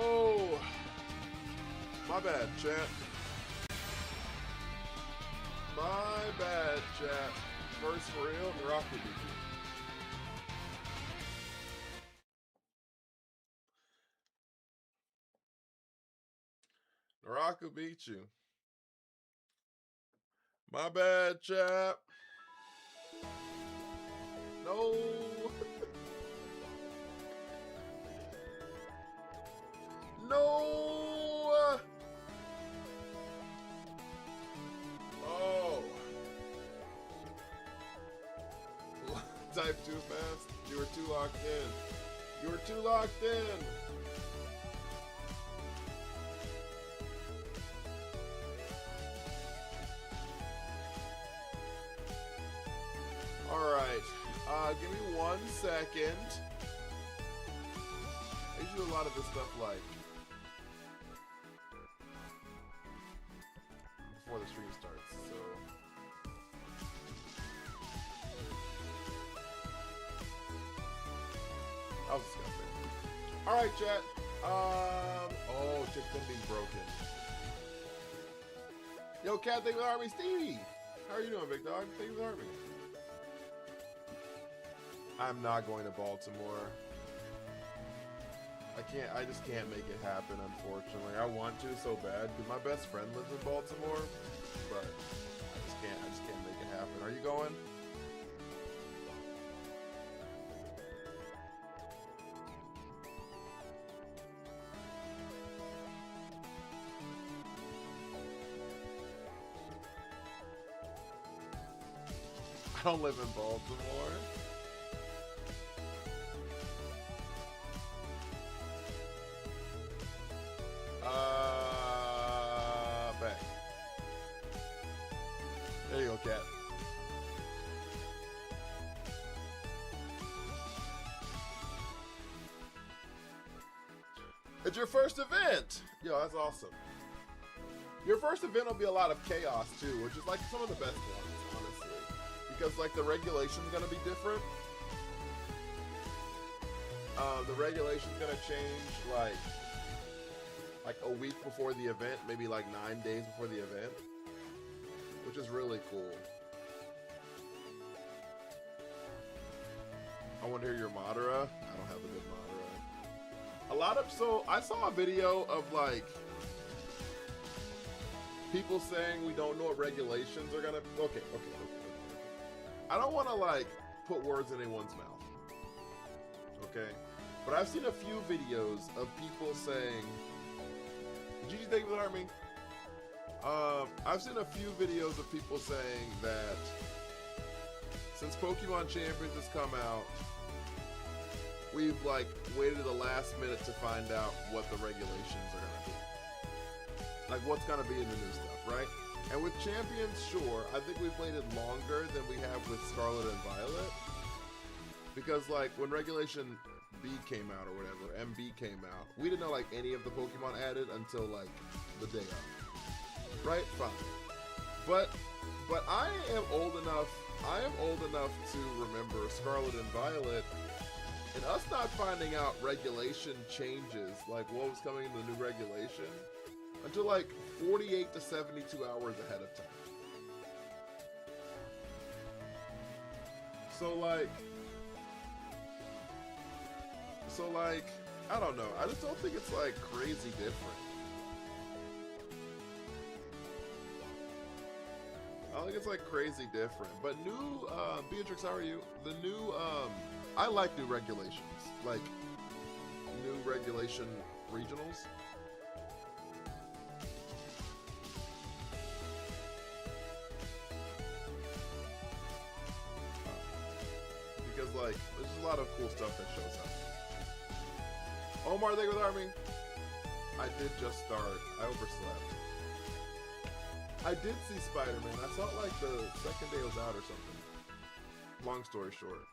Oh, my bad, chat. My bad, chat. First for real, Nuzlocke beat you. Nuzlocke beat you. My bad, chat. No. No. Oh. Type too fast. You were too locked in. You were too locked in. All right. Give me 1 second. I usually do a lot of this stuff like before the stream starts, so. That was disgusting. Alright, chat. Oh, chick fin being broken. Yo, Cat, thank you for the army. Stevie! How are you doing, big dog? Thank you for the army. I'm not going to Baltimore. I just can't make it happen, unfortunately. I want to so bad, because my best friend lives in Baltimore, but I just can't make it happen. Are you going? I don't live in Baltimore. Back. There you go, cat. It's your first event! Yo, that's awesome. Your first event will be a lot of chaos, too, which is like some of the best ones, honestly. Because, like, the regulation's gonna be different. The regulation's gonna change, like a week before the event, maybe like 9 days before the event, which is really cool. I want to hear your Madara. I don't have a good Madara. So I saw a video of like people saying we don't know what regulations are gonna. Okay. I don't want to like put words in anyone's mouth. Okay, but I've seen a few videos of people saying. GG, thank you for the army. I've seen a few videos of people saying that since Pokemon Champions has come out, we've like waited to the last minute to find out what the regulations are gonna be. Like what's gonna be in the new stuff, right? And with Champions, sure, I think we've waited longer than we have with Scarlet and Violet. Because like when Regulation B came out or whatever, MB came out, we didn't know like any of the Pokemon added until like the day of. Right? Fine. But I am old enough to remember Scarlet and Violet and us not finding out regulation changes, like what was coming in the new regulation, until like 48 to 72 hours ahead of time. So like, I don't know. I just don't think it's like crazy different. I don't think it's like crazy different. But new, Beatrix, how are you? The new, I like new regulations. Like, new regulation regionals. Because like, there's just a lot of cool stuff that shows up. Omar, thank you for the army. I did just start. I overslept. I did see Spider-Man. I saw it like the second day it was out or something. Long story short.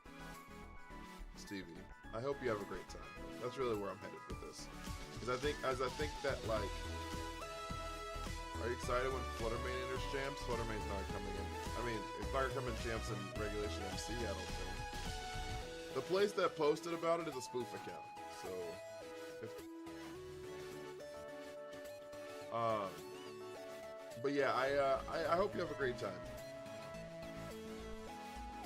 Stevie, I hope you have a great time. That's really where I'm headed with this. Because I think that like, are you excited when Fluttermane enters Champs? Fluttermane's not coming in. I mean, it's not gonna come in Champs in Regulation MC, I don't think. The place that posted about it is a spoof account, so Um, but yeah, I hope you have a great time.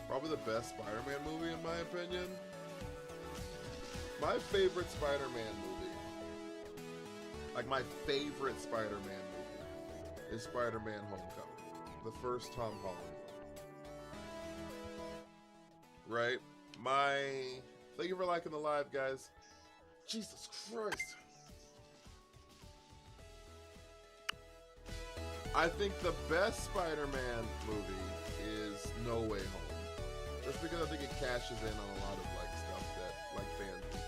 Probably the best Spider-Man movie in my opinion. My favorite Spider-Man movie, like my favorite Spider-Man movie, is Spider-Man Homecoming, the first Tom Holland one. Right? Thank you for liking the live, guys. Jesus Christ. I think the best Spider-Man movie is No Way Home. Just because I think it cashes in on a lot of like stuff that like fans do.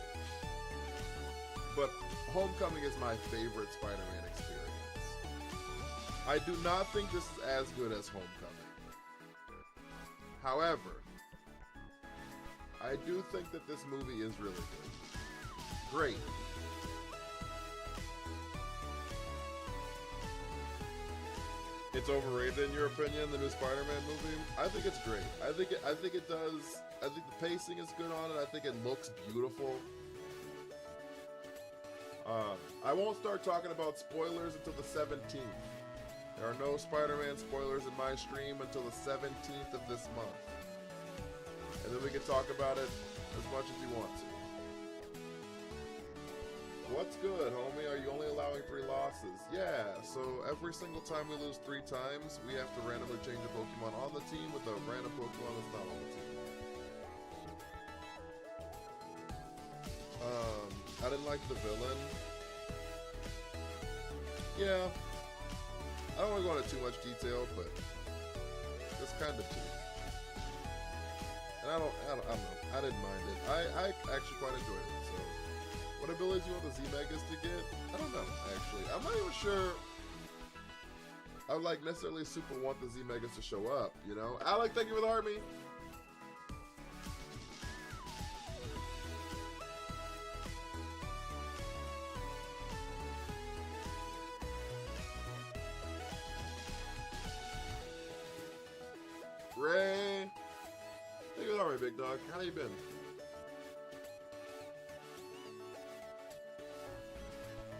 But Homecoming is my favorite Spider-Man experience. I do not think this is as good as Homecoming. However, I do think that this movie is really good. Great. It's overrated in your opinion, the new Spider-Man movie? I think it's great. I think it does. I think the pacing is good on it. I think it looks beautiful. I won't start talking about spoilers until the 17th. There are no Spider-Man spoilers in my stream until the 17th of this month. And then we can talk about it as much as you want to. What's good, homie? Are you only allowing 3 losses? Yeah, so every single time we lose 3 times, we have to randomly change a Pokemon on the team with a random Pokemon that's not on the team. I didn't like the villain. Yeah. I don't want to go into too much detail, but it's kind of too. And I don't know. I didn't mind it. I actually quite enjoyed it, so. What abilities you want the Z-Megas to get? I don't know, actually. I'm not even sure I would like necessarily super want the Z-Megas to show up, you know? Alec, thank you for the army. Ray, thank you for the army, big dog. How you been?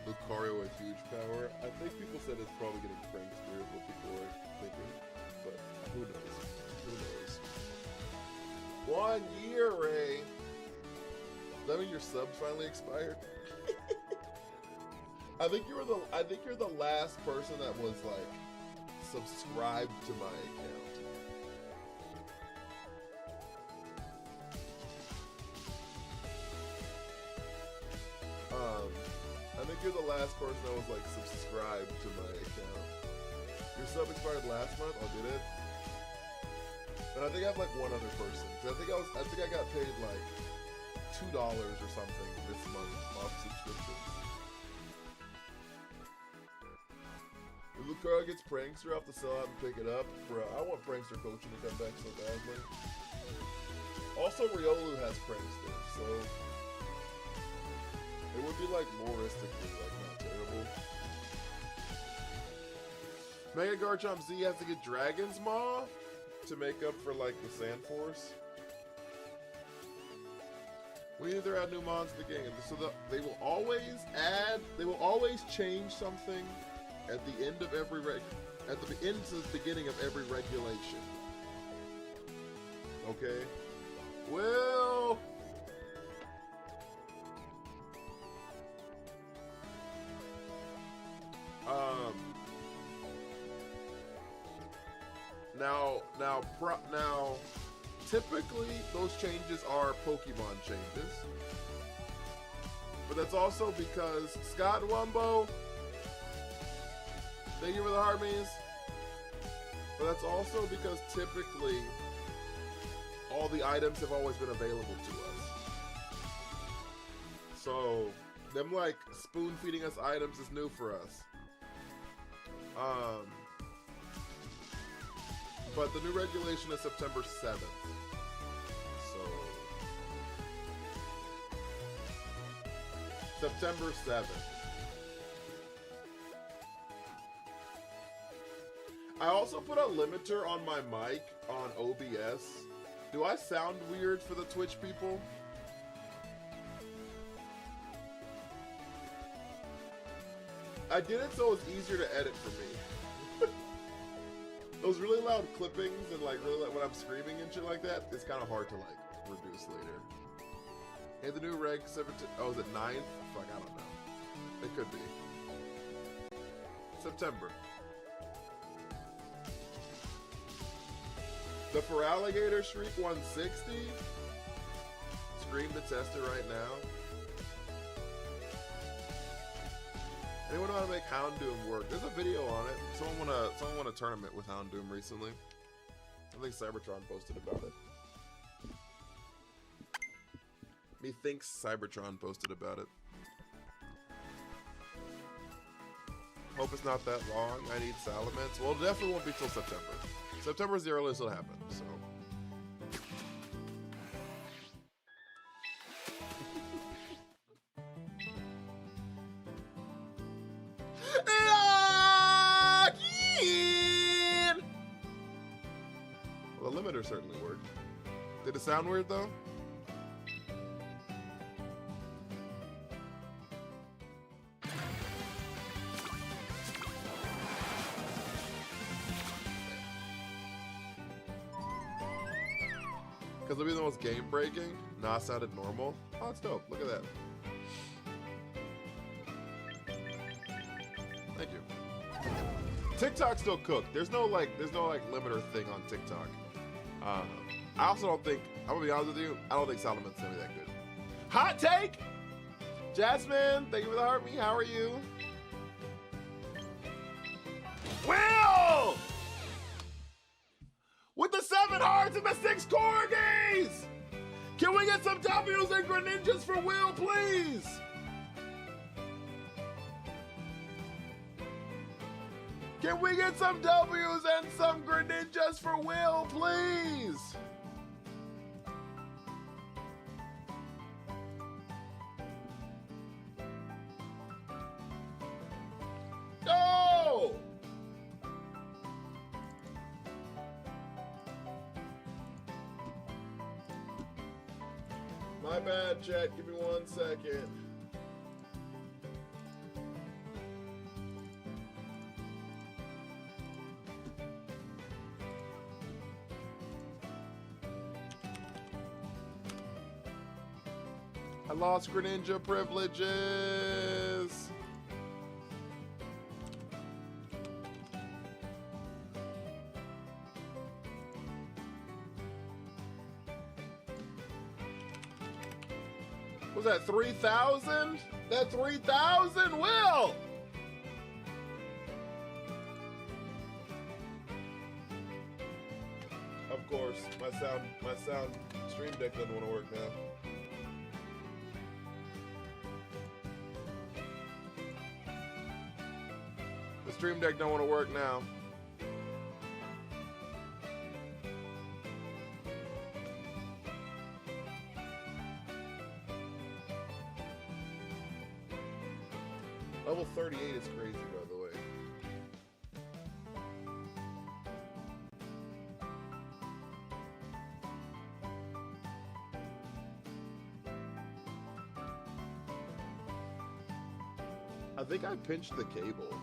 Lucario with huge power. I think people said it's probably getting prankster is what people are thinking. But who knows? Who knows? 1 year, Ray! Does that mean your subs finally expired? I think you're the last person that was like subscribed to my account. I think you're the last person that was like subscribed to my account. Your sub expired last month? Oh, did it? And I think I have like one other person. Cause I think I got paid like $2 or something this month off subscriptions. If Lucario gets Prankster, I'll have to sell out and pick it up. Bro, I want Prankster coaching to come back so badly. Also, Riolu has Prankster, so it would be like moristically like not terrible. Mega Garchomp Z has to get Dragon's Maw to make up for like the Sand Force. We either add new mons to the game, so they will always change something at the end of every into the beginning of every regulation. Okay. Well. Now, typically those changes are Pokemon changes, but that's also because Scott Wumbo, thank you for the Harmies, but that's also because typically all the items have always been available to us. So them like spoon feeding us items is new for us. But the new regulation is September 7th. So September 7th. I also put a limiter on my mic on OBS. Do I sound weird for the Twitch people? I did it so it was easier to edit for me. Those really loud clippings and like really when I'm screaming and shit like that, it's kind of hard to like reduce later. Hey, the new reg 17. Oh, is it 9th? Fuck, I don't know. It could be. September. The For Alligator Shriek 160. Scream to test it right now. Anyone know how to make Houndoom work? There's a video on it. Someone won a tournament with Houndoom recently. I think Cybertron posted about it. Methinks Cybertron posted about it. Hope it's not that long. I need Salamence. Well, it definitely won't be till September. September is the earliest it'll happen, so. Well, the limiter certainly worked. Did it sound weird though? Because it'll be the most game breaking? Nah, it sounded normal. Oh, it's dope. Look at that. Thank you. TikTok still cooked. There's no limiter thing on TikTok. I also don't think, I'm gonna be honest with you, I don't think Solomon's gonna be that good. Hot take! Jasmine, thank you for the heart me. How are you? Will! With the 7 hearts and the 6 corgis! Can we get some W's and Greninjas for Will, please? Can we get some W's and some Greninjas for Will, please? Go! My bad, chat. Give me 1 second. I lost Greninja privileges. Was that 3,000? That 3,000, Will! Of course, my sound stream deck doesn't want to work now. The stream deck don't want to work now. Level 38 is crazy, by the way. I think I pinched the cable.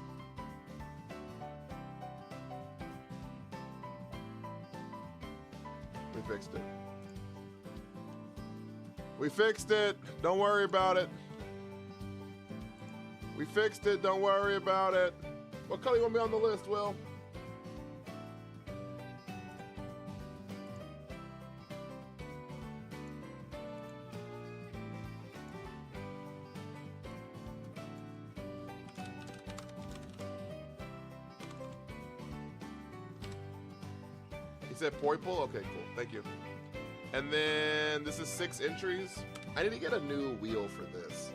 We fixed it. We fixed it. Don't worry about it. We fixed it. Don't worry about it. What color you want me on the list, Will? He said Poiple? Okay, cool. Thank you. And then this is 6 entries. I need to get a new wheel for this.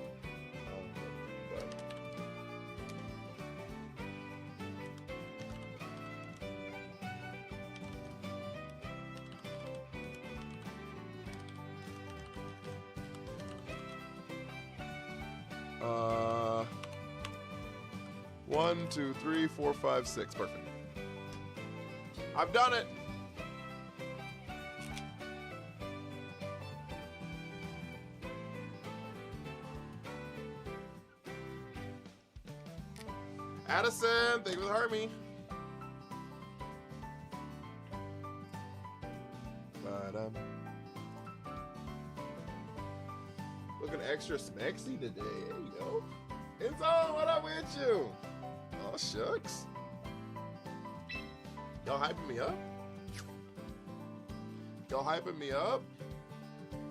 1, 2, 3, 4, 5, 6. Perfect. I've done it. Addison, thank you for the Harmy. Looking extra smexy today. There you go. Enzo, what up with you? Oh, shucks. Y'all hyping me up? Y'all hyping me up?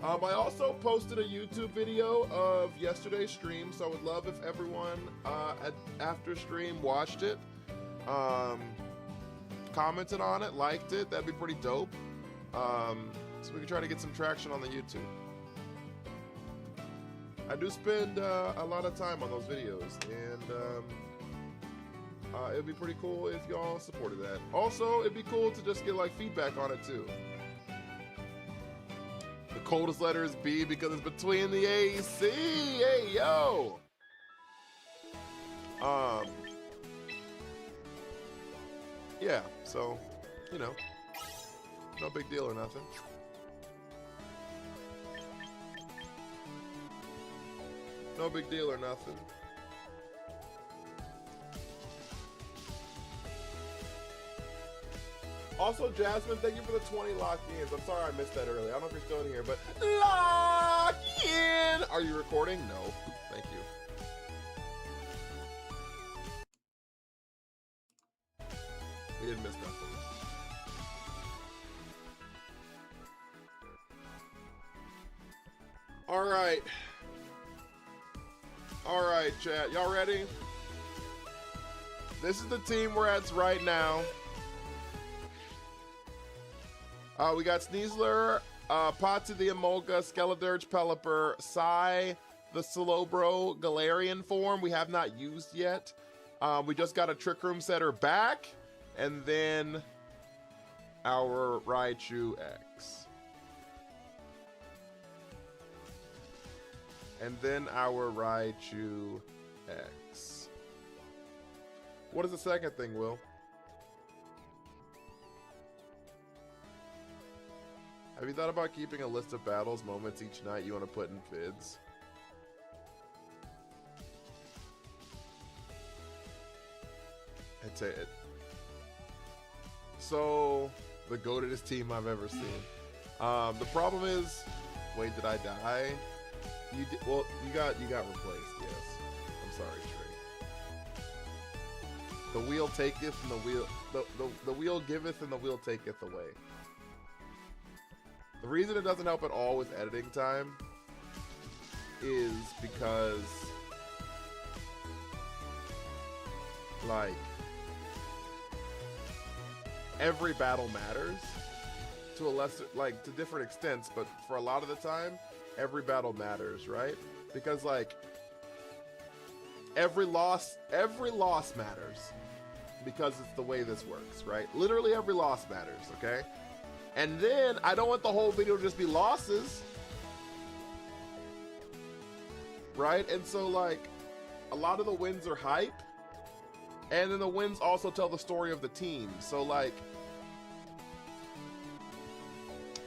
I also posted a YouTube video of yesterday's stream, so I would love if everyone after stream watched it, commented on it, liked it. That'd be pretty dope. So we can try to get some traction on the YouTube. I do spend a lot of time on those videos, and it'd be pretty cool if y'all supported that. Also, it'd be cool to just get like feedback on it too. The coldest letter is B because it's between the AC. Hey, yo. Yeah, so, you know, no big deal or nothing. No big deal or nothing. Also, Jasmine, thank you for the 20 lock-ins. I'm sorry I missed that earlier. I don't know if you're still in here, but lock-in! Are you recording? No. Thank you. We didn't miss nothing. All right. All right, chat. Y'all ready? This is the team we're at right now. We got Sneasler, Patu the Emolga, Skeledirge, Pelipper, Psy, the Slowbro, Galarian form we have not used yet. We just got a Trick Room Setter back, and then our Raichu X. And then our Raichu X. What is the second thing, Will? Have you thought about keeping a list of battles, moments each night you want to put in vids? I'd say it. So, the goatedest team I've ever seen. The problem is, wait, did I die? You did, well, you got replaced. Yes, I'm sorry, Trey. The wheel taketh, and the wheel giveth, and the wheel taketh away. The reason it doesn't help at all with editing time is because, like, every battle matters to a lesser, like, to different extents, but for a lot of the time, every battle matters, right? Because, like, every loss matters because it's the way this works, right? Literally every loss matters, okay? And then, I don't want the whole video to just be losses. Right? And so, like, a lot of the wins are hype. And then the wins also tell the story of the team. So, like,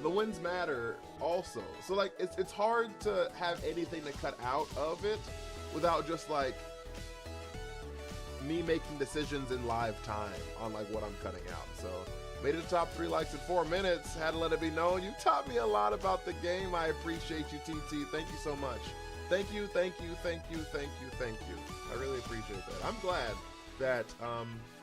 the wins matter also. So, like, it's hard to have anything to cut out of it without just, like, me making decisions in live time on, like, what I'm cutting out. So, made it to top 3 likes in 4 minutes. Had to let it be known. You taught me a lot about the game. I appreciate you, TT. Thank you so much. Thank you, thank you, thank you, thank you, thank you. I really appreciate that. I'm glad that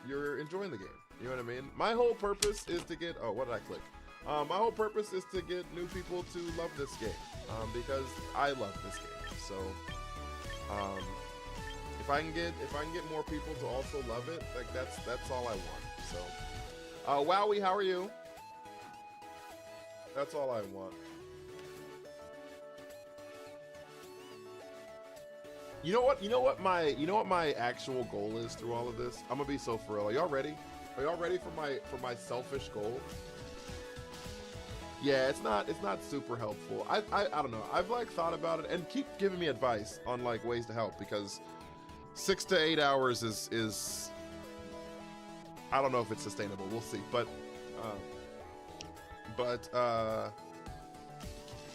you're enjoying the game. You know what I mean? My whole purpose is to get, oh, what did I click? My whole purpose is to get new people to love this game because I love this game. So if I can get more people to also love it, like that's all I want. So Wowie, how are you? That's all I want. You know what my actual goal is through all of this? I'm gonna be so for real. Are y'all ready? Are y'all ready for my selfish goal? Yeah, it's not super helpful. I don't know. I've like thought about it and keep giving me advice on like ways to help because 6 to 8 hours is I don't know if it's sustainable. We'll see. But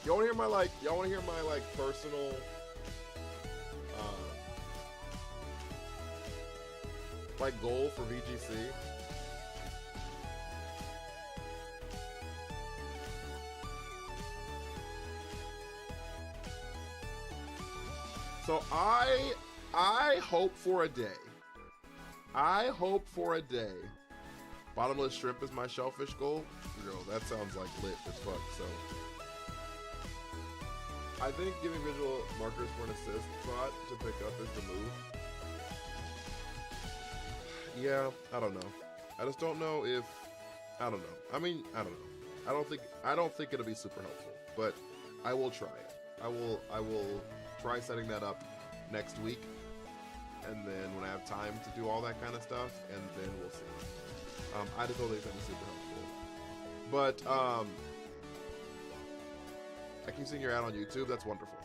y'all wanna hear my personal like goal for VGC? So I hope for a day. I hope for a day. Bottomless shrimp is my shellfish goal. Yo, that sounds like lit as fuck. So I think giving visual markers for an assist spot to pick up is the move. Yeah, I don't know. I just don't know if I don't know. I mean, I don't know. I don't think it'll be super helpful, but I will try it. I will try setting that up next week, and then when I have time to do all that kind of stuff, and then we'll see. I just don't think that'll be super helpful. But I keep seeing your ad on YouTube. That's wonderful.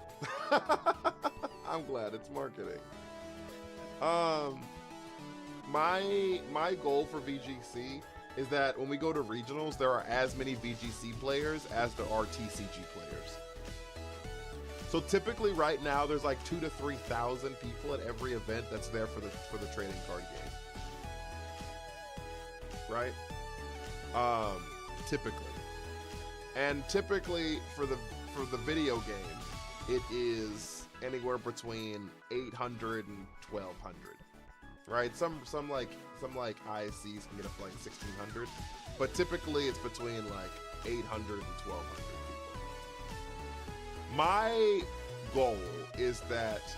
I'm glad it's marketing. My goal for VGC is that when we go to regionals, there are as many VGC players as there are TCG players. So typically right now there's like 2,000 to 3,000 people at every event that's there for the trading card game. Right? Typically. And typically for the video game, it is anywhere between 800 and 1,200. Right? Some like ISCs can get up to like 1,600, but typically it's between like 800 and 1,200 people. My goal is that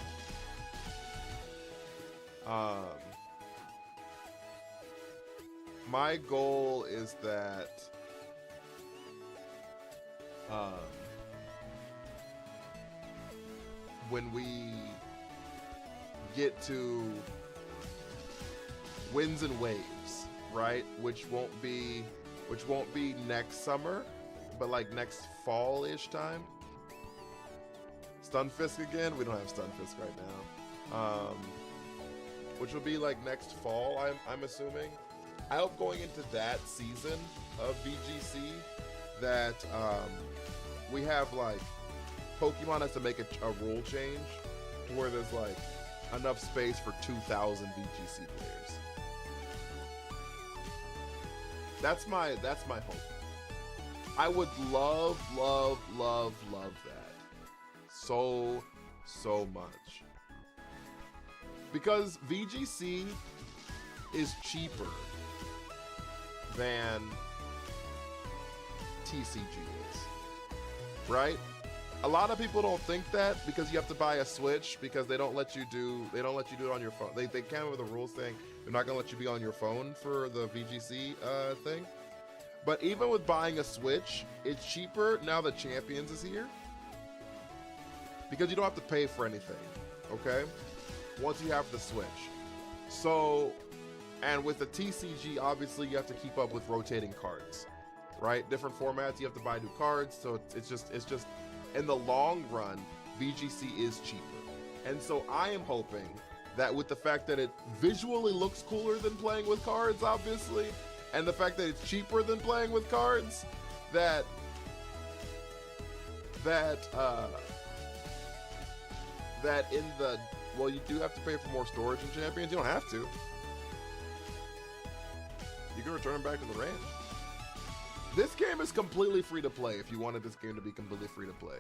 when we get to Winds and Waves, right? Which won't be next summer, but like next fall-ish time. Stunfisk again? We don't have Stunfisk right now. Which will be like next fall, I'm assuming. I hope going into that season of VGC that we have like Pokemon has to make a rule change to where there's like enough space for 2,000 VGC players. That's my hope. I would love that so much, because VGC is cheaper than TCG is, right? A lot of people don't think that because you have to buy a Switch, because they don't let you do it on your phone. They came with a rule saying they're not gonna let you be on your phone for the VGC thing. But even with buying a Switch, it's cheaper now that Champions is here, because you don't have to pay for anything, okay? Once you have the Switch. So, and with the TCG, obviously you have to keep up with rotating cards, right? Different formats, you have to buy new cards, so it's just in the long run, VGC is cheaper. And so I am hoping that with the fact that it visually looks cooler than playing with cards, obviously, and the fact that it's cheaper than playing with cards, that in the, well, you do have to pay for more storage in Champions. You don't have to. You can return them back to the ranch. This game is completely free to play if you wanted this game to be completely free to play.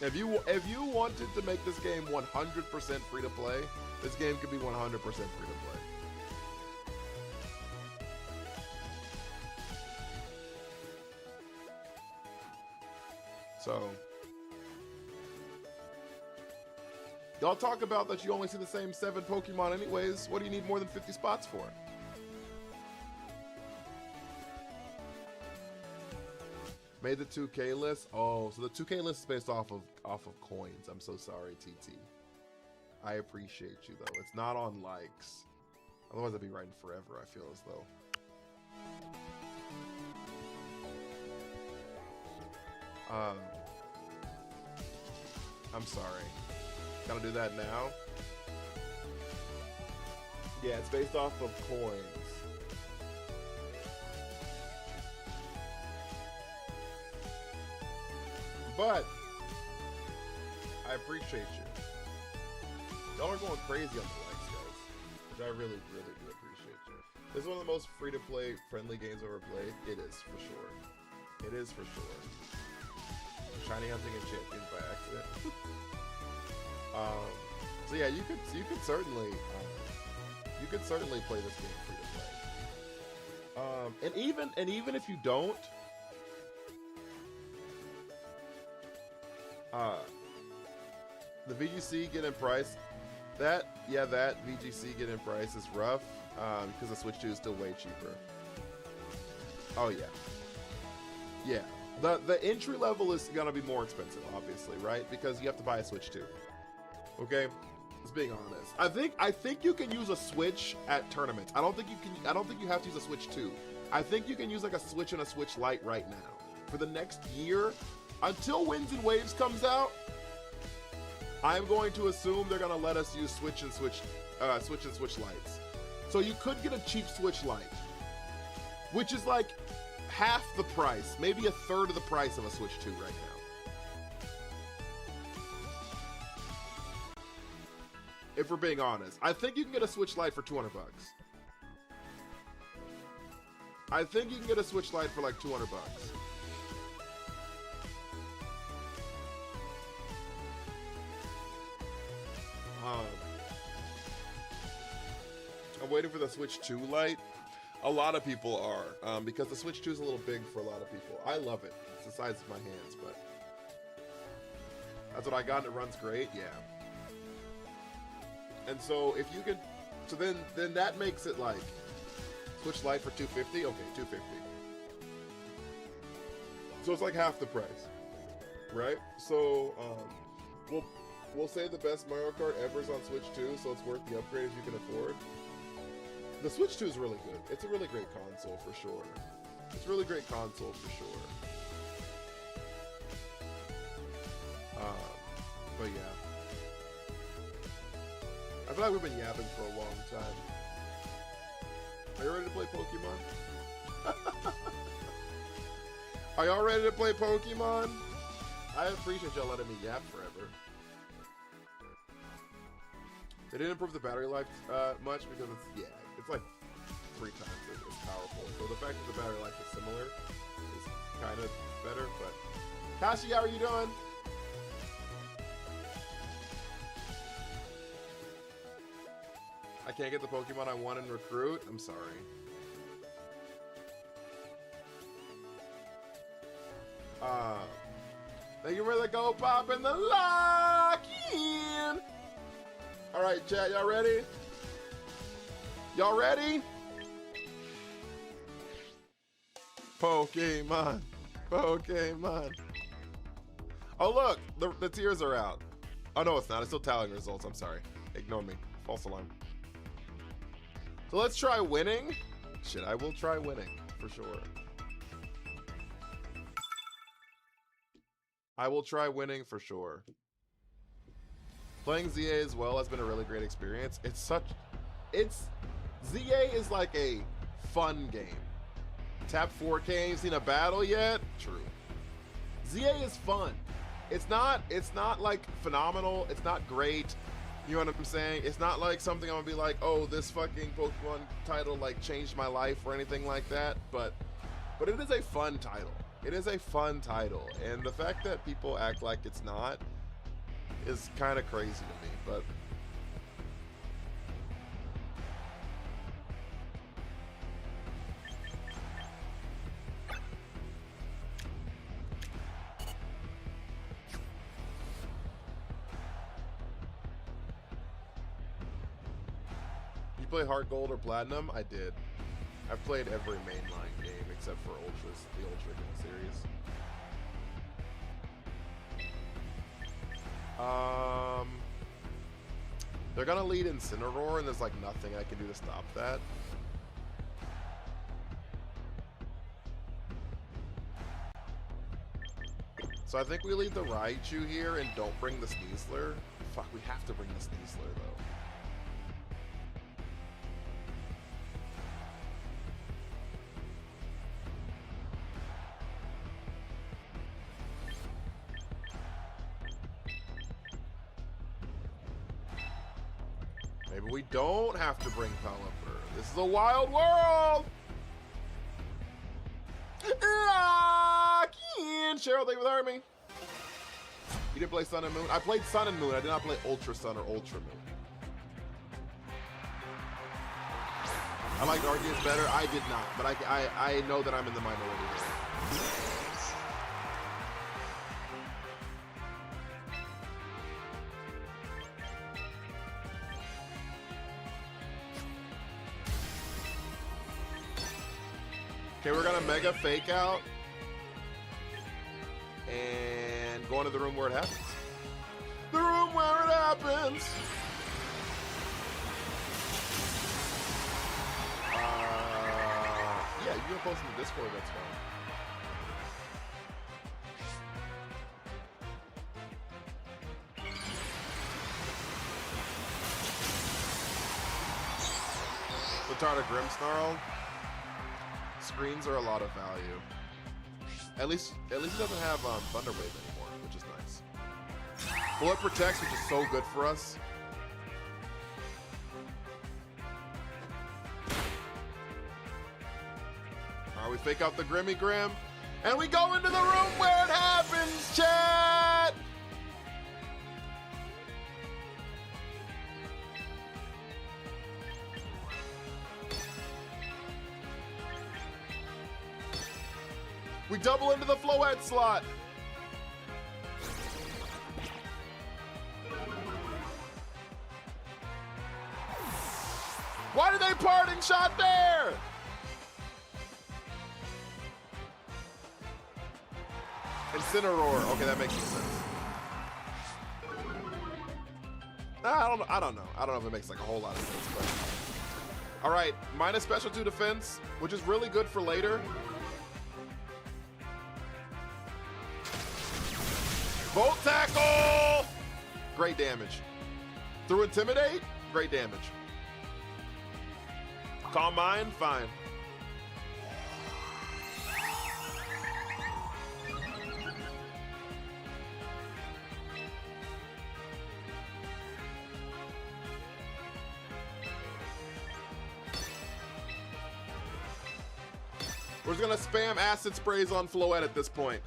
If you wanted to make this game 100% free to play, this game could be 100% free to play. So, y'all talk about that you only see the same 7 Pokemon anyways. What do you need more than 50 spots for? Made the 2K list? Oh, so the 2K list is based off of coins. I'm so sorry, TT. I appreciate you, though. It's not on likes. Otherwise, I'd be writing forever, I feel as though. I'm sorry. Gotta do that now? Yeah, it's based off of coins. But I appreciate you. Y'all are going crazy on the likes, guys, which I really, really do appreciate you. This is one of the most free-to-play friendly games I've ever played. It is, for sure. It is, for sure. Shiny hunting and champions by accident. So yeah, you could certainly play this game free to play. And even if you don't, the VGC getting price, that VGC getting price is rough, because the Switch 2 is still way cheaper. Oh yeah. Yeah. The entry level is gonna be more expensive, obviously, right? Because you have to buy a Switch 2. Okay? Just being honest. I think you can use a Switch at tournaments. I don't think you have to use a Switch 2. I think you can use like a Switch and a Switch Lite right now. For the next year, until Winds and Waves comes out, I'm going to assume they're gonna let us use Switch and Switch Lites. So you could get a cheap Switch Lite, which is like half the price, maybe a third of the price of a Switch 2 right now. If we're being honest, I think you can get a Switch Lite for 200 bucks. I think you can get a Switch Lite for like 200 bucks. I'm waiting for the Switch 2 Lite. A lot of people are, because the Switch 2 is a little big for a lot of people. I love it. It's the size of my hands, but that's what I got, and it runs great. Yeah. And so if you could, so then that makes it like Switch Lite for $250. Okay, $250. So it's like half the price, right? So we'll say the best Mario Kart ever is on Switch 2, so it's worth the upgrade if you can afford. The Switch 2 is really good. It's a really great console for sure. It's a really great console for sure. But yeah. I feel like we've been yapping for a long time. Are you ready to play Pokemon? Are y'all ready to play Pokemon? I appreciate y'all letting me yap forever. They didn't improve the battery life much because it's like 3 times as powerful. So the fact that the battery life is similar is kind of better. But Kashi, how are you doing? I can't get the Pokemon I want in Recruit. I'm sorry. Thank you for the go pop and the lock in. All right, chat, y'all ready? Y'all ready? Pokemon. Pokemon. Oh, look, the tears are out. Oh, no, it's not. It's still tallying results. I'm sorry. Ignore me. False alarm. So let's try winning. Shit, I will try winning for sure. I will try winning for sure. Playing ZA as well has been a really great experience. ZA is like a fun game. Tap 4K, ain't seen a battle yet? True. ZA is fun. It's not like phenomenal. It's not great. You know what I'm saying? It's not like something I'm gonna be like, oh, this fucking Pokemon title like changed my life or anything like that. But it is a fun title. It is a fun title. And the fact that people act like it's not is kind of crazy to me, but you play Heart Gold or Platinum? I did. I've played every mainline game except for Ultras, the Ultra series. They're gonna lead Incineroar, and there's like nothing I can do to stop that. So I think we lead the Raichu here and don't bring the Sneasler. Fuck, we have to bring the Sneasler though. Maybe we don't have to bring Pelipper. This is a wild world! Cheryl, thank you for the army. You didn't play Sun and Moon? I played Sun and Moon. I did not play Ultra Sun or Ultra Moon. I liked Arceus better. I did not, but I know that I'm in the minority here. Okay, we're gonna Mega Fake Out and go into the room where it happens. The room where it happens. Yeah, you can post in the Discord, that's fine. Retarded Grimmsnarl. Screens are a lot of value. At least he doesn't have Thunder Wave anymore, which is nice. Bullet Protects, which is so good for us. Alright, we fake out the Grimmy Grim, and we go into the room where it happens, chat! We double into the Floette slot. Why did they parting shot there? Incineroar. Okay, that makes sense. I don't know. I don't know if it makes like a whole lot of sense, but all right, minus special 2 defense, which is really good for later. Volt Tackle! Great damage. Through Intimidate? Great damage. Calm Mind? Fine. We're just gonna spam acid sprays on Floette at this point.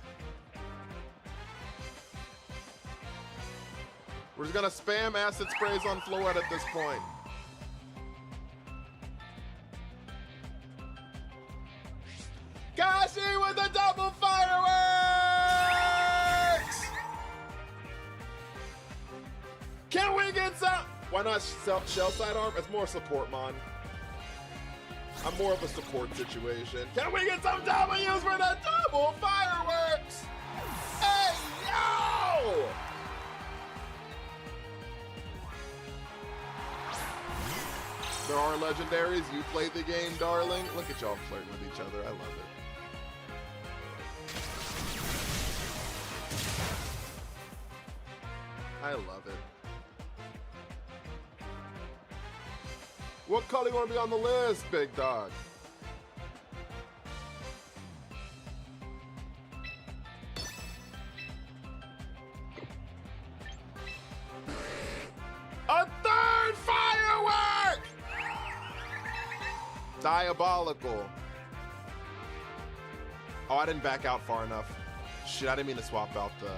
We're just gonna spam acid sprays on Floette at this point. Kashi with the double fireworks! Can we get some? Why not shell sidearm? It's more support, man. I'm more of a support situation. Can we get some W's for the double fireworks? Hey, yo! There are legendaries. You played the game, darling. Look at y'all flirting with each other. I love it. I love it. What color you want to be on the list, big dog? A third firework! Diabolical. Oh, I didn't back out far enough. Shit, I didn't mean to swap out the...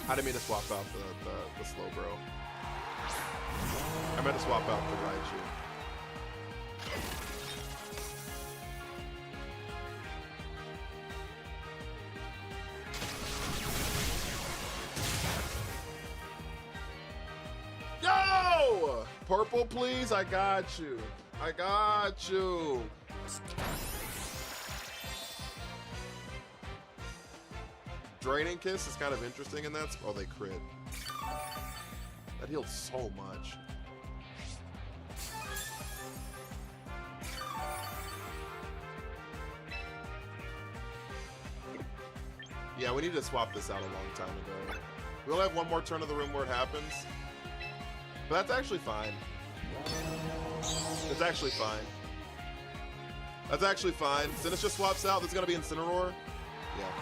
I didn't mean to swap out the slow bro. I meant to swap out the Raichu. Yo! Purple, please. I got you. I got you. Draining Kiss is kind of interesting in that. Oh, they crit. That healed so much. Yeah, we need to swap this out a long time ago. We only have one more turn of the room where it happens. But that's actually fine. It's actually fine. That's actually fine. Since just swaps out, there's gonna be Incineroar. Yeah.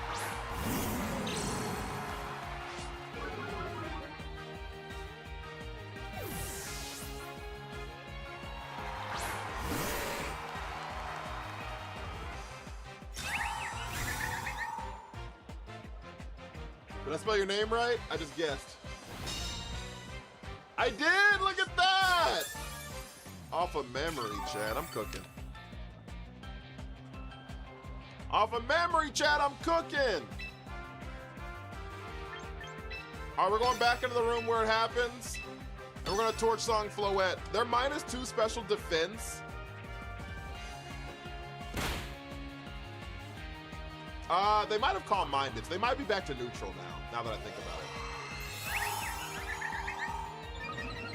Did I spell your name right? I just guessed. I did! Look at that! Off of memory, Chad. I'm cooking. Off of memory, Chad. I'm cooking! Alright, we're going back into the room where it happens. And we're going to torch song Floette. They're -2 special defense. They might have calm minded. So they might be back to neutral now that I think about it.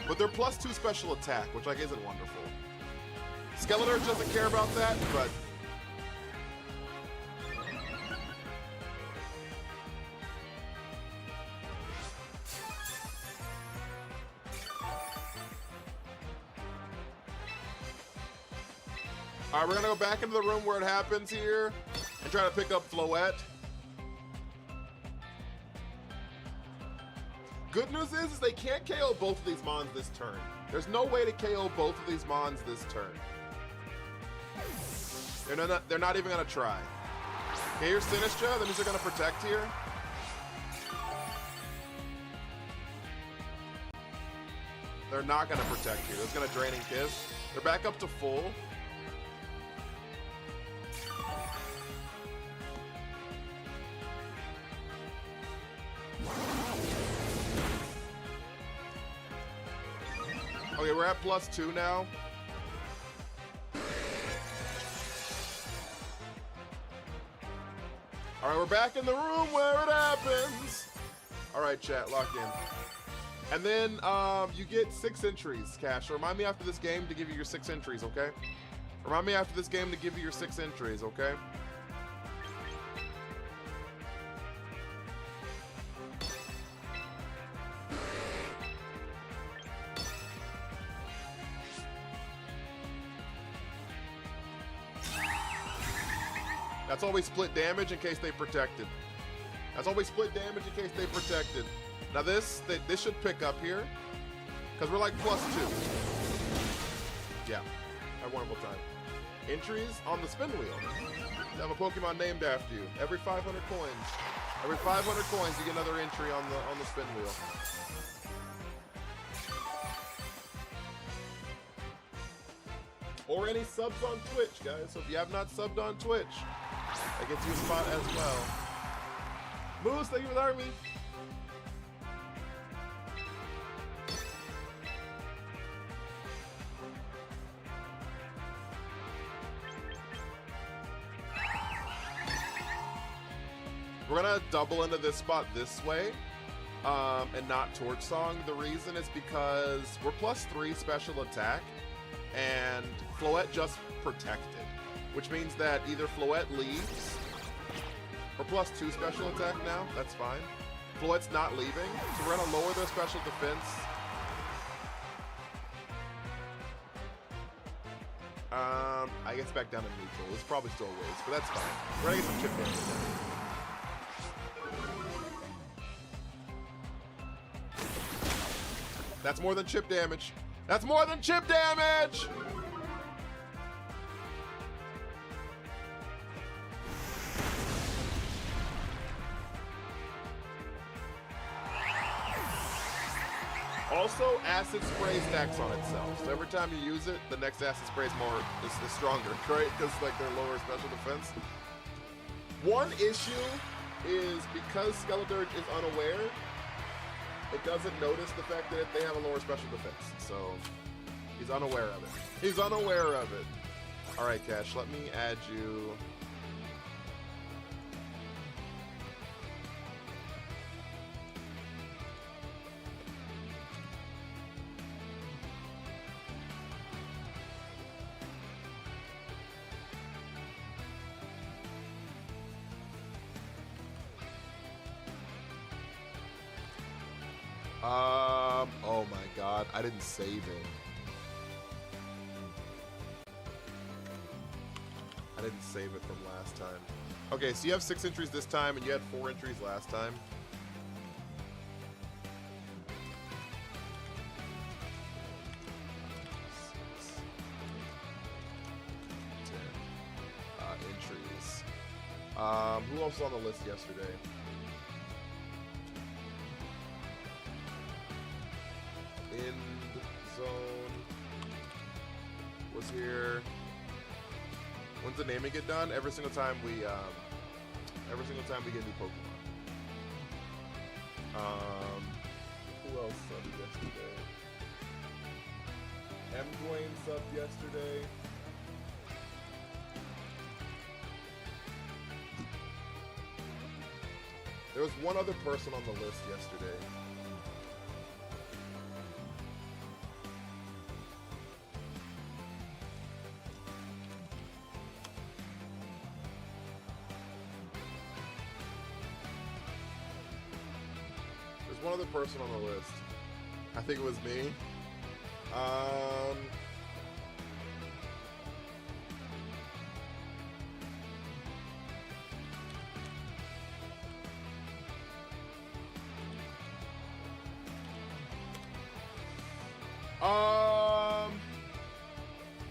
But they're +2 special attack, which like isn't wonderful. Skeletor doesn't care about that, but all right, we're gonna go back into the room where it happens here and try to pick up Floette. Good news is they can't KO both of these mons this turn. There's no way to KO both of these mons this turn. They're not even gonna try. Okay, here's Sinistra. That means they're gonna protect here. They're not gonna protect here. It's gonna Draining Kiss. They're back up to full. Okay, we're at +2 now. All right, we're back in the room where it happens. All right, chat, lock in. And then you get 6 entries, Cash. Remind me after this game to give you your 6 entries, okay? Remind me after this game to give you your 6 entries, okay? That's always split damage in case they protected. That's always split damage in case they protected. Now this should pick up here, because we're like +2. Yeah, have a wonderful time. Entries on the spin wheel. You have a Pokemon named after you. Every 500 coins. Every 500 coins you get another entry on the spin wheel. Or any subs on Twitch, guys. So if you have not subbed on Twitch, that gets you a spot as well. Moose, thank you for the army. We're gonna double into this spot this way, and not Torch Song. The reason is because we're +3 special attack, and Floette just protected, which means that either Floette leaves, or +2 special attack now, that's fine. Floette's not leaving, so we're gonna lower their special defense. I guess back down to neutral. It's probably still a waste, but that's fine. We're gonna get some chip damage down. That's more than chip damage. That's more than chip damage! Also, acid spray stacks on itself. So every time you use it, the next acid spray is stronger, right? Because like they're lower special defense. One issue is because Skeletor is unaware, it doesn't notice the fact that they have a lower special defense. So he's unaware of it. He's unaware of it. All right, Cash, let me add you. Oh my God, I didn't save it. I didn't save it from last time. Okay, so you have 6 entries this time, and you had 4 entries last time. Entries. Who else was on the list yesterday? End Zone was here. When's the naming get done? Every single time we get new Pokemon. Who else subbed yesterday? M. Dwayne subbed yesterday. There was one other person on the list yesterday. There's one other person on the list. I think it was me.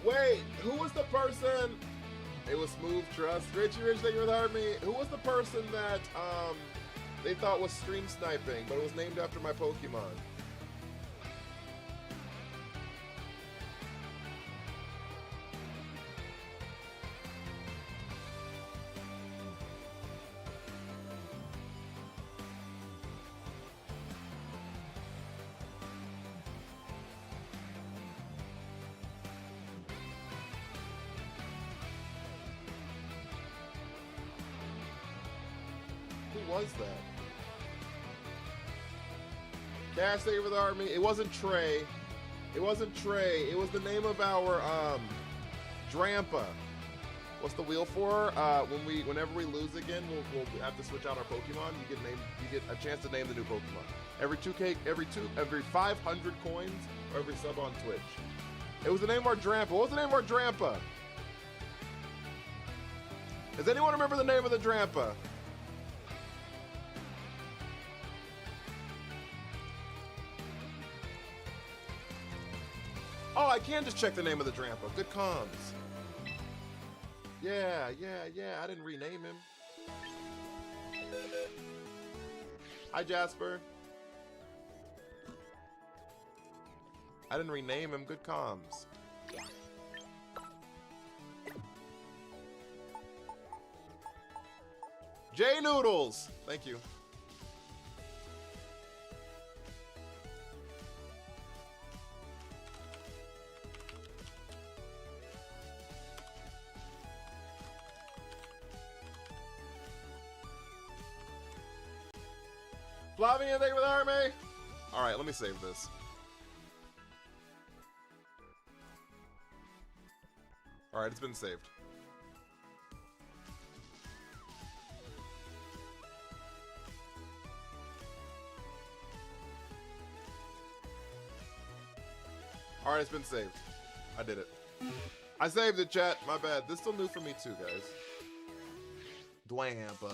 Wait, who was the person? It was Smooth Trust. Richie Rich, thank you for the heart me. Who was the person that they thought was stream sniping, but it was named after my Pokemon? Who was that? Cash, thank you for the army. It wasn't Trey. It wasn't Trey. It was the name of our Drampa. What's the wheel for? Whenever we lose again, we'll have to switch out our Pokemon. You get a chance to name the new Pokemon. Every 500 coins, or every sub on Twitch. It was the name of our Drampa. What was the name of our Drampa? Does anyone remember the name of the Drampa? Oh, I can just check the name of the Drampa. Good comms. Yeah. I didn't rename him. Hi, Jasper. I didn't rename him. Good comms. J Noodles. Thank you. Flavian, thank you for the army. All right, let me save this. All right, it's been saved. All right, it's been saved. I did it. I saved it, chat. My bad. This is still new for me too, guys. Dwampa.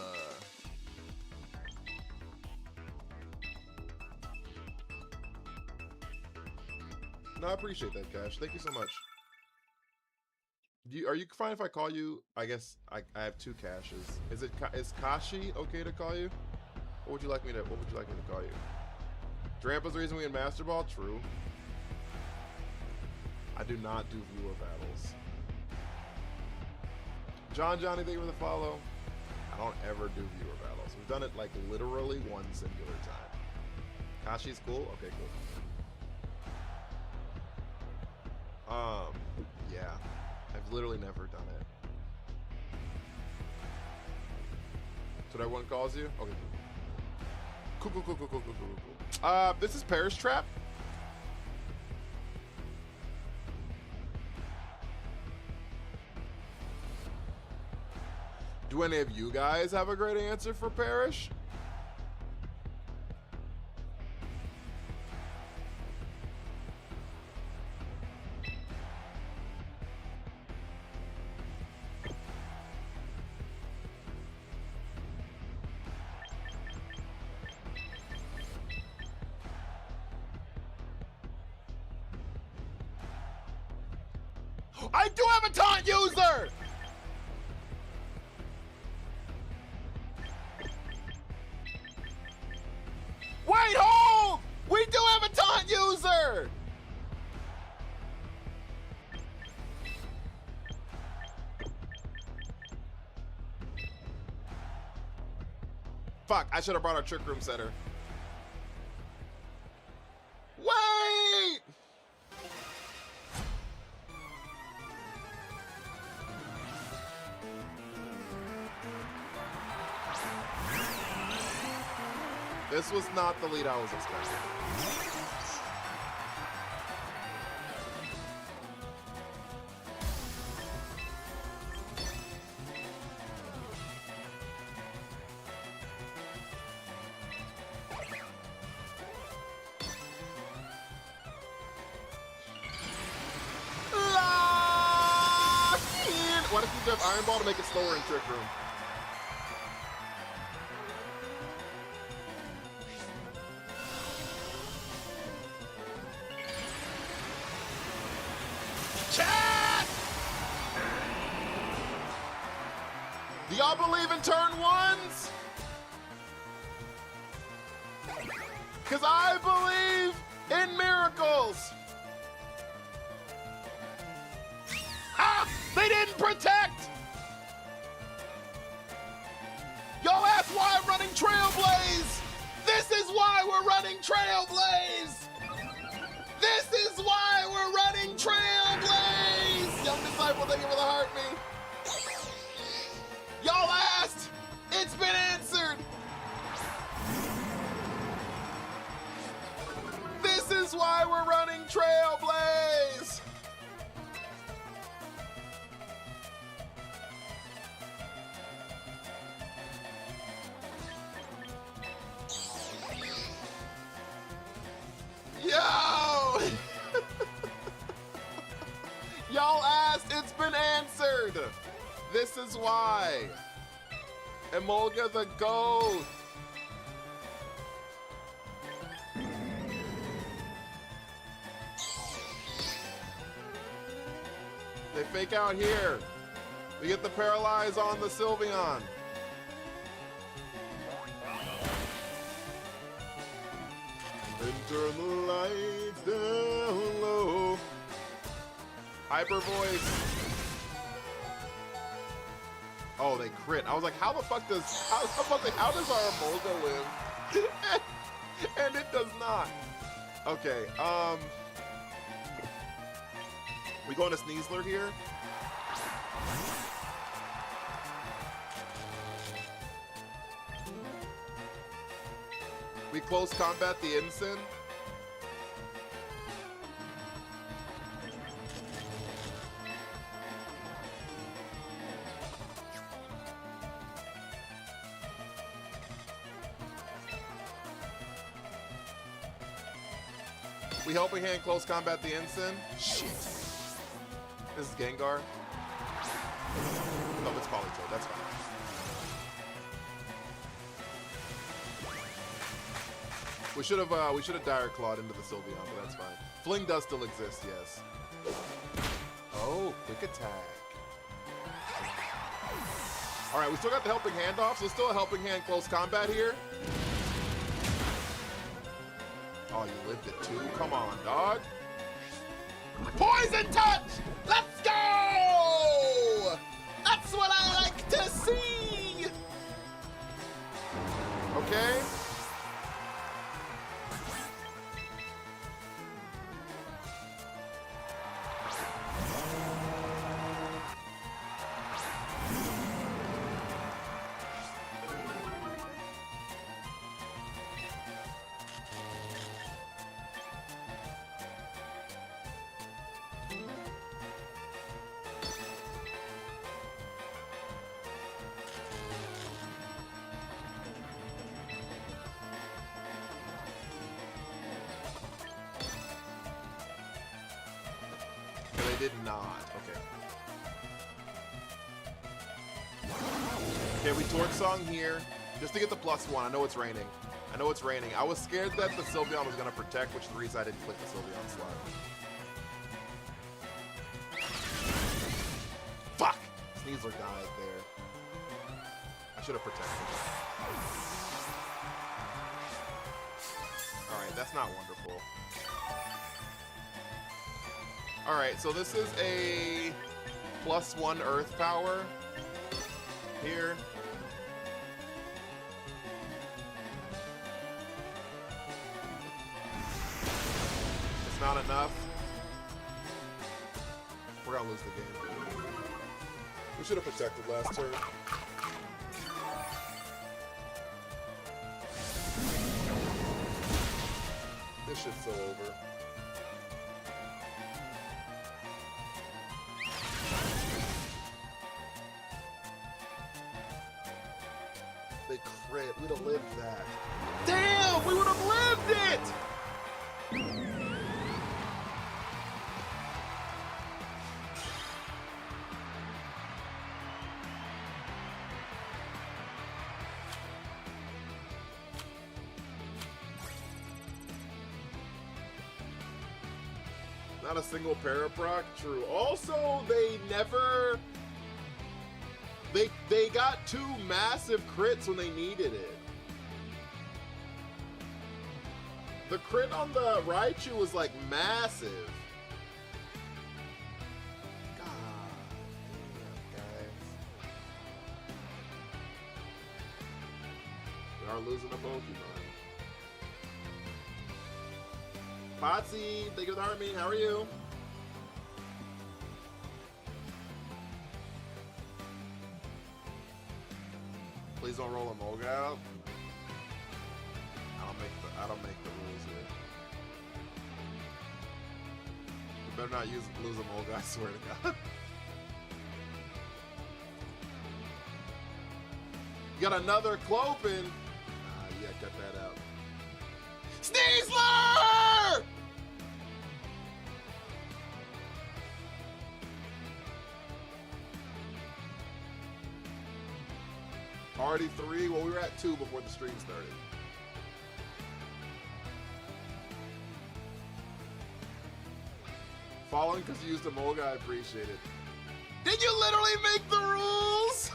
No, I appreciate that, Cash. Thank you so much. Are you fine if I call you? I guess I have two Cashes. Is Kashi okay to call you? What would you like me to call you? Drampa's the reason we in Master Ball? True. I do not do viewer battles. Johnny, thank you for the follow. I don't ever do viewer battles. We've done it like literally one singular time. Kashi's cool? Okay, cool. Yeah. I've literally never done it. That's what everyone calls you? Okay, cool. This is Paris Trap. Do any of you guys have a great answer for Parrish? I do have a taunt user! Wait, hold! We do have a taunt user! Fuck, I should have brought our Trick Room setter. Wait! This was not the lead I was expecting. Why does he have Iron Ball to make it slower in Trick Room? Chat! Do y'all believe in turn ones? Because I believe in miracles. Ah! They didn't protect! Y'all asked why I'm running Trailblaze! This is why we're running Trailblaze! This is why we're running Trailblaze! Young Disciple, thank you for the heart, me. Y'all asked! It's been answered! This is why we're running Trailblaze! Yo! Y'all asked, it's been answered. This is why. Emolga the GOAT. They fake out here. We get the paralyze on the Sylveon. And turn the lights down low. Hyper voice. Oh, they crit. I was like, how does our Emolga live? And it does not. Okay, we going to Sneasler here? We close combat the Ensign. We helping hand close combat the Ensign. Shit. This is Gengar. No, it's Politoed. That's fine. We should have Dire Clawed into the Sylveon, but that's fine. Fling does still exist, yes. Oh, quick attack. All right, we still got the helping hand off, so still a helping hand close combat here. Oh, you lived it too? Come on, dog. Poison touch! Let's go! That's what I like to see! Okay. They did not. Okay. Okay, we Torch Song here just to get the +1. I know it's raining. I know it's raining. I was scared that the Sylveon was going to protect, which is the reason I didn't click the Sylveon slot. Fuck! Sneasler died there. I should have protected. Alright, that's not wonderful. Alright, so this is a +1 Earth Power here. not enough. We're gonna lose the game. We should have protected last turn. This shit's so over. They crit. We'd have lived that. Damn! We would have lived it! Not a single paraproc? True. Also, they never... They got 2 massive crits when they needed it. The crit on the Raichu was like massive. God damn, guys. We are losing a Pokemon. Potsy, thank you for the heart me. How are you? Please don't roll a Molga out. I don't make the rules here. You better not lose a Molga, I swear to God. You got another Clopen. Yeah, cut that out. Sneasler! Already 3? Well, we were at 2 before the stream started. Following because you used a Molga, I appreciate it. Did you literally make the rules?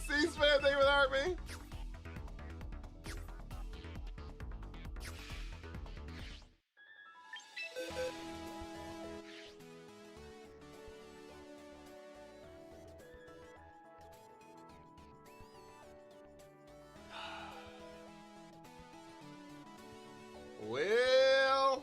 C-Span, thank you for the heart, me. Well,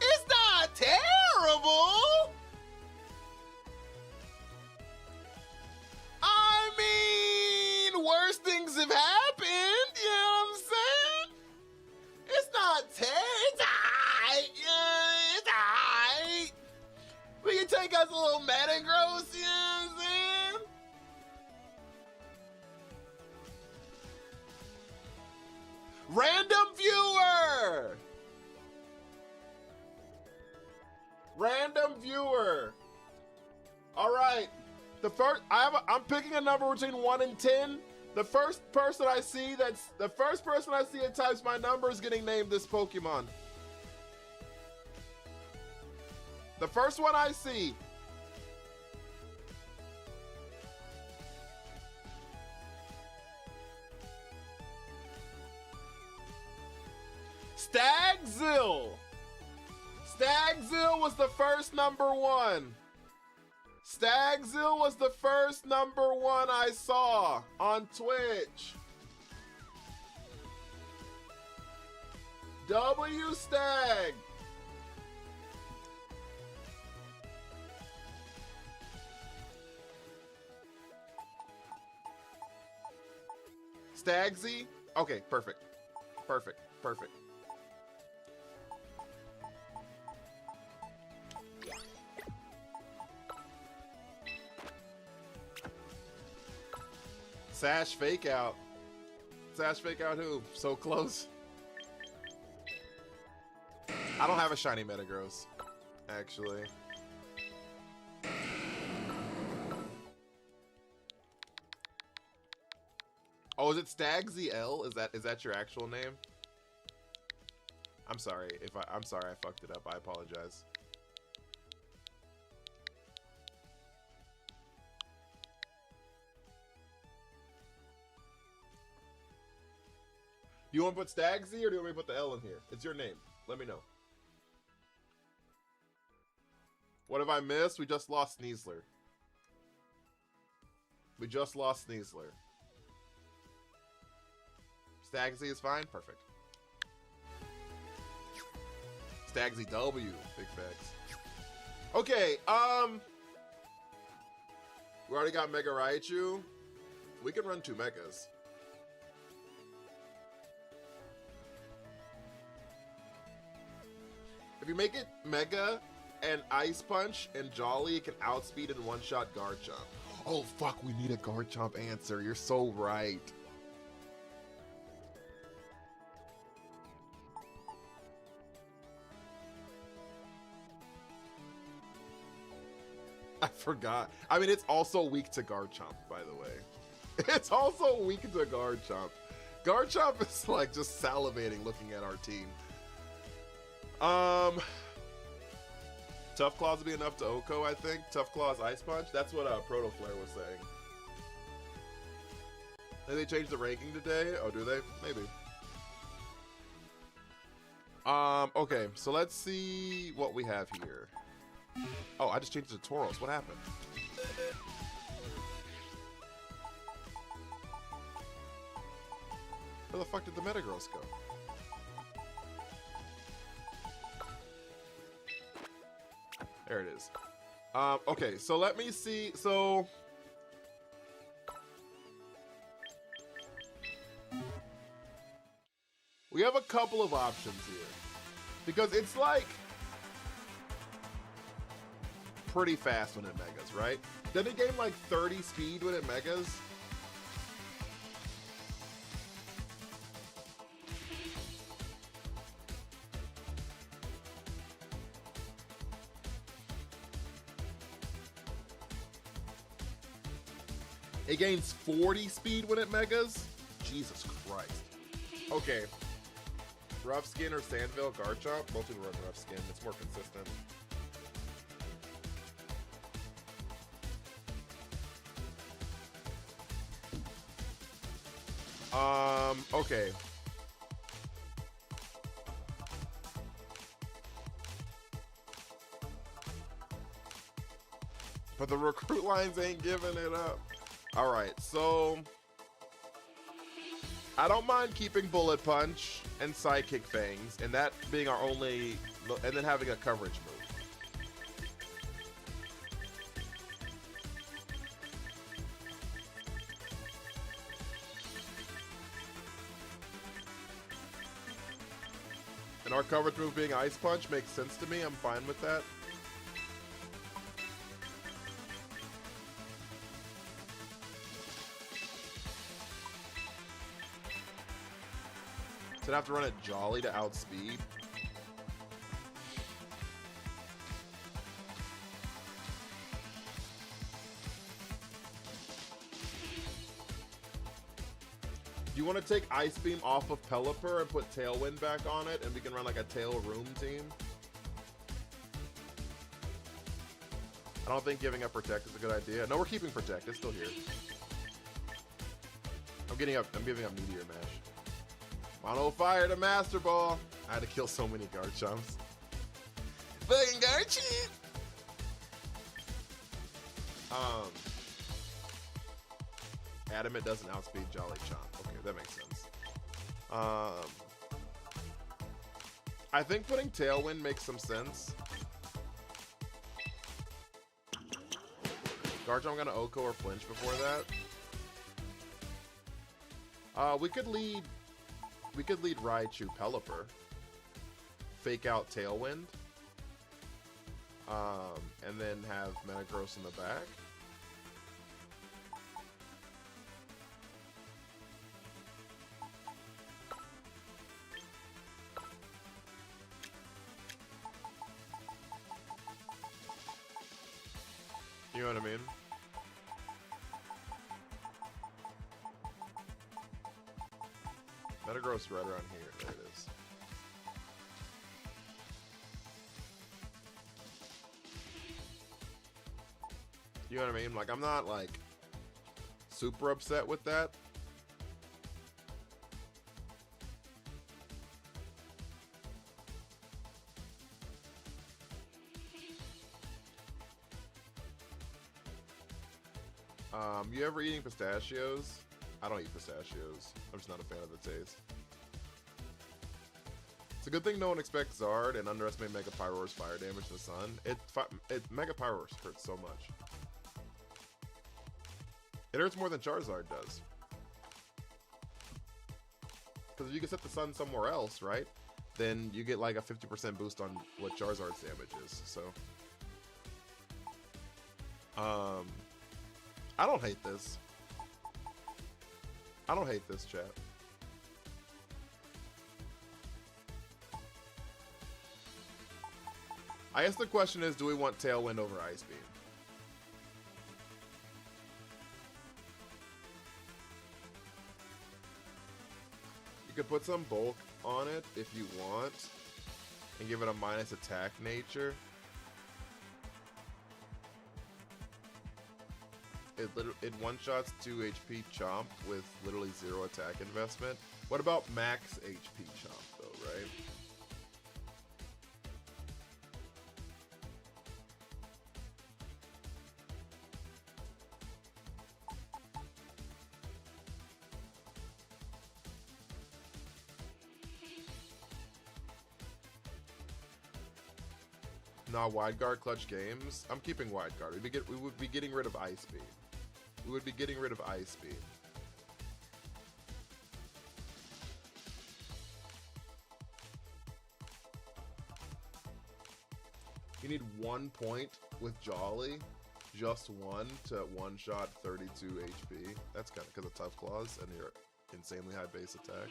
it's not terrible. I mean, worse things have happened, you know what I'm saying? It's not terrible. It's alright. Yeah, it's alright. We can take us a little Metagross, you know what I'm saying? Random viewer! Random viewer. All right. I'm picking a number between 1 and 10. The first person I see that types my number is getting named this Pokemon. The first one I see. Stagzil. Stagzil was the first number 1. Stagzil was the first number 1 I saw on Twitch. W Stag. Stagsy? Okay, perfect. Perfect. Perfect. Sash fake out. Sash fake out who? So close. I don't have a shiny Metagross, actually. Oh, is it Stagsy L? Is that your actual name? I'm sorry I'm sorry I fucked it up. I apologize. Do you want to put Stagsy or do you want me to put the L in here? It's your name. Let me know. What have I missed? We just lost Sneasler. We just lost Sneasler. Stagsy is fine? Perfect. Stagsy W. Big facts. Okay, we already got Mega Raichu. We can run 2 Megas. If you make it Mega and Ice Punch and Jolly, it can outspeed and one-shot Garchomp. Oh, fuck, we need a Garchomp answer. You're so right. I forgot. I mean, it's also weak to Garchomp, by the way. It's also weak to Garchomp. Garchomp is like just salivating looking at our team. Tough Claws would be enough to Oko, I think. Tough Claws Ice Punch. That's what Proto Flare was saying. Did they change the ranking today? Oh, do they? Maybe. Okay, so let's see what we have here. Oh, I just changed it to Tauros. What happened? Where the fuck did the Metagross go? There it is. Okay, so let me see. So we have a couple of options here because it's like pretty fast when it megas, right? Doesn't it gain like 30 speed when it megas? It gains 40 speed when it megas? Jesus Christ. Okay. Rough Skin or Sandville Garchomp? Most people run Rough Skin. It's more consistent. Okay. But the recruit lines ain't giving it up. Alright, so I don't mind keeping Bullet Punch and Psychic Fangs, and that being our only, and then having a coverage move. And our coverage move being Ice Punch makes sense to me. I'm fine with that. So I'd have to run a Jolly to outspeed. Do you want to take Ice Beam off of Pelipper and put Tailwind back on it, and we can run like a Tail Room team? I don't think giving up Protect is a good idea. No, we're keeping Protect. It's still here. I'm giving up Meteor Mash. Mono Fire to Master Ball. I had to kill so many Garchomps. Fucking Garchomp! Adamant doesn't outspeed Jolly Chomp. Okay, that makes sense. I think putting Tailwind makes some sense. Garchomp gonna Oko or flinch before that. We could lead Raichu Pelipper. Fake out Tailwind. And then have Metagross in the back. You know what I mean? Metagross right around here. There it is. You know what I mean? Like, I'm not, like, super upset with that. You ever eating pistachios? I don't eat pistachios. I'm just not a fan of the taste. It's a good thing no one expects Zard and underestimate Mega Pyroar's fire damage in the sun. Mega Pyroar hurts so much. It hurts more than Charizard does. Because if you can set the sun somewhere else, right? Then you get like a 50% boost on what Charizard's damage is. So, I don't hate this. I don't hate this, chat. I guess the question is, do we want Tailwind over Ice Beam? You could put some bulk on it if you want and give it a minus attack nature. It one-shots 2 HP Chomp with literally 0 attack investment. What about max HP Chomp though, right? Nah, Wide Guard clutch games. I'm keeping Wide Guard. We would be getting rid of Ice Beam. We would be getting rid of Ice Beam. You need 1 point with Jolly. Just 1 to one-shot 32 HP. That's kind of because of Tough Claws and your insanely high base attack.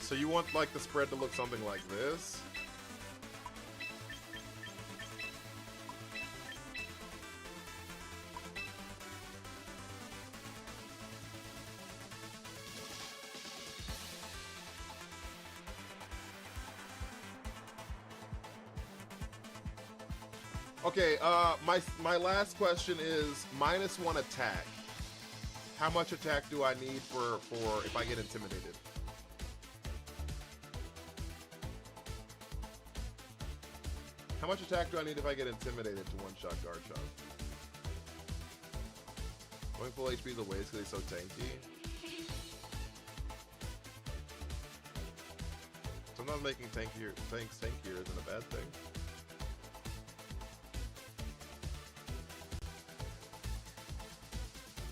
So you want like the spread to look something like this? Okay, my last question is -1 attack. How much attack do I need for if I get intimidated? How much attack do I need if I get intimidated to one-shot Garchomp? Going full HP is a waste because he's so tanky. Sometimes making tanks tankier isn't a bad thing.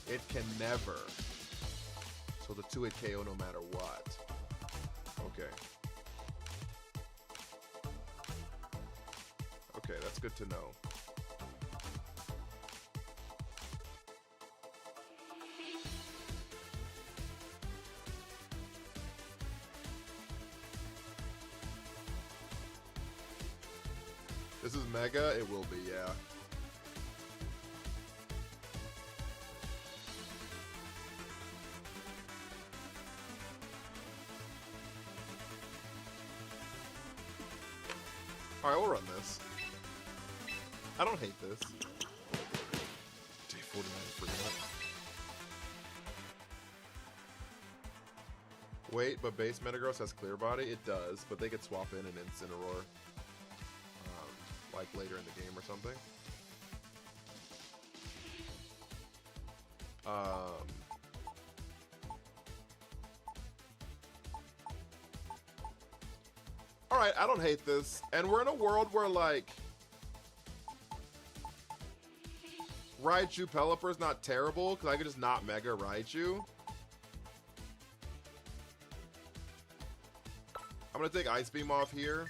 It can never. So the 2-hit KO no matter what. Okay. Okay, that's good to know. This is Mega? It will be, yeah. Alright, we'll run this. I don't hate this. Day 49 for that. Wait, but base Metagross has Clear Body? It does, but they could swap in an Incineroar. Like later in the game or something. Alright, I don't hate this. And we're in a world where, like, Raichu Pelipper is not terrible, because I could just not Mega Raichu. I'm going to take Ice Beam off here.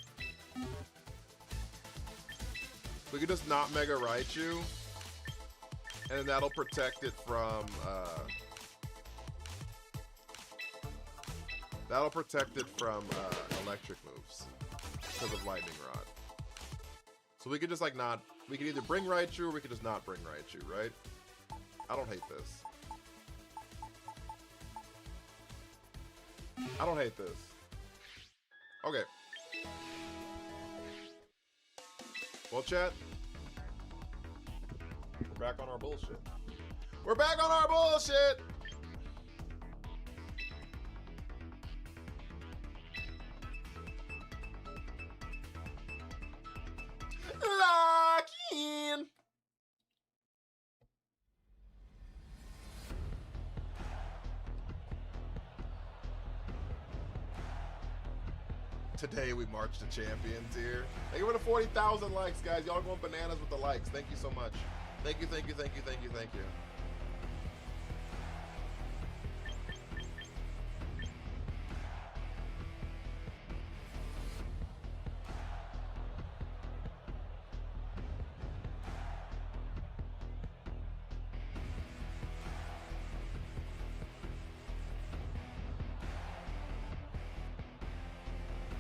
We could just not Mega Raichu. And then that'll protect it from, That'll protect it from electric moves because of Lightning Rod. So we could just like not, we could either bring Raichu or we could just not bring Raichu, right? I don't hate this. I don't hate this. Okay. Well, chat, we're back on our bullshit. We're back on our bullshit! Lock in! Today we march to champions here. Thank you for the 40,000 likes, guys. Y'all are going bananas with the likes. Thank you so much. Thank you, thank you, thank you, thank you, thank you.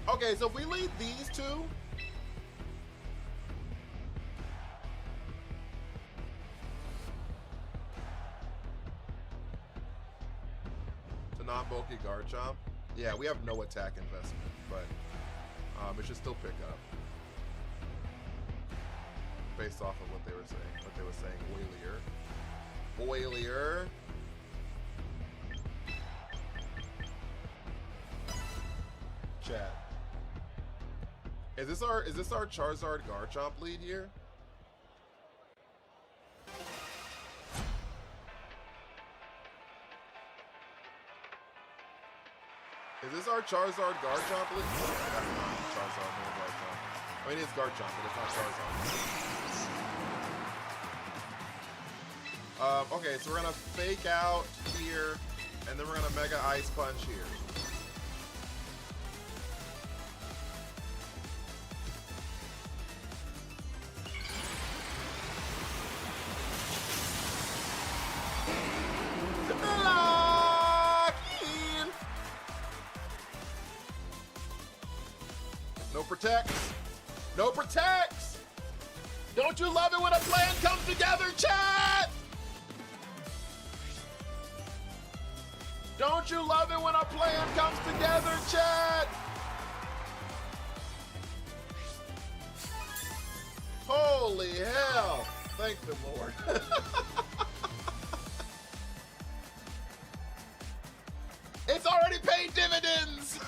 Okay, so if we lead these two, to non-bulky Garchomp, yeah, we have no attack investment, but it should still pick up based off of what they were saying. What they were saying, Boilier. Chat. Is this our Charizard Garchomp lead here? Is this our Charizard Garchomp lead? That's not Charizard nor Garchomp. I mean, it's Garchomp, but it's not Charizard. Okay, so we're gonna fake out here, and then we're gonna Mega Ice Punch here. Protects. No protects. Don't you love it when a plan comes together, chat? Don't you love it when a plan comes together, chat? Holy hell. Thank the Lord. It's already paid dividends.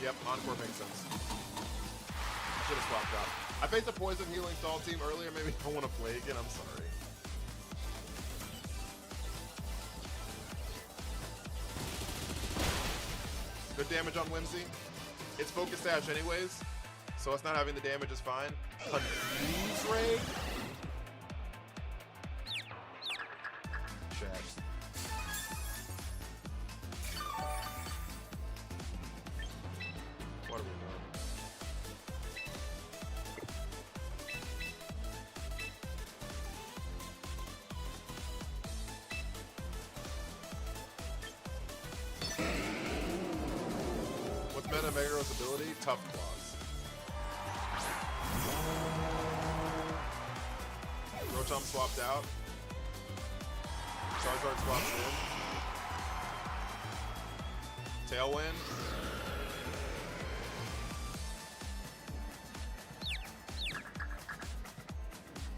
Yep, Encore makes sense. I should have swapped out. I faced a poison healing stall team earlier. Maybe I don't want to play again. I'm sorry. Good damage on Whimsy. It's Focus Sash anyways, so us not having the damage is fine. Confuse Ray? Chat. What are we doing? What's Meta Megaro's ability? Tough Claws. Rotom swapped out. Charizard swaps in. Tailwind.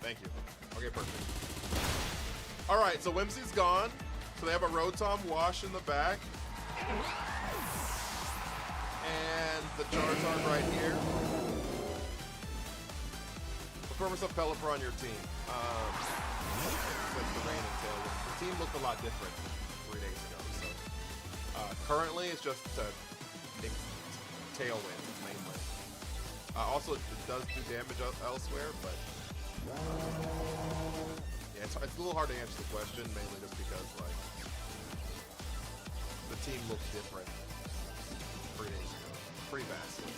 Thank you. Okay, perfect. Alright, so Whimsy's gone. So they have a Rotom Wash in the back. And the Charizard right here. Prefer myself Pelipper on your team. With the Rain and Tailwind. The team looked a lot different 3 days ago. So currently it's just Tailwind mainly. Also, it does do damage elsewhere, but Yeah, it's a little hard to answer the question, mainly just because, like, the team looked different 3 days ago. Pretty vastly.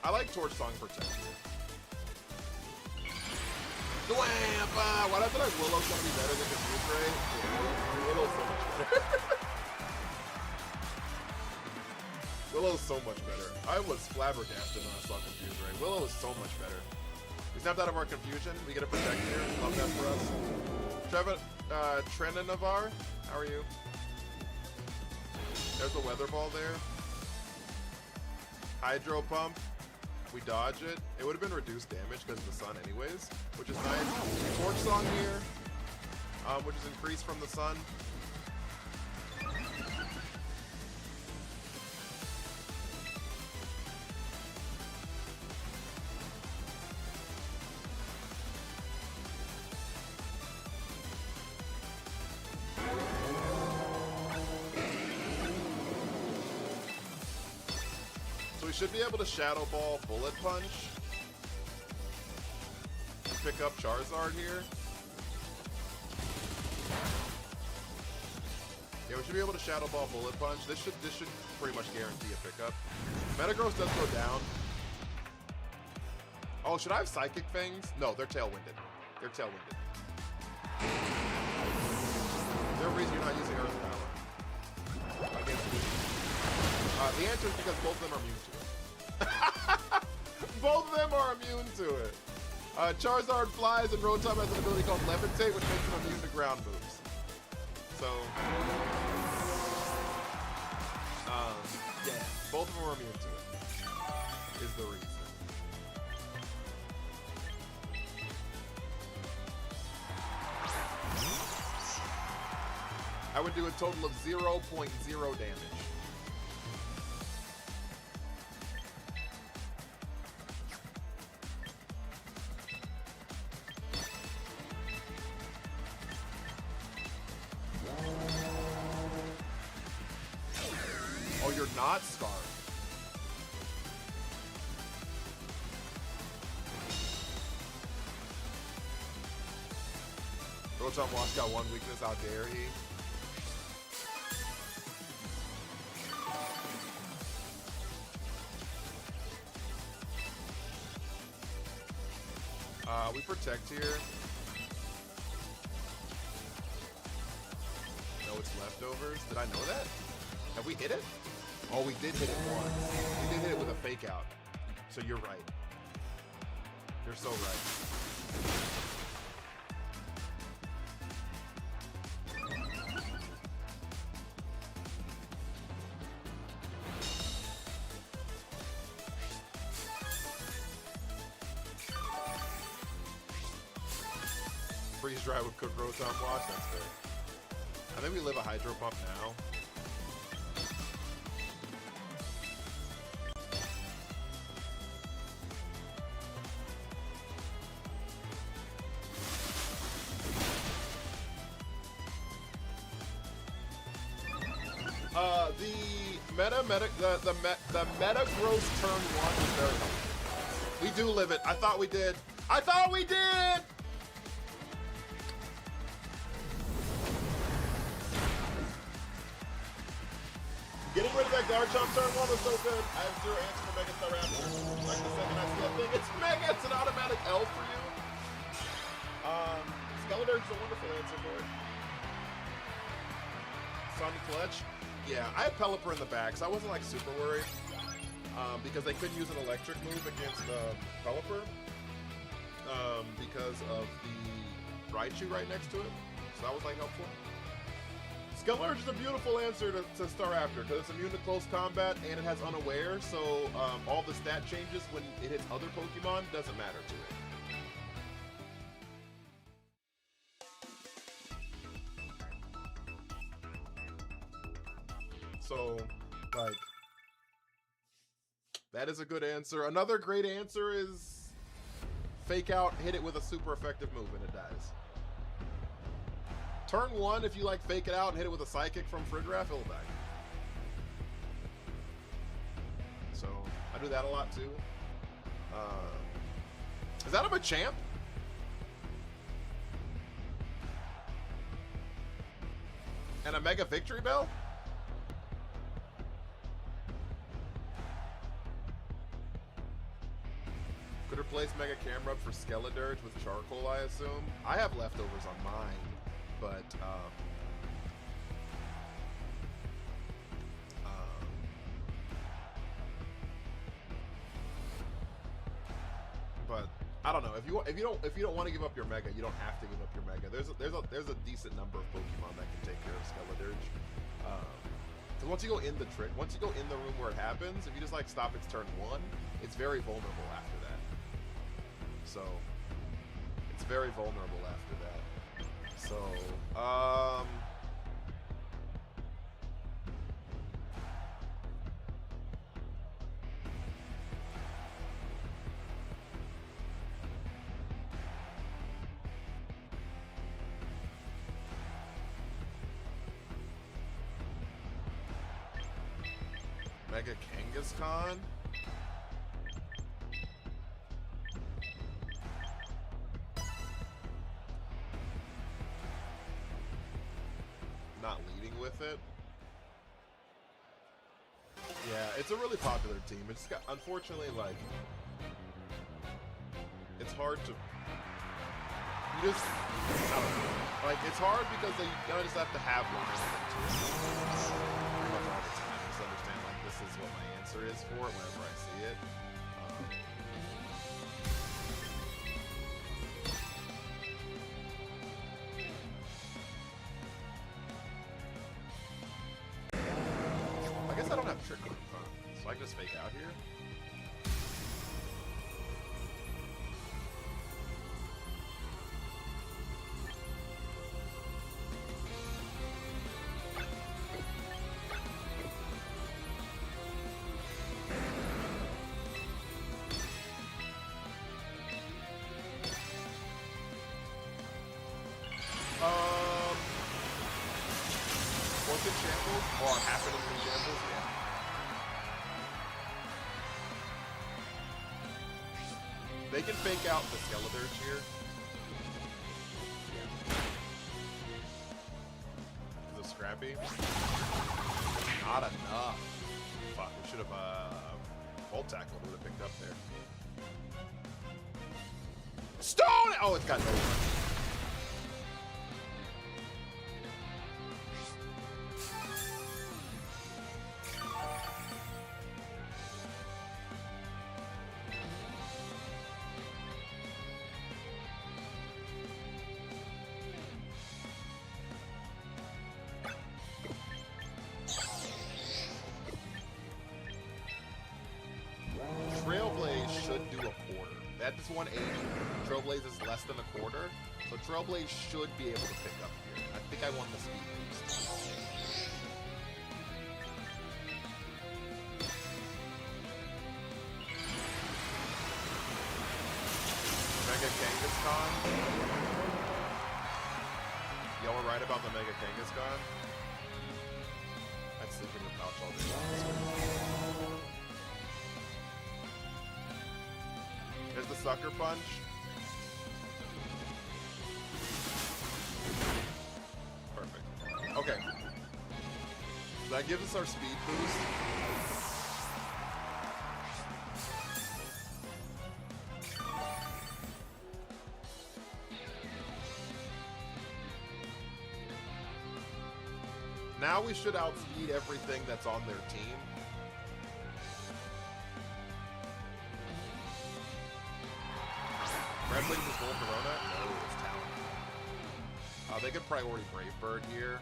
I like Torch Song Protect. Wham! Why I feel like Willow's gonna be better than Confuse Ray? Yeah, Willow's so much better. Willow's so much better. I was flabbergasted when I saw Confuse Ray. Willow is so much better. We snapped out of our confusion. We get a Protect here. Love that for us. Trevor, Trena Navar, how are you? There's the Weather Ball there. Hydro Pump. We dodge it. It would have been reduced damage because of the sun anyways, which is nice. Torch Song here, which is increased from the sun. We should be able to Shadow Ball Bullet Punch. Pick up Charizard here. Yeah, we should be able to Shadow Ball Bullet Punch. This should pretty much guarantee a pickup. Metagross does go down. Oh, should I have Psychic Fangs? No, they're Tailwinded. They're Tailwinded. Is there a reason you're not using Earth Power? The answer is because both of them are immune to it. Both of them are immune to it. Charizard flies and Rotom has an ability called Levitate, which makes him immune to ground moves. So, yeah, both of them are immune to it, is the reason. I would do a total of 0.0 damage. Oh, you're not Scarf. Rotom Wash got one weakness, how dare he? We protect here. No, it's leftovers. Did I know that? Have we hit it? Oh, we did hit it once. We did hit it with a fake out. So you're right. You're so right. Freeze dry with cook Rotom Wash, that's fair. I think we live a Hydro Pump now. The Metagross turn 1 is very helpful. We do live it. I thought we did. I thought we did! Getting rid of that Garchomp turn 1 was so good. I have 0 answer for Mega Star Raptor. Like the second I see that thing, it's Mega. It's an automatic L for you. Skeledirge is a wonderful answer for it. Sonic Clutch. Yeah, I had Pelipper in the back, so I wasn't like super worried because they couldn't use an electric move against Pelipper because of the Raichu right next to it. So that was like helpful. Skeledirge is a beautiful answer to Staraptor because it's immune to close combat and it has Unaware, so all the stat changes when it hits other Pokemon doesn't matter to it. So, like, that is a good answer. Another great answer is fake out, hit it with a super effective move, and it dies. Turn 1, if you like fake it out and hit it with a psychic from Fridraff, it'll die. So I do that a lot too. Is that a Machamp? And a Mega Victory Bell? Could replace Mega Camera for Skeledirge with Charcoal, I assume. I have leftovers on mine, but I don't know. If you don't want to give up your Mega, you don't have to give up your Mega. There's a decent number of Pokemon that can take care of Skeledirge. Because once you go in the room where it happens, if you just like stop its turn 1, it's very vulnerable after that. So it's very vulnerable after that. So Mega Kangaskhan? Not leading with it? Yeah, it's a really popular team. It's got, unfortunately, like, it's hard to, you just, I don't know. Like, it's hard because you kind of just have to have one. Pretty much all the time. Just understand, like, this is what my answer is for it whenever I see it. I guess I don't have Trick Room, so I can just fake out here. Was it shambles? Or happening in shambles? Yeah. They can fake out the Skeledirge here. Is it Scrappy? Not enough. Fuck, we should have Volt Tackle would have picked up there. Stone! Oh, it's got no one. Trailblaze should do a quarter. That is 180. Trailblaze is less than a quarter. So Trailblaze should be able to pick up here. I think I want the speed boost. Mega Kangaskhan. Y'all were right about the Mega Kangaskhan. I'd sleep in the pouch all day long. There's the Sucker Punch. Perfect. Okay. So that gives us our speed boost. Now we should outspeed everything that's on their team. Red Wings is Gold Corona? No, it's Talon. They could priority Brave Bird here.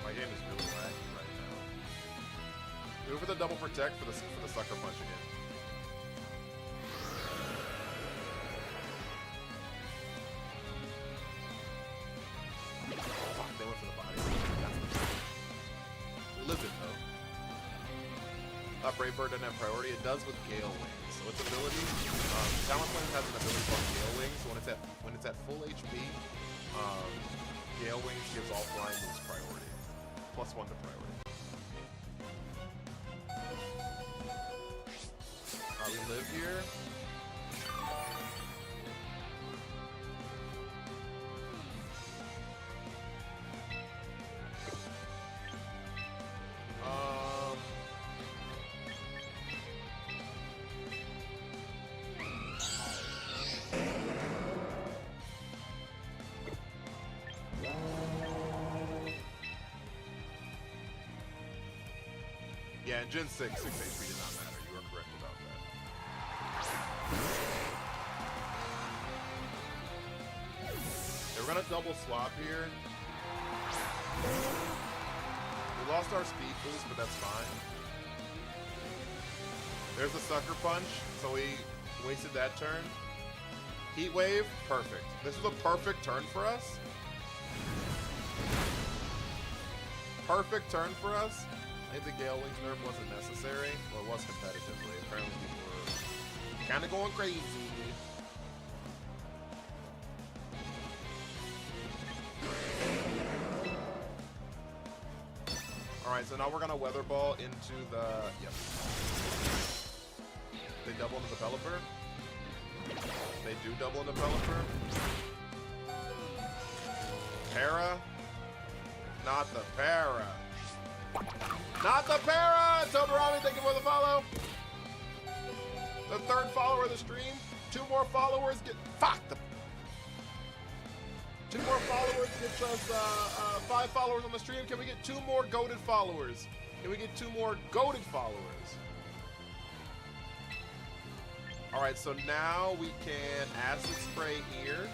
My game is really laggy right now. Move for the double protect for the sucker punch again. Oh, fuck, they went for the body. Lived it though. Brave Bird doesn't have priority. It does with Gale Wings. So its ability, Talonflame has an ability called Gale Wings. So when it's at full HP, Gale Wings gives all flying moves priority. +1 to priority. We live here. Yeah, and Gen 6 HP did not matter. You are correct about that. Yeah, we're gonna double swap here. We lost our speed boost, but that's fine. There's a sucker punch, so we wasted that turn. Heat wave, perfect. This was a perfect turn for us. Perfect turn for us. I think the Gale Wings nerf wasn't necessary. Well, it was competitively. Apparently people were kind of going crazy. Alright, so now we're going to Weather Ball into the... Yep. They double into the Developer. They do double into Developer. Para. Not the Para. Not the Para! Todorami, thank you for the follow. The third follower of the stream. 2 more followers get... Fuck! 2 more followers gets us 5 followers on the stream. Can we get 2 more goated followers? Can we get 2 more goated followers? Alright, so now we can Acid Spray here.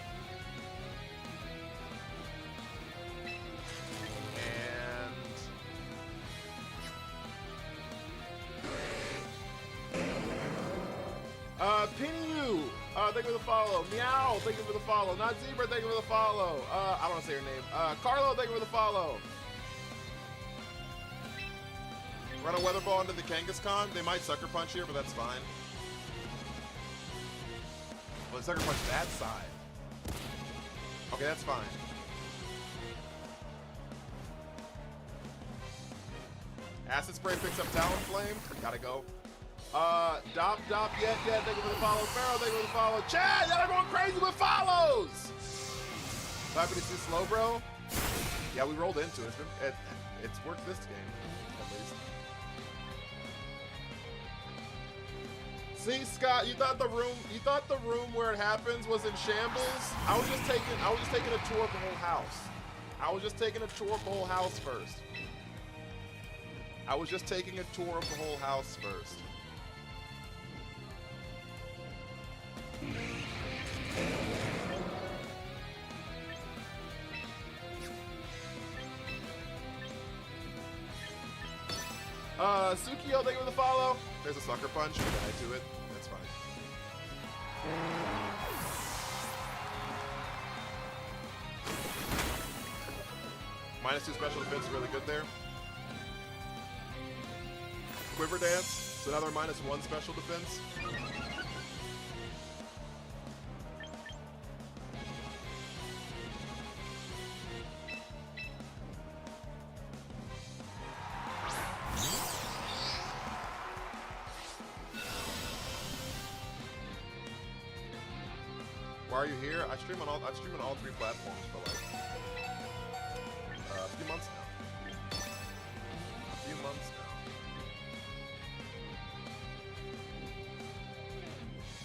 Pinyu, thank you for the follow. Meow, thank you for the follow. Not Zebra, thank you for the follow. I don't want to say your name. Carlo, thank you for the follow. We're gonna Weather Ball into the Kangaskhan. They might Sucker Punch here, but that's fine. Well, they Sucker Punch that side. Okay, that's fine. Acid Spray picks up Talonflame. Gotta go. Dop, yeah, thank you for the follow. Pharaoh, thank you for the follow. Chad, y'all are going crazy with follows! Happy to see Slow Bro. Yeah, we rolled into it. It's worked this game, at least. See, Scott, you thought the room where it happens was in shambles? I was just taking a tour of the whole house. I was just taking a tour of the whole house first. Sukio, thank you for the follow. There's a Sucker Punch. Can I do it? That's fine. -2 special defense is really good there. Quiver Dance, so now they're -1 special defense. Why are you here? I stream on all 3 platforms for like a few months now.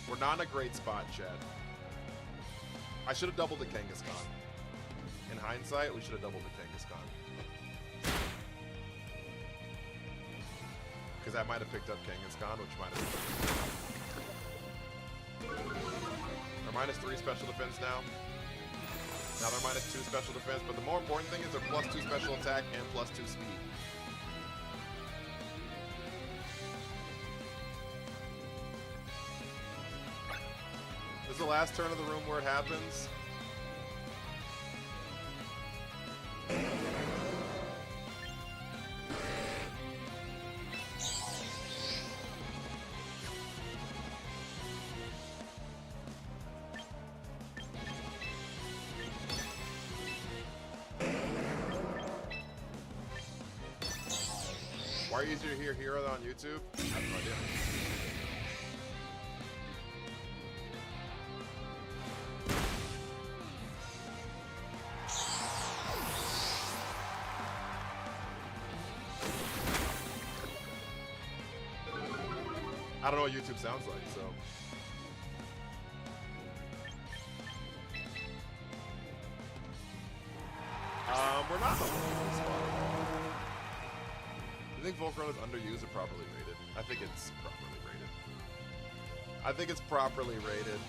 We're not in a great spot, Chad. I should have doubled the Kangaskhan. In hindsight, we should have doubled the Kangaskhan. Because that might have picked up Kangaskhan, which might have... They're -3 special defense now. Now they're -2 special defense, but the more important thing is they're +2 special attack and +2 speed. the last turn of the room where it happens? Why are you easier to hear Hero on YouTube? I have no idea. I don't know what YouTube sounds like, so. We're not on the spot. You think Volcron is underused or properly rated? I think it's properly rated. I think it's properly rated.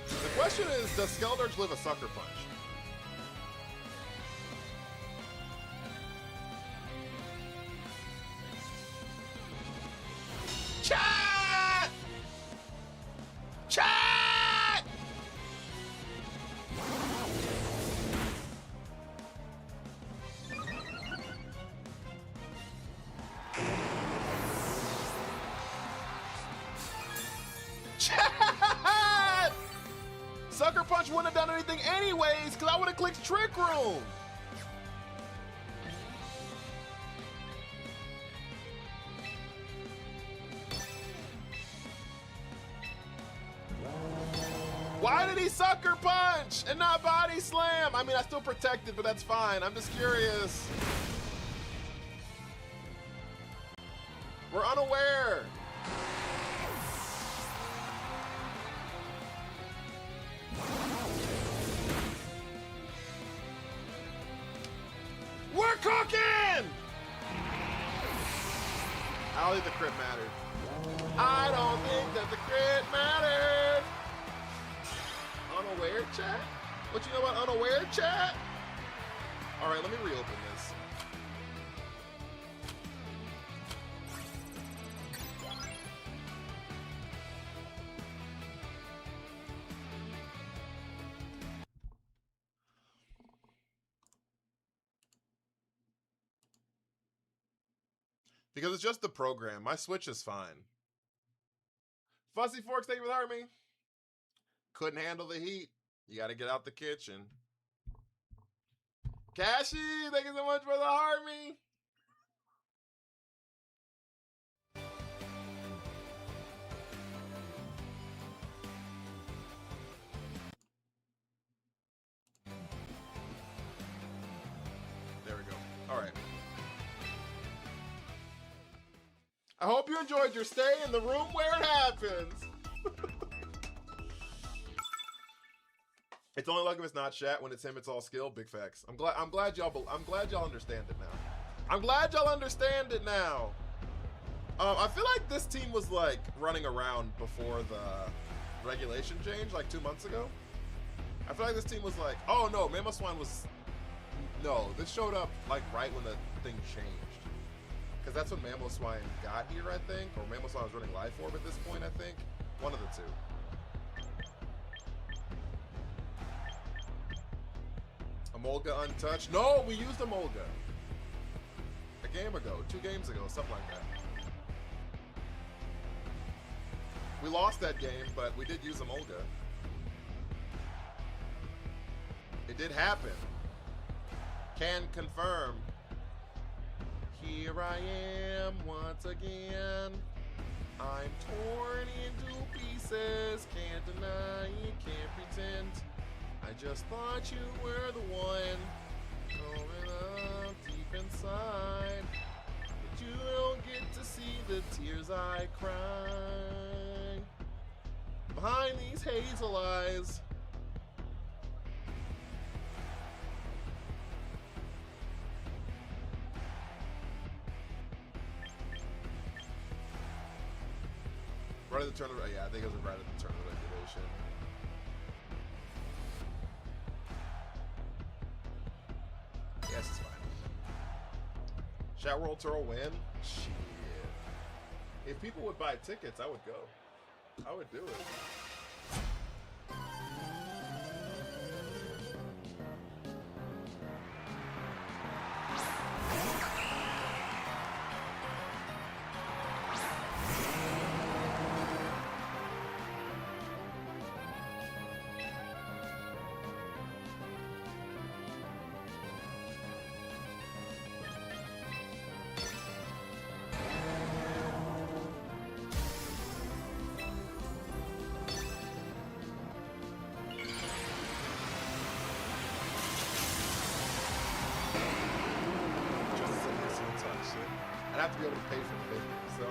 The question is, does Skeldurge live a sucker punch? Chat! Chat! Chat! Sucker Punch wouldn't have done anything anyways, because I would have clicked Trick Room. Why did he Sucker Punch and not Body Slam? I mean, I still protected, but that's fine. I'm just curious. We're unaware. We're cooking! I don't think the crit mattered. I don't think that the crit mattered. Unaware chat? What you know about unaware chat? All right, let me reopen this. Because it's just the program. My Switch is fine. Fussy Forks, thank you for the heart me. Couldn't handle the heat. You got to get out the kitchen. Cashy, thank you so much for the heart me. There we go. All right. I hope you enjoyed your stay in the room where it happens. It's only luck if it's not chat. When it's him, it's all skill. Big facts. I'm glad y'all understand it now. I'm glad y'all understand it now. I feel like this team was like running around before the regulation change, like 2 months ago. I feel like this team was like, oh no, Mammo Swine was, no, this showed up like right when the thing changed. Because that's when Mammo Swine got here, I think, or Mammo Swine was running Life Orb at this point, I think. One of the two. Emolga untouched. No, we used Emolga. A game ago, 2 games ago, something like that. We lost that game, but we did use Emolga. It did happen. Can confirm. Here I am once again. I'm torn into pieces. Can't deny it, can't pretend. I just thought you were the one growing up deep inside, but you don't get to see the tears I cry behind these hazel eyes. Right at the turn of, yeah, I think it was right at the turn of the regulation. regulation. Yes, it's fine. Chat World Tour win? Shit. If people would buy tickets, I would go. I would do it. I'd have to be able to pay for the venue, so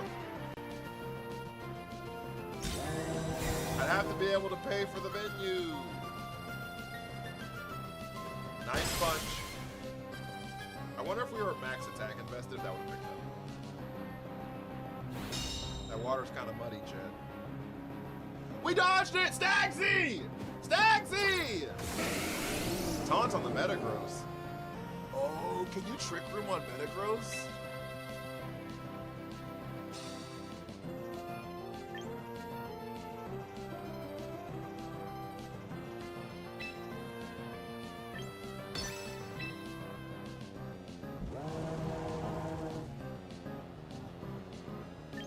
I'd have to be able to pay for the venue. Nice punch. I wonder if we were max attack invested, that would have picked up. That water's kind of muddy, Chad. We dodged it! Stagsy! Stagsy! Taunt on the Metagross. Oh, can you trick room on Metagross?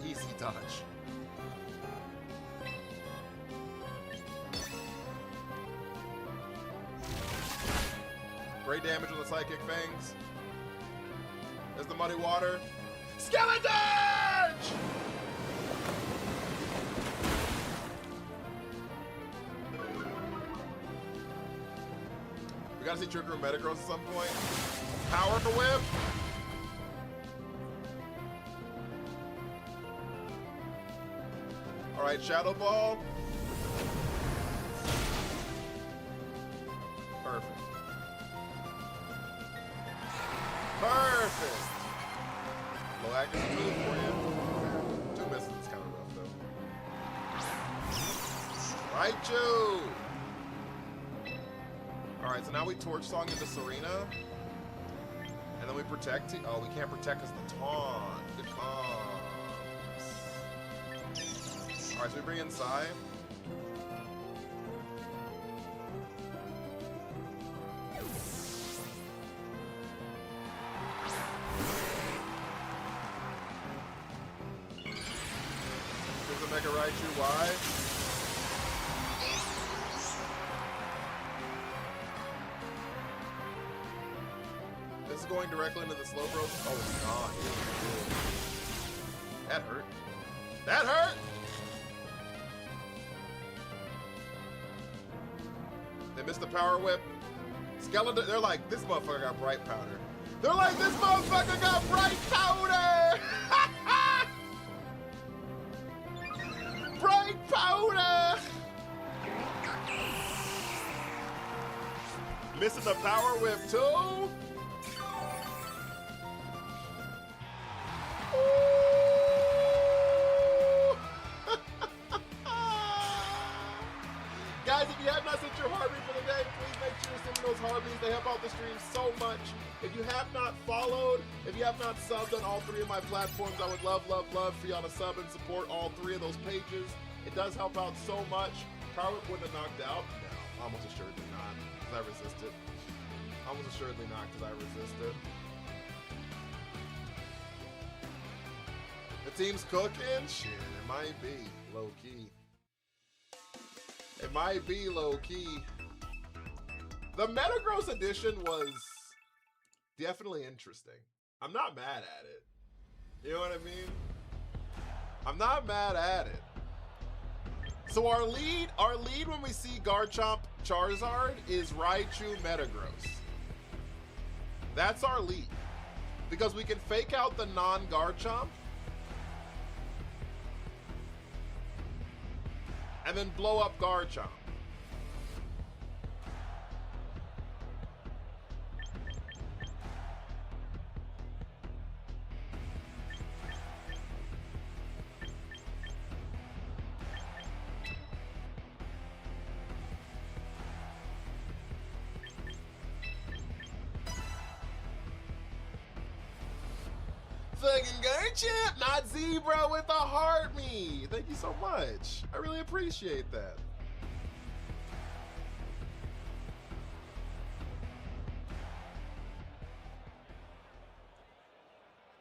Easy dodge. Great damage with the Psychic Fangs. There's the Muddy Water. Skeleton! We gotta see Trick Room Metagross at some point. Power Whip! Alright, Shadow Ball. Perfect. Perfect! Low accuracy move for you. Two misses is kind of rough, though. Raichu! Alright, so now we Torch Song into Serena. And then we protect. Oh, we can't protect because of the taunt. Good comms. Alright, so we bring in Sai. Gives a Mega Raichu Y. This is going directly into the Slowbro. Oh, it's not. That hurt. That hurt! They missed the Power Whip. Skeleton, they're like, this motherfucker got Bright Powder. They're like, this motherfucker got Bright Powder! Bright Powder! Missing the Power Whip too? Guys, if you have not sent your Heartbeat for the day, please make sure to send me those Heartbeats. They help out the stream so much. If you have not followed, if you have not subbed on all three of my platforms, I would love, love, love for y'all to sub and support all three of those pages. It does help out so much. Power Whip wouldn't have knocked out. No, almost assuredly not, because I resisted. Almost assuredly not, because I resisted. The team's cooking? Shit, it might be low-key. It might be low-key. The Metagross edition was definitely interesting. I'm not mad at it. You know what I mean? I'm not mad at it. So our lead when we see Garchomp Charizard is Raichu Metagross. That's our lead. Because we can fake out the non-Garchomp and then blow up Garchomp. Fucking Garchip, not Zebra with a heart me. Thank you so much. I really appreciate that.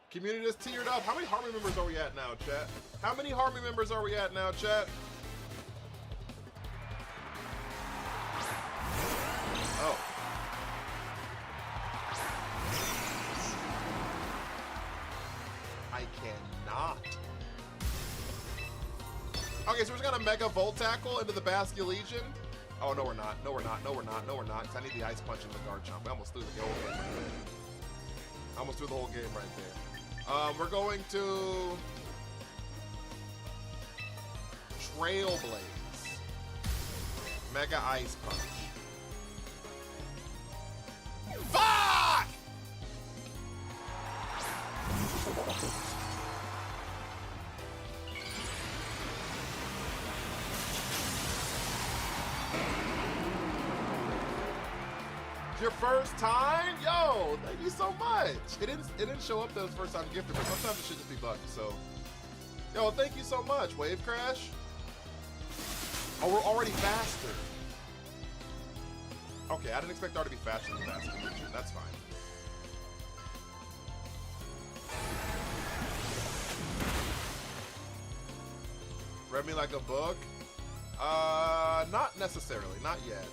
Community just tiered up. How many Harmony members are we at now, chat? How many Harmony members are we at now, chat? Oh. I cannot. Okay, so we're just gonna Mega Volt Tackle into the Basque Legion. Oh, no, we're not. No, we're not. No, we're not. No, we're not. Because I need the Ice Punch in the Garchomp. I almost threw the whole game right there. I almost threw the whole game right there. We're going to Trailblaze. Mega Ice Punch. Fuck! It's your first time? Yo, thank you so much. It didn't show up the first time gifted, but sometimes it should just be bugged, so. Yo, thank you so much. Wave Crash? Oh, we're already faster. Okay, I didn't expect R to be faster than Basque Legion. That's fine. Read me like a book? Not necessarily. Not yet.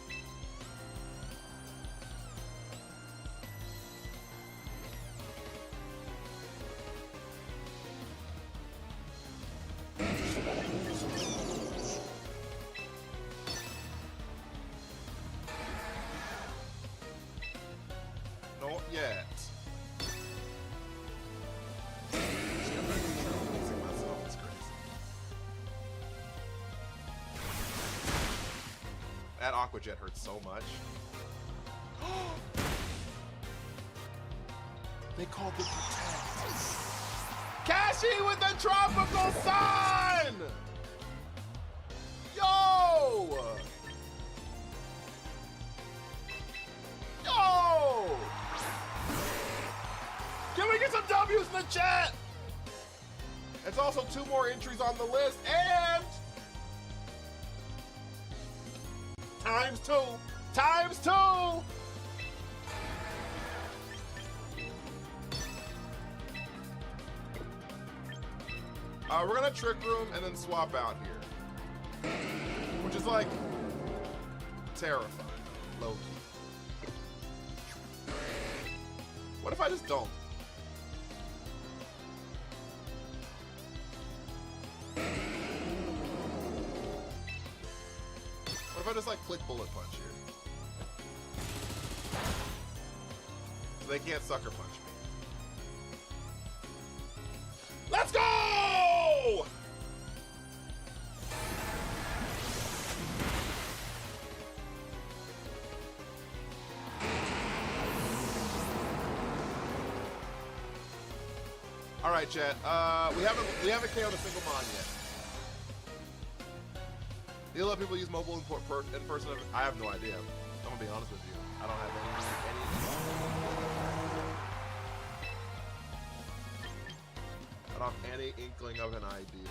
Not yet. It's crazy. That Aqua Jet hurts so much. They called it Protect. Kashi with the tropical sun! Yo! Yo! Can we get some W's in the chat? It's also 2 more entries on the list, and times 2. Times 2! We're gonna Trick Room and then swap out here. Which is like terrifying, low-key. What if I just don't? What if I just like click Bullet Punch here? So they can't Sucker Punch me. Let's go! All right, chat. We haven't KO'd a single mon yet. Do a lot of people use mobile in person? I have no idea. I'm gonna be honest with you. I don't have any. I don't have any inkling of an idea.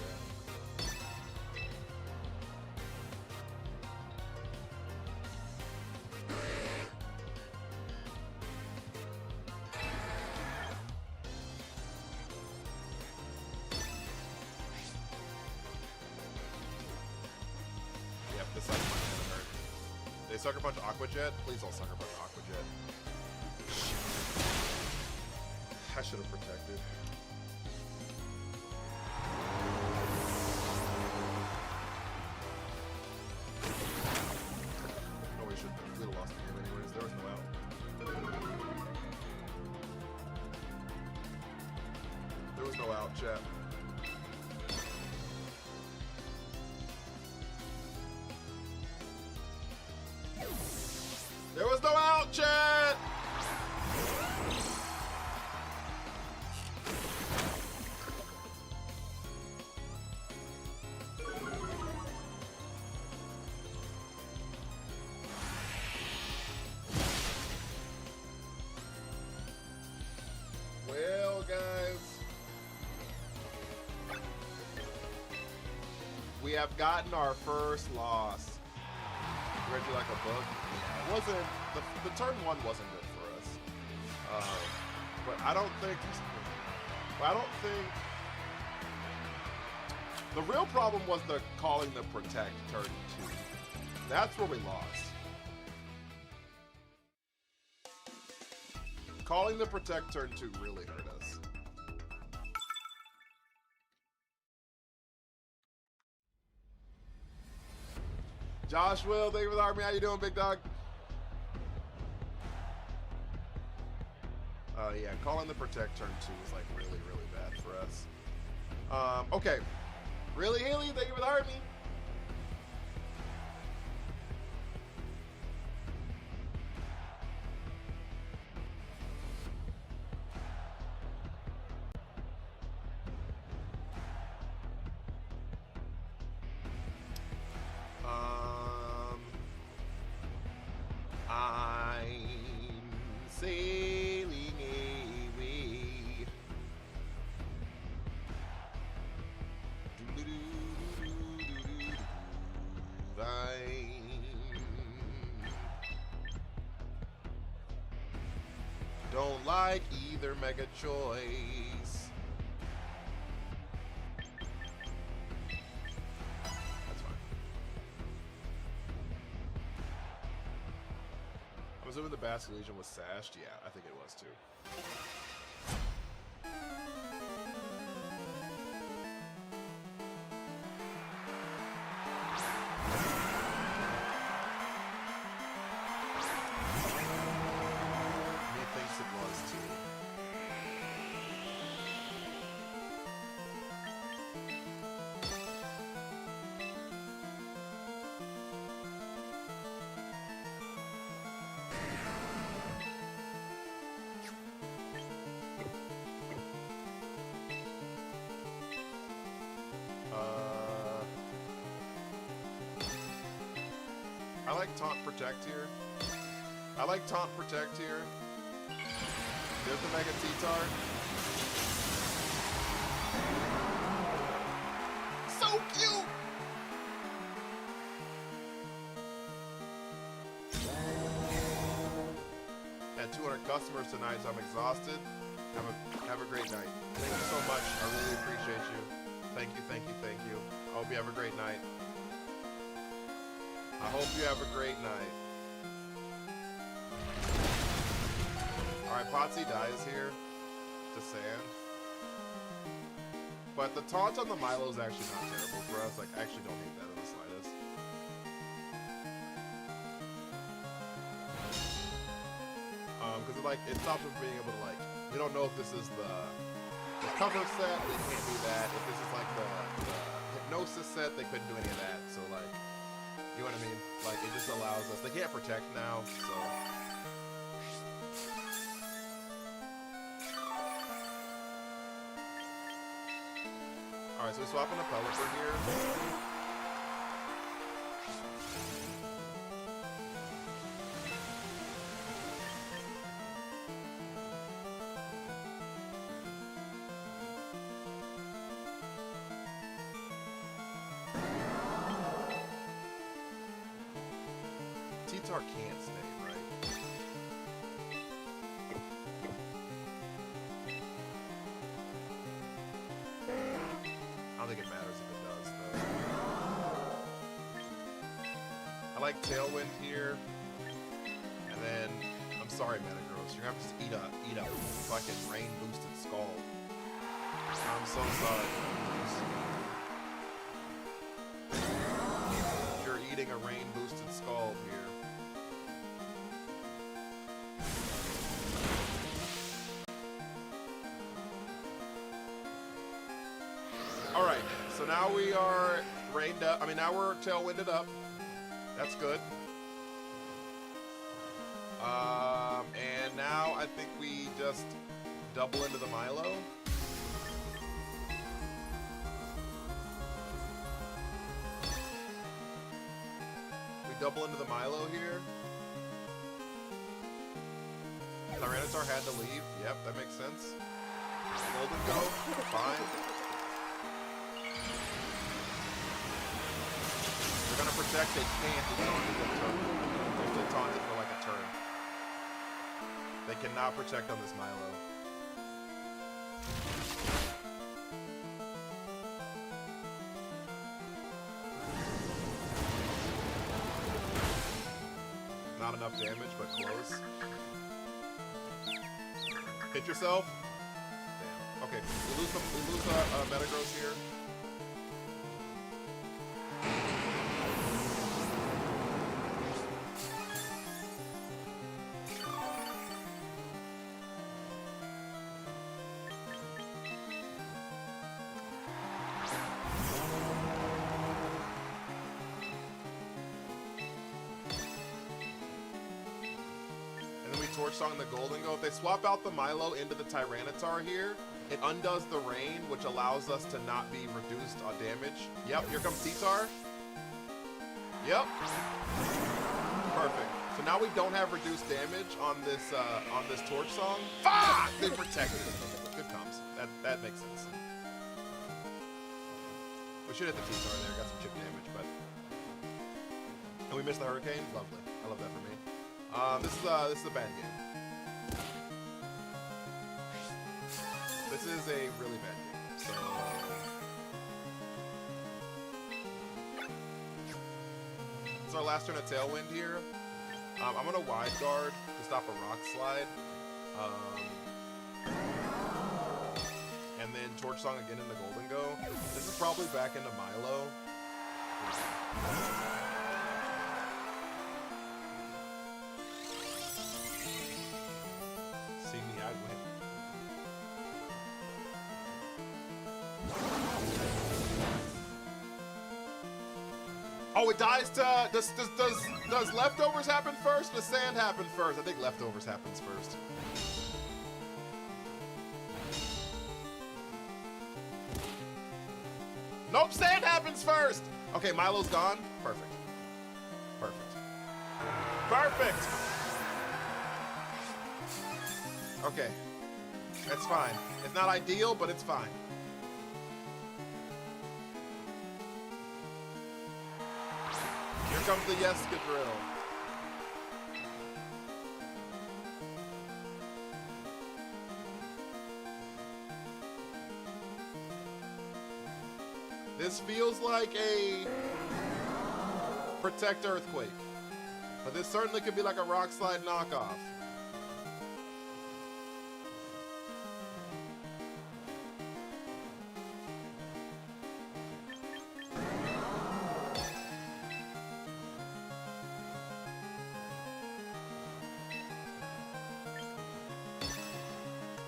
Yep, this Sucker Punch is gonna hurt. They Sucker Punch Aqua Jet? Please don't Sucker Punch Aqua Jet. I should have protected. No, we should have. We'd have lost the game anyways. There was no out. There was no out, chat. There was no out, chat! Well, guys, have gotten our first loss. Read you like a book. Yeah, it wasn't the turn one wasn't good for us. But I don't think. The real problem was the calling the protect turn 2. That's where we lost. Calling the protect turn 2 really hurt us. Josh Will, thank you for the army. How you doing, big dog? Yeah, calling the protect turn 2 was like really, really bad for us. Okay. Really, Haley, thank you for the army. I'm sailing away. Don't like either mega choice. That's fine. I'm assuming the Basque Legion was sashed. Yeah, I think it was too. I like taunt protect here. I like taunt protect here. There's the Mega T-Tar. So cute! Had 200 customers tonight, so I'm exhausted. Have a great night. Thank you so much. I really appreciate you. Thank you, thank you, thank you. I hope you have a great night. I hope you have a great night. Alright, Potsy dies here. To sand. But the taunt on the Milo is actually not terrible for us. Like, I actually don't hate that in the slightest. Because it stops them from being able to, like, we don't know if this is the cover set, they can't do that. If this is like the hypnosis set, they couldn't do any of that. So, like, you know what I mean? Like, it just allows us, they can't protect now, so. Alright, so we swap in a Pelipper here. T-Tar can't stay, right? I don't think it matters if it does, though. I like Tailwind here. And then, I'm sorry, Metagross, you're gonna have to just eat a fucking rain-boosted Scald. I'm so sorry. You're eating a rain-boosted Scald here. Alright, so now we are rained up. I mean, now we're tailwinded up. That's good. And now I think we just double into the Milo. We double into the Milo here. Tyranitar had to leave. Yep, that makes sense. Golden go. Fine. They're gonna protect, they can't taunt it a turn. They have to taunt it for like a turn. They cannot protect on this Milo. Not enough damage, but close. Hit yourself. Damn. Okay, we lose Metagross here. Torch Song the Golden Go. If they swap out the Milo into the Tyranitar here, it undoes the rain, which allows us to not be reduced on damage. Yep, here comes T-Tar. Yep. Perfect. So now we don't have reduced damage on this Torch Song. Fuck! They protected it. Good comms. That makes sense. We should hit the T-Tar there. Got some chip damage, but... And we missed the Hurricane? Lovely. I love that for me. This is a bad game. This is a really bad game. So it's our last turn of Tailwind here. I'm gonna Wide Guard to stop a Rock Slide. And then Torch Song again in the Golden Go. This is probably back into Milo. Oh, it dies to... Does Leftovers happen first or does Sand happen first? I think Leftovers happens first. Nope, Sand happens first! Okay, Milo's gone. Perfect. Perfect. Perfect! Okay. That's fine. It's not ideal, but it's fine. Here comes the Yes-Drill. This feels like a Protect Earthquake, but this certainly could be like a Rock Slide knockoff.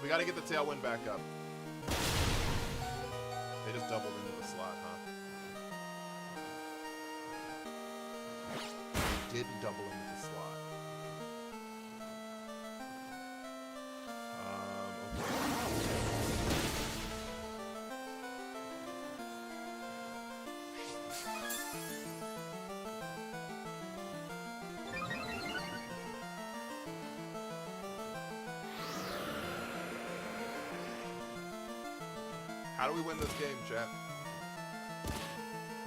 We gotta get the Tailwind back up. They just doubled into the slot, huh? They didn't double into the slot. How do we win this game, chat?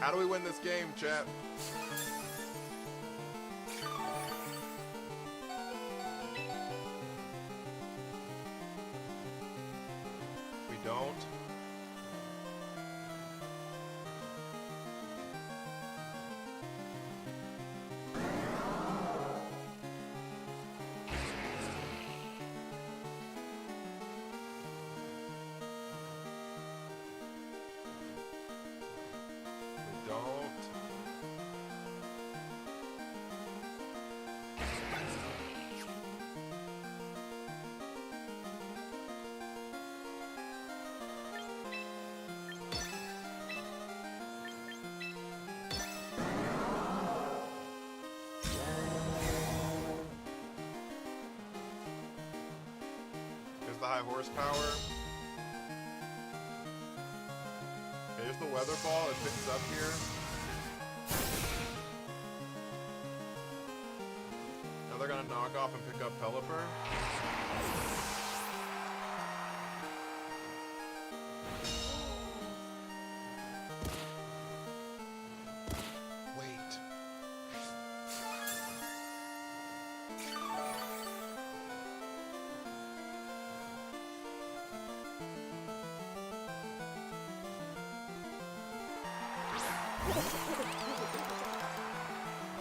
How do we win this game, chat? We don't. The high horsepower. Okay, here's the weather ball. It picks up here. Now they're gonna knock off and pick up Pelipper. Wait.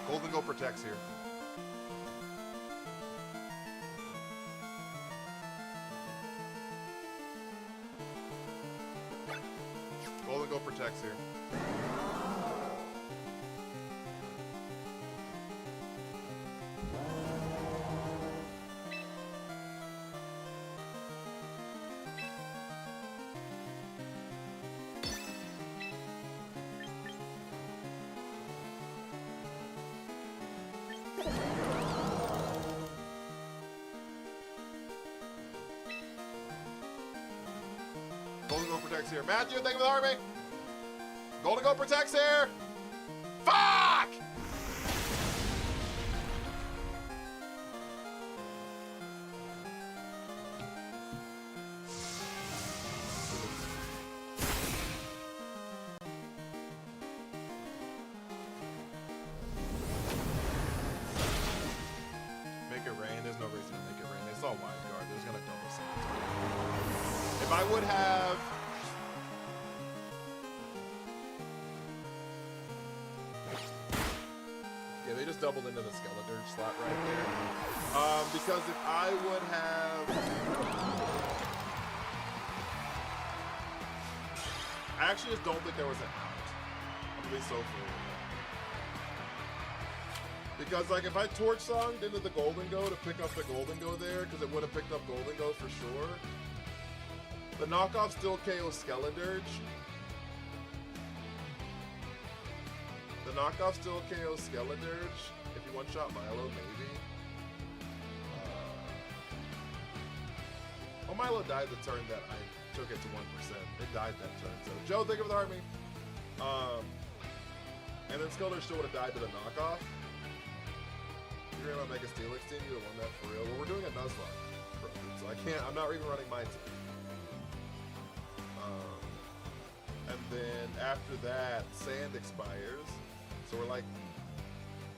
Golden Go protects here. Golden Go protects here. Golden Go protects here. Matthew, thank you for the army. Golden Go protects here. Fuck! Make it rain. There's no reason to make it rain. They saw wide guard. There's gonna double sand. If I would have. Yeah, they just doubled into the skeleton slot right there. Because if I would have. I actually just don't think there was an out. I'm gonna be so clear. Because, like, if I Torch Songed into the Golden Go to pick up the Golden Go there, because it would have picked up Golden Go for sure, the knockoff still KO Skeledirge. The knockoff still KO Skeledirge. If you one-shot Milo, maybe. Oh, Milo died the turn that I took it to 1%. It died that turn. So, Joe, think of the army. And then Skeledirge still would have died to the knockoff. If you're gonna make a Steelix team, you would have won that for real. Well, we're doing a Nuzlocke, so I can't. I'm not even running my team. And then after that, Sand expires. So we're like,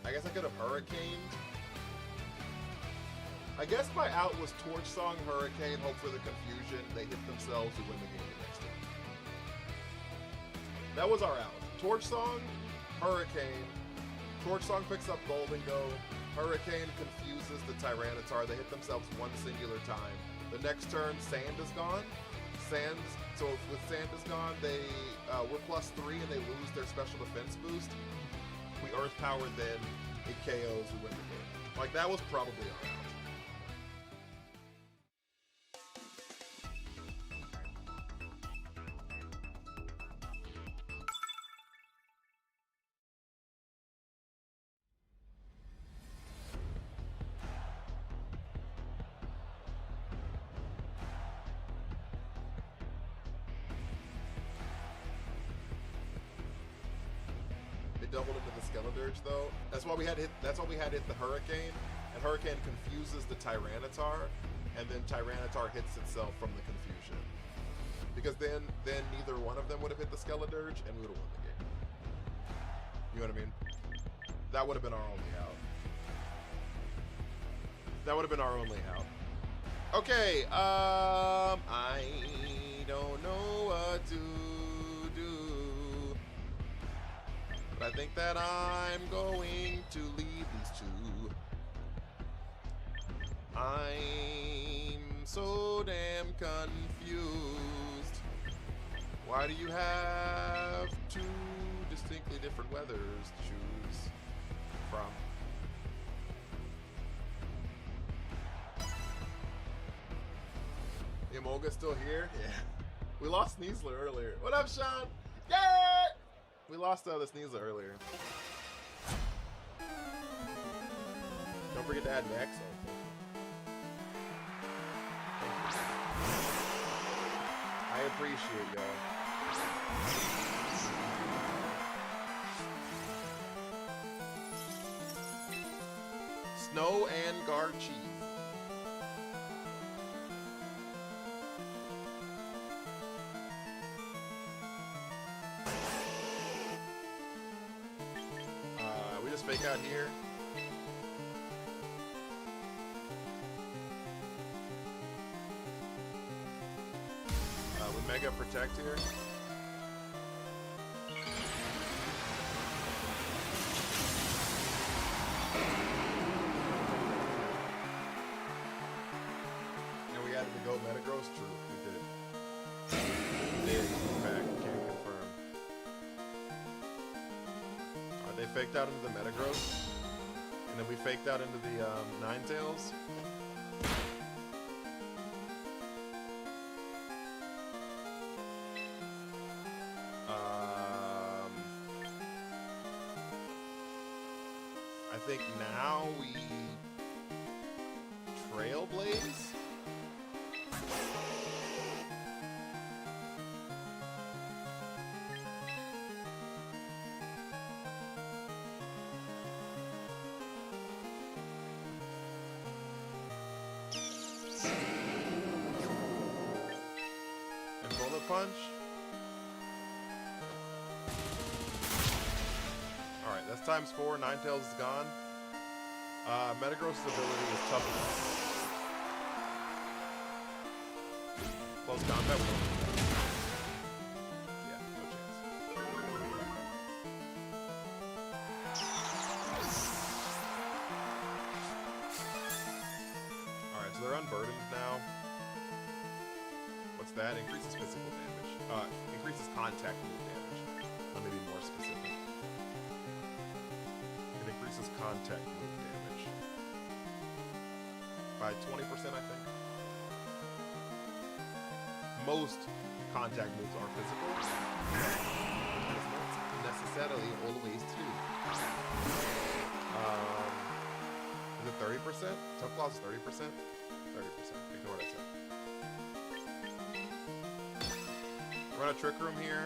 I guess I could have Hurricaned. I guess my out was Torch Song, Hurricane, hope for the confusion. They hit themselves to win the game the next turn. That was our out. Torch Song, Hurricane. Torch Song picks up Golden Go. Hurricane confuses the Tyranitar. They hit themselves one singular time. The next turn, Sand is gone. So with Sand is gone, they we're +3 and they lose their special defense boost. We Earth Power, then it KOs, we win the game. Like, that was probably our out. Doubled into the Skeledirge though. That's why we had hit the Hurricane, and Hurricane confuses the Tyranitar, and then Tyranitar hits itself from the confusion. Because then neither one of them would have hit the Skeledirge, and we would have won the game. You know what I mean? That would have been our only out. That would have been our only out. Okay, I don't know what to do. But I think that I'm going to leave these two. I'm so damn confused. Why do you have two distinctly different weathers to choose from? The Emolga's still here? Yeah. We lost Nuzlocke earlier. What up, Sean? Yeah! We lost the Sneasler earlier. Don't forget to add an X. I appreciate y'all. Snow and Garchi. Fake out here. We Mega Protect here. faked out into the Metagross, and then we faked out into the Ninetales. I think now we Trailblaze. And Bullet Punch. Alright, that's times 4. Ninetales is gone. Metagross's ability is tough enough. Close combat. Yeah, no chance. Alright, so they're unburdened now. What's that? Increases physical damage. Increases contact move damage. Let me be more specific. It increases contact move damage by 20%, I think. Most contact moves are physical. It's not necessarily always true. Is it 30%? Tough Claws is 30%? 30%. Ignore what I said. Run a Trick Room here.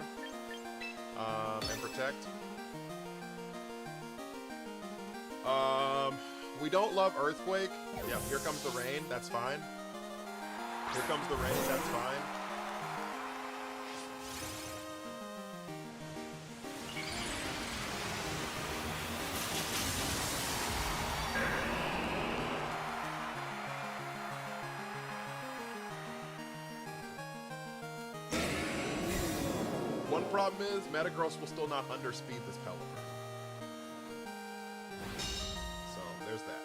And Protect. We don't love Earthquake. Yeah, here comes the rain. That's fine. Here comes the rain. That's fine. One problem is Metagross will still not underspeed this Pelipper. So there's that.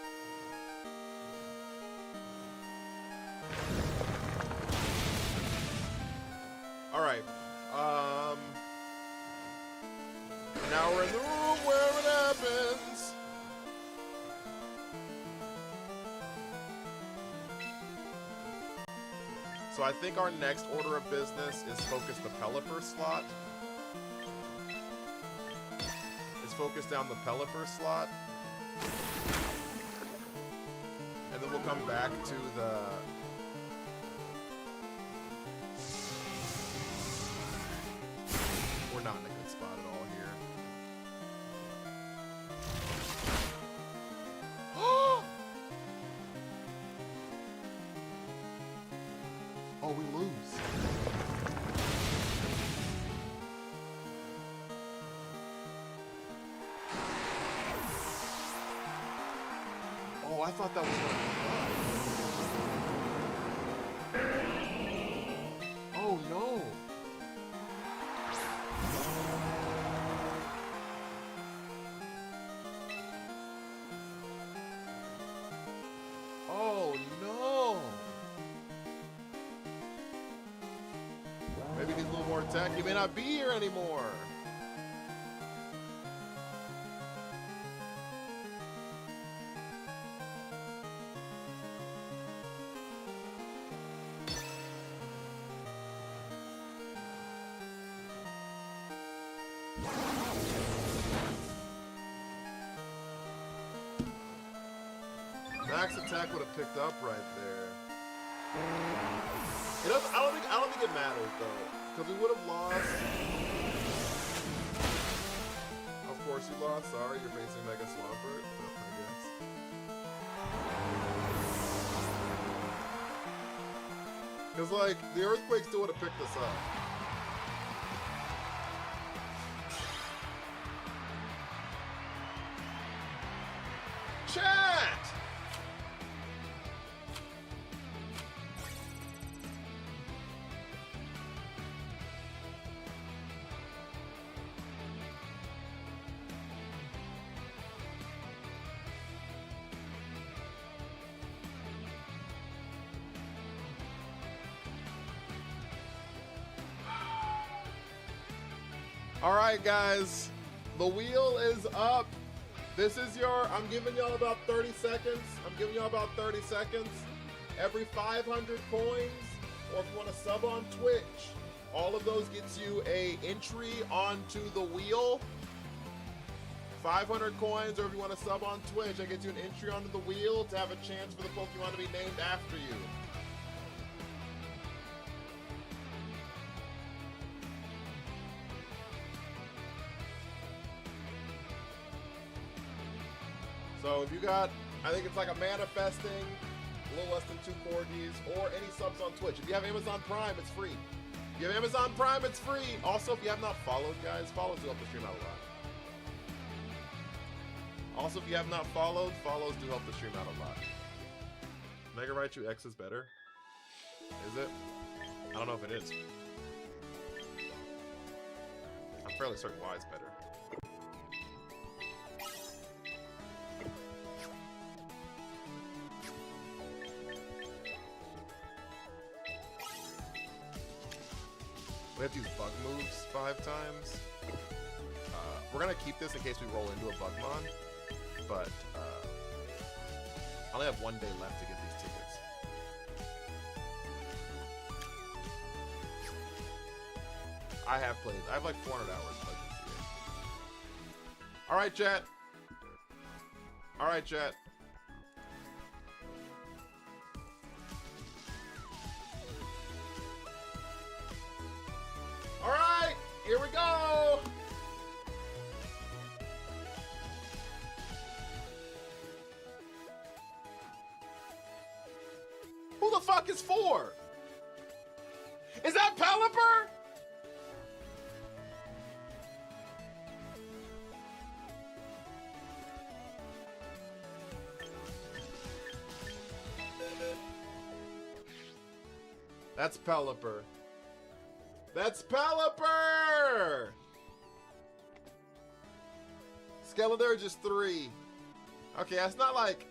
All right. Now we're in the room where it happens. So I think our next order of business is focus the Pelipper slot. Is focus down the Pelipper slot. And then we'll come back to the... We're not in a good spot at all here. Oh, we lose. Oh, I thought that was going to be fun. Oh, no. Oh, no. Maybe he needs a little more attack. He may not be here anymore. Max attack would have picked up right there. It doesn't, I don't think it matters though, because we would have lost. Of course you lost. Sorry, you're facing Mega Swampert. I guess. Because like the Earthquake still would have picked us up. Chat! All right, guys. The wheel is up. This is your, I'm giving y'all about 30 seconds. Every 500 coins, or if you want to sub on Twitch, all of those gets you a entry onto the wheel. 500 coins, or if you want to sub on Twitch, that gets you an entry onto the wheel to have a chance for the Pokemon to be named after you. So if you got, I think it's like a manifesting, a little less than 2 corgis, or any subs on Twitch. If you have Amazon Prime, it's free. If you have Amazon Prime, it's free. Also, if you have not followed, guys, follows do help the stream out a lot. Also, if you have not followed, follows do help the stream out a lot. Mega Raichu X is better? Is it? I don't know if it is. I'm fairly certain Y is better. We have to use bug moves 5 times. We're gonna keep this in case we roll into a Bugmon, but I only have 1 day left to get these tickets. I have like 400 hours of Legends here. Alright, chat. Alright, chat. Alright, here we go! Who the fuck is 4? Is that Pelipper? That's Pelipper. That's Pelipper! Skeletor just 3. Okay, that's not like...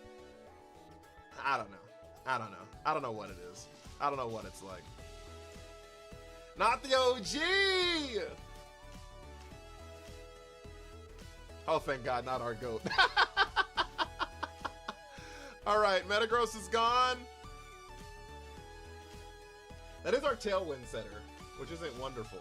I don't know. I don't know what it is. I don't know what it's like. Not the OG! Oh, thank God, not our GOAT. Alright, Metagross is gone. That is our Tailwind setter, which isn't wonderful.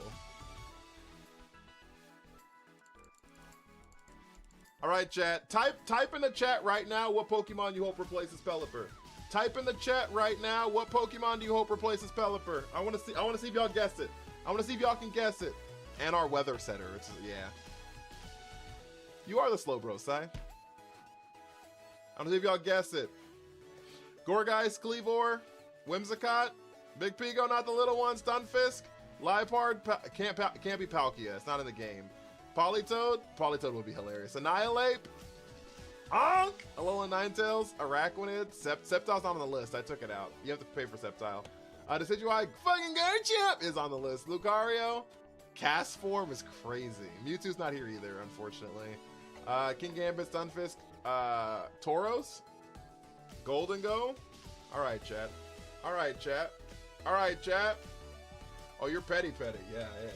Alright, chat. Type in the chat right now what Pokemon you hope replaces Pelipper. Type in the chat right now what Pokemon do you hope replaces Pelipper. I want to see if y'all guess it. I want to see if y'all can guess it. And our weather setter. Yeah. You are the slow bro, Si. I want to see if y'all guess it. Gorgeist, Cleavor, Whimsicott, Big Pigo, not the little one, Stunfisk, Liepard, can't be Palkia. It's not in the game. Politoed would be hilarious. Annihilate, Ankh, Alolan Ninetales, Araquanid, Sceptile's not on the list. I took it out. You have to pay for Sceptile. Decidueye, fucking Garchomp is on the list. Lucario, Castform is crazy. Mewtwo's not here either, unfortunately. King Gambit, Stunfisk, Tauros, Golden Go. All right, chat. All right, chat. All right, chat. Oh, you're petty. Yeah, I am.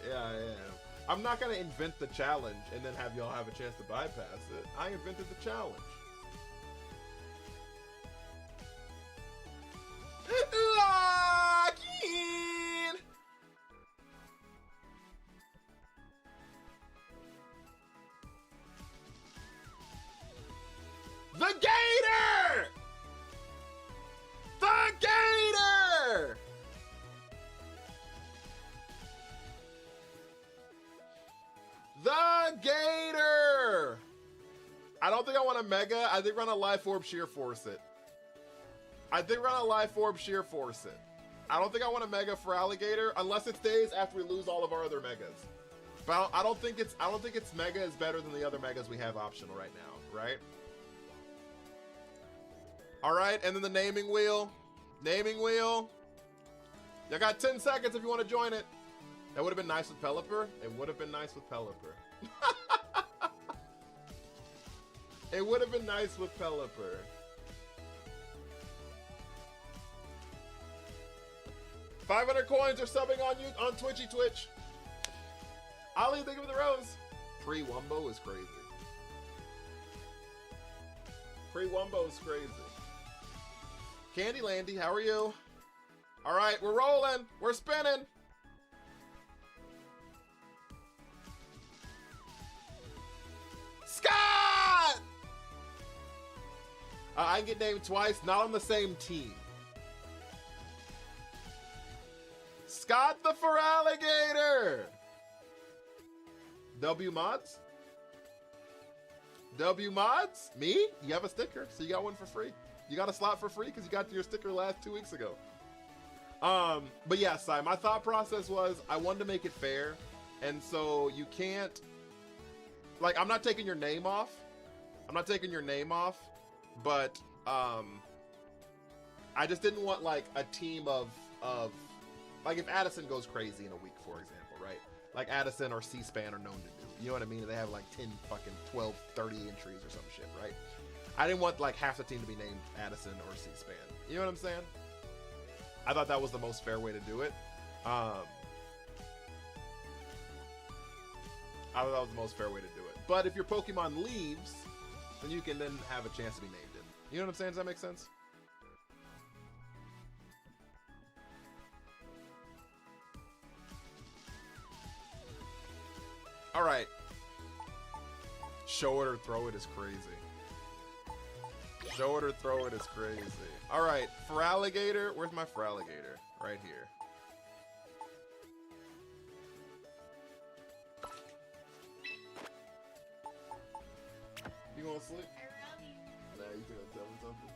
Yeah, I am. I'm not gonna invent the challenge and then have y'all have a chance to bypass it. I invented the challenge. Lock in! The Gator! The Gator! The Gator! I don't think I want a Mega. I think we're gonna Life Orb Sheer Force it. I don't think I want a Mega for Alligator unless it stays after we lose all of our other Megas. But I don't think its Mega is better than the other Megas we have optional right now, right? Alright, and then the naming wheel. Naming wheel. You got 10 seconds if you want to join it. That would have been nice with Pelipper. It would have been nice with Pelipper. It would have been nice with Pelipper. $500 coins are subbing on you on Twitch. Ollie, thank you for the rose. Pre-Wumbo is crazy. Pre-Wumbo is crazy. Candylandy, how are you? All right, we're rolling. We're spinning. Scott! I can get named twice, not on the same team. Scott the Feraligator! W Mods? W Mods? Me? You have a sticker, so you got one for free. You got a slot for free because you got your sticker last 2 weeks ago. But yeah, Si, my thought process was I wanted to make it fair. And so you can't, like, I'm not taking your name off. I'm not taking your name off, but I just didn't want like a team of like if Addison goes crazy in a week, for example, right? Like Addison or C-SPAN are known to do. You know what I mean? They have like 10, fucking 12, 30 entries or some shit, right? I didn't want like half the team to be named Addison or C-SPAN. You know what I'm saying? I thought that was the most fair way to do it. I thought that was the most fair way to do it. But if your Pokemon leaves, then you can then have a chance to be named it. You know what I'm saying? Does that make sense? All right. Show it or throw it is crazy. Show it or throw it is crazy. All right, Feraligator. Where's my Feraligator? Right here. You gonna sleep? I love you. Nah, you gonna tell me something?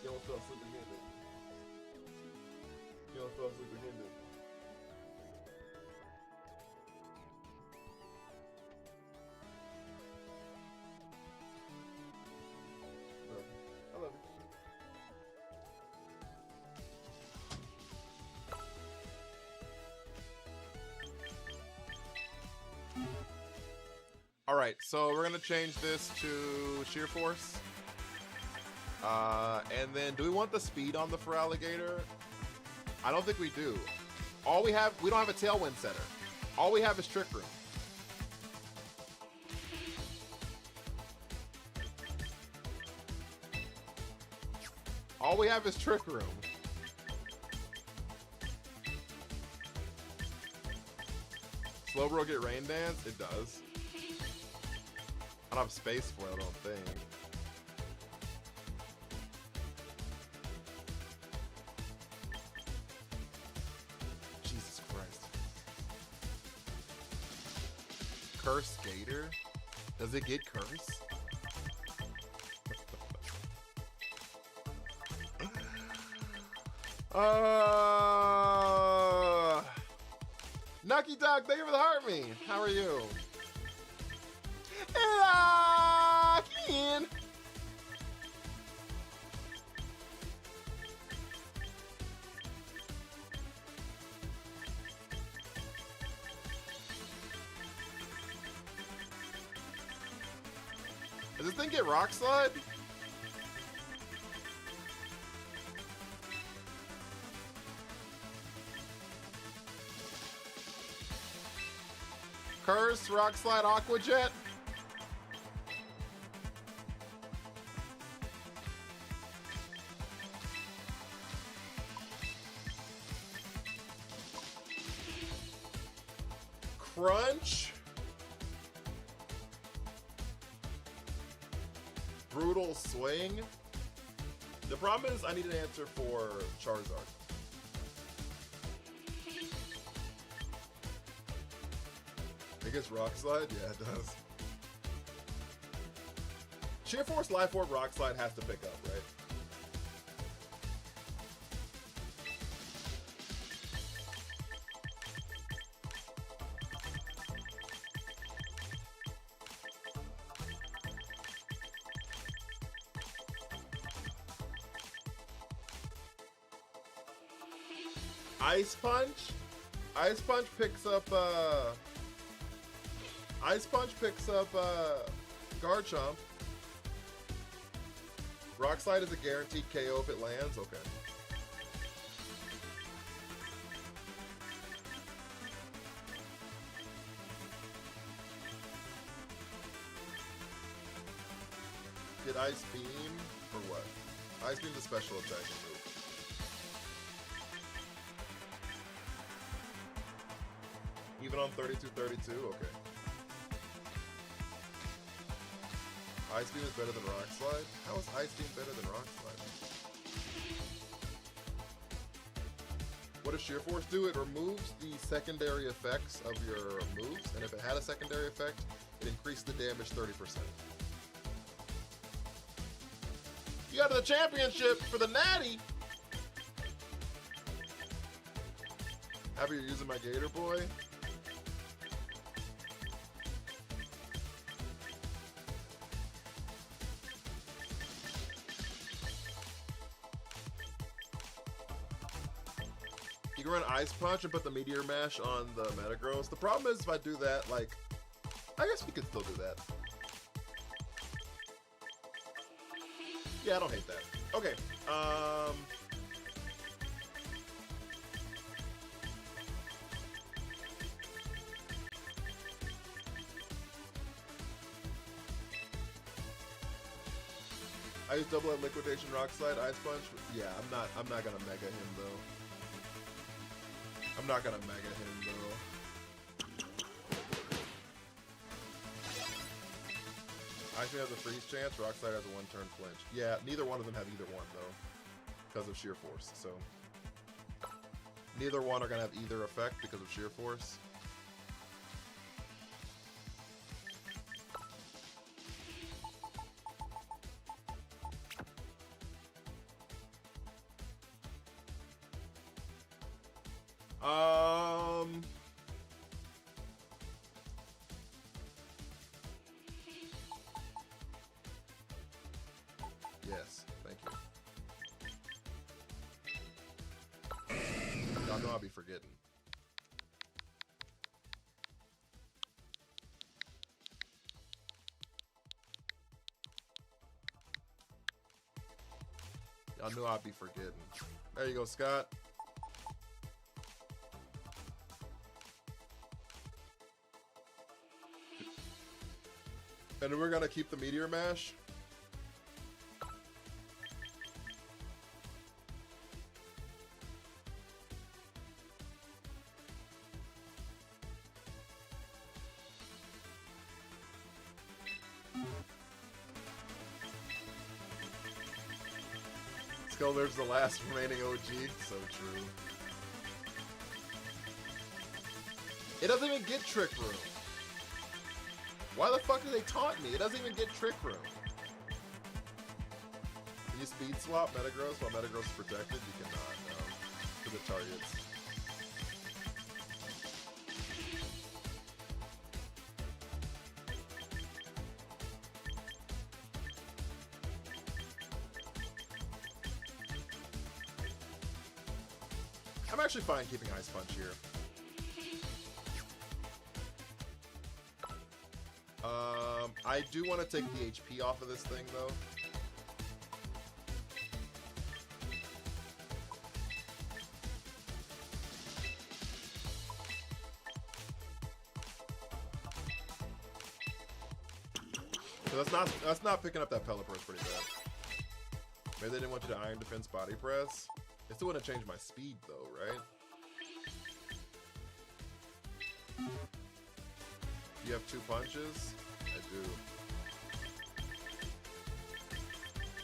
You don't feel asleep again, then? You don't feel asleep again, then? I love you. All right, so we're gonna change this to Sheer Force. And then do we want the speed on the Feraligator? I don't think we do. We don't have a Tailwind setter. All we have is Trick Room. All we have is Trick Room. Slowbro get Rain Dance? It does. I don't have Space Flail, I don't think. Jesus Christ. Curse Gator? Does it get Curse? Nucky Dog, thank you for the heart me. How are you? Ian. Does this thing get Rock Slide? Curse, Rock Slide, Aqua Jet. Crunch. Brutal Swing. The problem is I need an answer for Charizard. It gets Rock Slide? Yeah, it does. Sheer Force, Life Orb, Rock Slide has to pick up, right? Ice Punch? Ice Punch picks up, Garchomp. Rock Slide is a guaranteed KO if it lands? Okay. Get Ice Beam or what? Ice Beam's a special attacking move. Even on 32-32? Okay. Ice Beam is better than Rock Slide? How is Ice Beam better than Rock Slide? What does Sheer Force do? It removes the secondary effects of your moves, and if it had a secondary effect, it increased the damage 30%. You got to the championship for the natty! Have you using my Gator Boy? You can run Ice Punch and put the Meteor Mash on the Metagross. The problem is if I do that, like, I guess we could still do that. Yeah, I don't hate that. Okay, I use double at Liquidation Rock Slide, Ice Punch. Yeah, I'm not gonna mega him though. I'm not gonna mega him though. Ice Beam has a freeze chance, Rock Slide has a 1-turn flinch. Yeah, neither one of them have either one though, because of Sheer Force. So neither one are gonna have either effect because of Sheer Force. Yes, thank you. Y'all know I'll be forgetting. Y'all knew I'd be forgetting. There you go, Scott. And we're gonna keep the Meteor Mash. Skelder's the last remaining OG. So true. It doesn't even get Trick Room. Why the fuck do they taunt me? It doesn't even get Trick Room. Can you speed swap Metagross while Metagross is protected? You cannot, no. For the targets. I'm actually fine keeping Ice Punch here. I do want to take the HP off of this thing, though. So that's not picking up that Pelipper pretty bad. Maybe they didn't want you to Iron Defense Body Press. It still wouldn't change my speed, though, right? You have 2 punches? I do.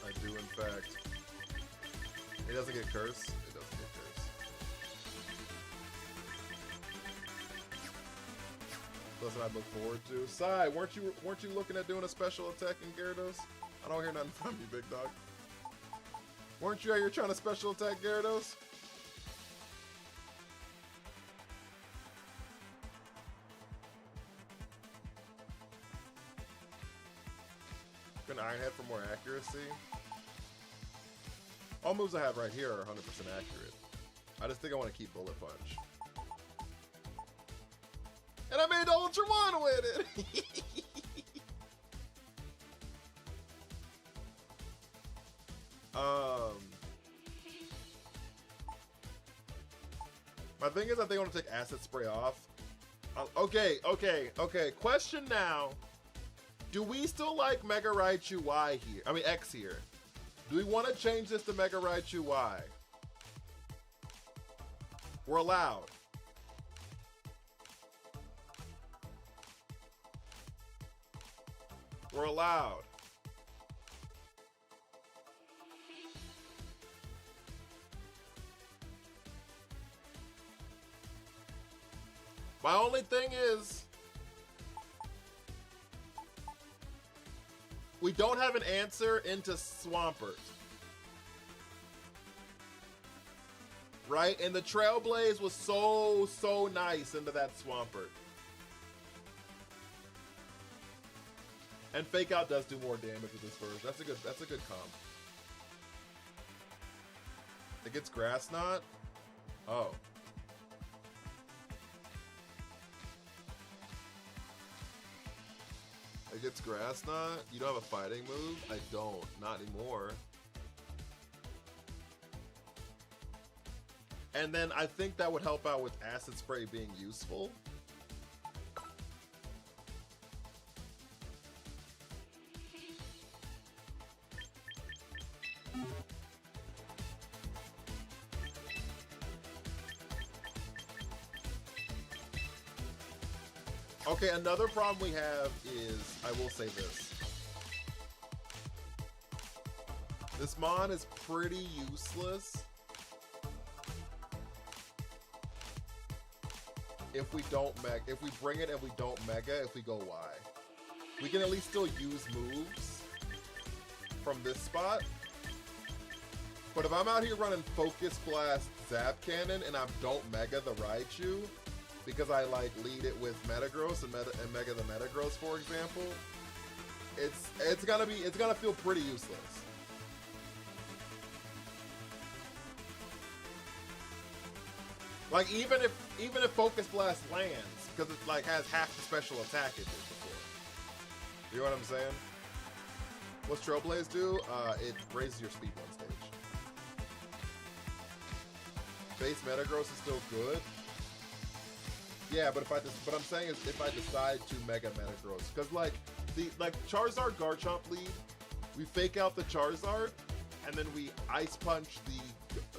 I do, in fact. It doesn't get Curse. It doesn't get Curse. Something I'd look forward to. Sai, weren't you looking at doing a special attack in Gyarados? I don't hear nothing from you, big dog. Weren't you out here trying to special attack Gyarados? An Iron Head for more accuracy. All moves I have right here are 100% accurate. I just think I want to keep Bullet Punch. And I made Ultra 1 with it! My thing is I think I want to take Acid Spray off. Okay. Question now. Do we still like Mega Raichu Y here? I mean X here. Do we want to change this to Mega Raichu Y? We're allowed. We're allowed. My only thing is, we don't have an answer into Swampert. Right? And the Trailblaze was so nice into that Swampert. And Fake Out does do more damage with this version. That's a good comp. It gets Grass Knot? Oh. It gets Grass Knot? You don't have a fighting move? I don't. Not anymore. And then I think that would help out with Acid Spray being useful. Okay, another problem we have is, I will say this. This Mon is pretty useless if we don't if we bring it and we don't Mega, if we go Y. We can at least still use moves from this spot. But if I'm out here running Focus Blast Zap Cannon and I don't Mega the Raichu, because I like lead it with Metagross and Mega the Metagross, for example, it's gonna feel pretty useless. Like even if Focus Blast lands, because it like has half the special attack it did before. You know what I'm saying? What's Trailblaze do? It raises your speed one stage. Base Metagross is still good. Yeah, but what I'm saying is if I decide to Mega Metagross, because like Charizard Garchomp lead, we Fake Out the Charizard, and then we Ice Punch the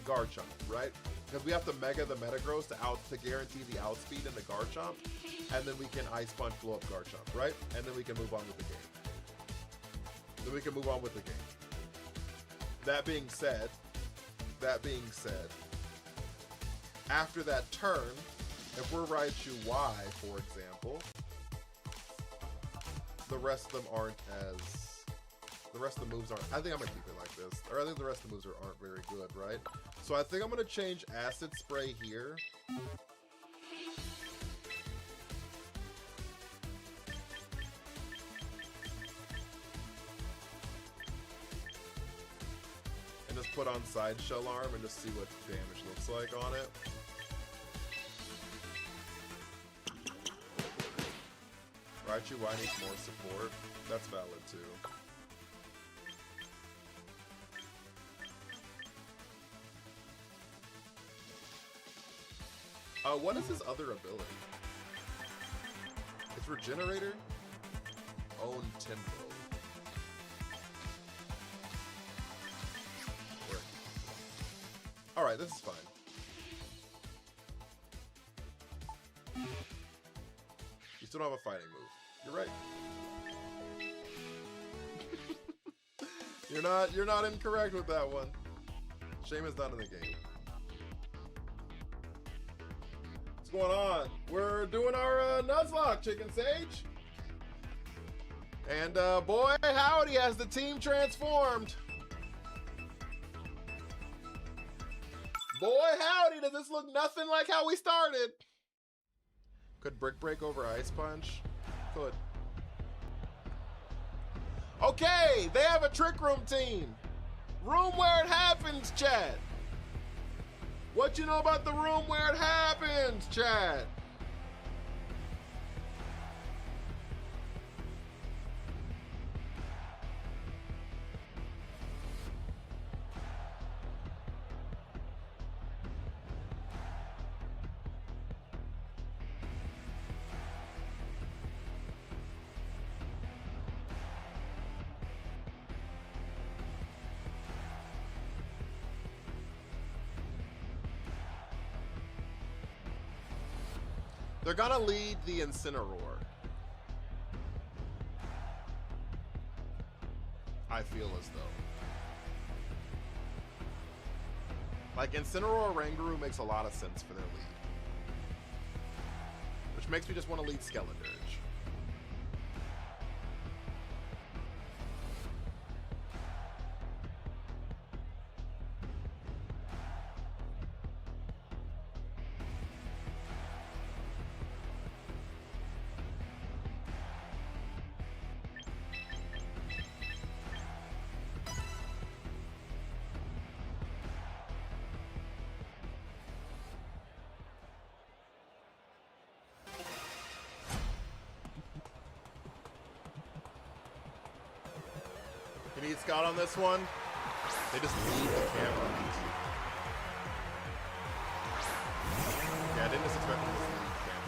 Garchomp, right? Because we have to Mega the Metagross to guarantee the outspeed in the Garchomp, and then we can Ice Punch blow up Garchomp, right? And then we can move on with the game. That being said, after that turn, if we're Raichu Y, for example, the rest of them aren't as... The rest of the moves aren't... I think I'm going to keep it like this. Or I think the rest of the moves aren't very good, right? So I think I'm going to change Acid Spray here. And just put on Side Shell Arm and just see what damage looks like on it. Raichu Y needs more support. That's valid too. What is his other ability? It's Regenerator? Own Tempo. Alright, this is fine. You still don't have a fighting move. You're right. You're not incorrect with that one. Shame is not in the game. What's going on? We're doing our Nuzlocke, Chicken Sage. And boy howdy, has the team transformed. Boy howdy, does this look nothing like how we started. Could Brick Break over Ice Punch? Could. Okay, they have a Trick Room team. Room where it happens, chat. What you know about the room where it happens, chat? They're gonna lead the Incineroar. I feel as though. Like, Incineroar Rangaroo makes a lot of sense for their lead. Which makes me just want to lead Skeledirge. You need Scott on this one? They just leave the camera. Yeah, I didn't just expect them to just leave the camera.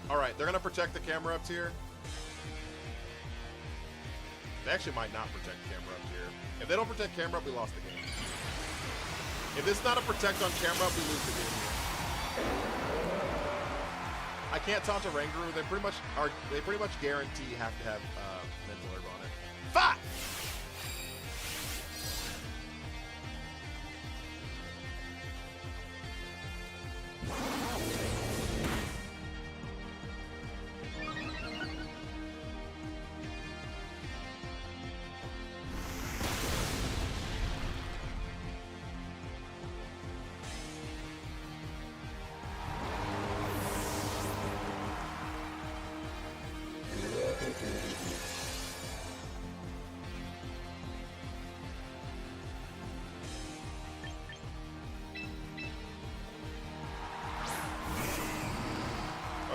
Alright, they're going to protect the camera up tier. They actually might not protect camera up tier. If they don't protect camera up, we lost the game. If this is not a protect on camera up, we lose the game here. I can't taunt a Rangaroo. They pretty much guarantee have to have mental herb on it. Fuck!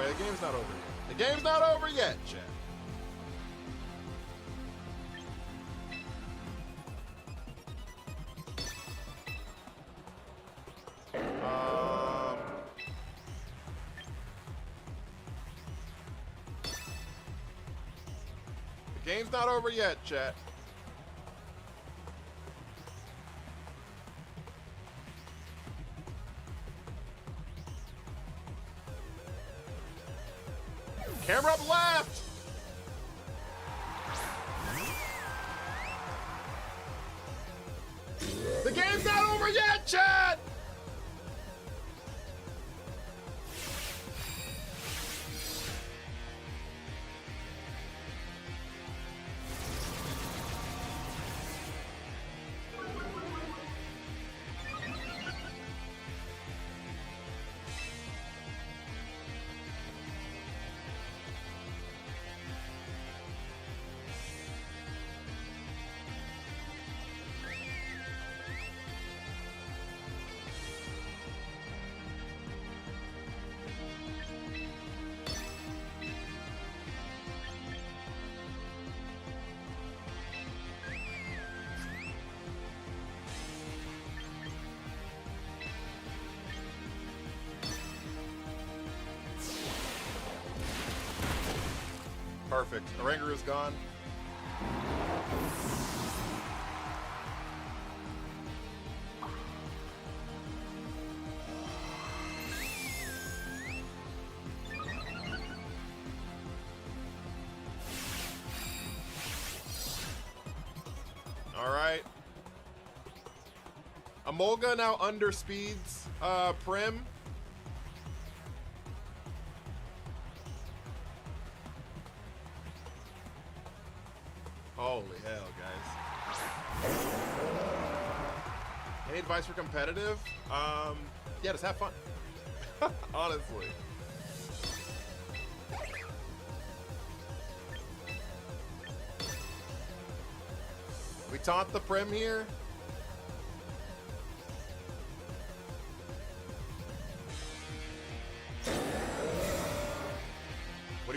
The game's not over yet. The game's not over yet, chat. The game's not over yet, chat. Camera up left! The game's not over yet, chat! Perfect. The Rangaroo is gone. All right. Emolga now underspeeds Prim. Holy hell, guys. Any advice for competitive? Yeah, just have fun. Honestly. We taunt the Prim here.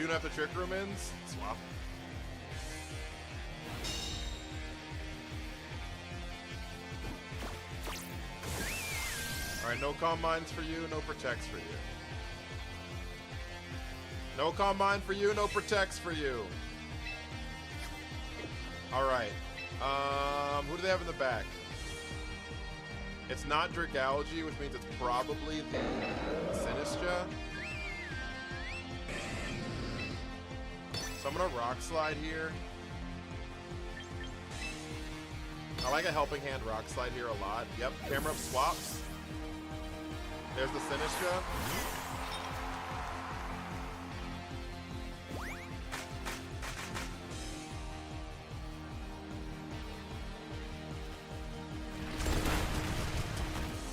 soon after Trick Room ends, swap. Alright, no Calm Minds for you, no Protects for you. No Calm Mind for you, no Protects for you. Alright. Who do they have in the back? It's not Dragalgy, which means it's probably the Sinistra. So I'm gonna Rock Slide here. I like a Helping Hand Rock Slide here a lot. Yep, camera up swaps. There's the Sinistra.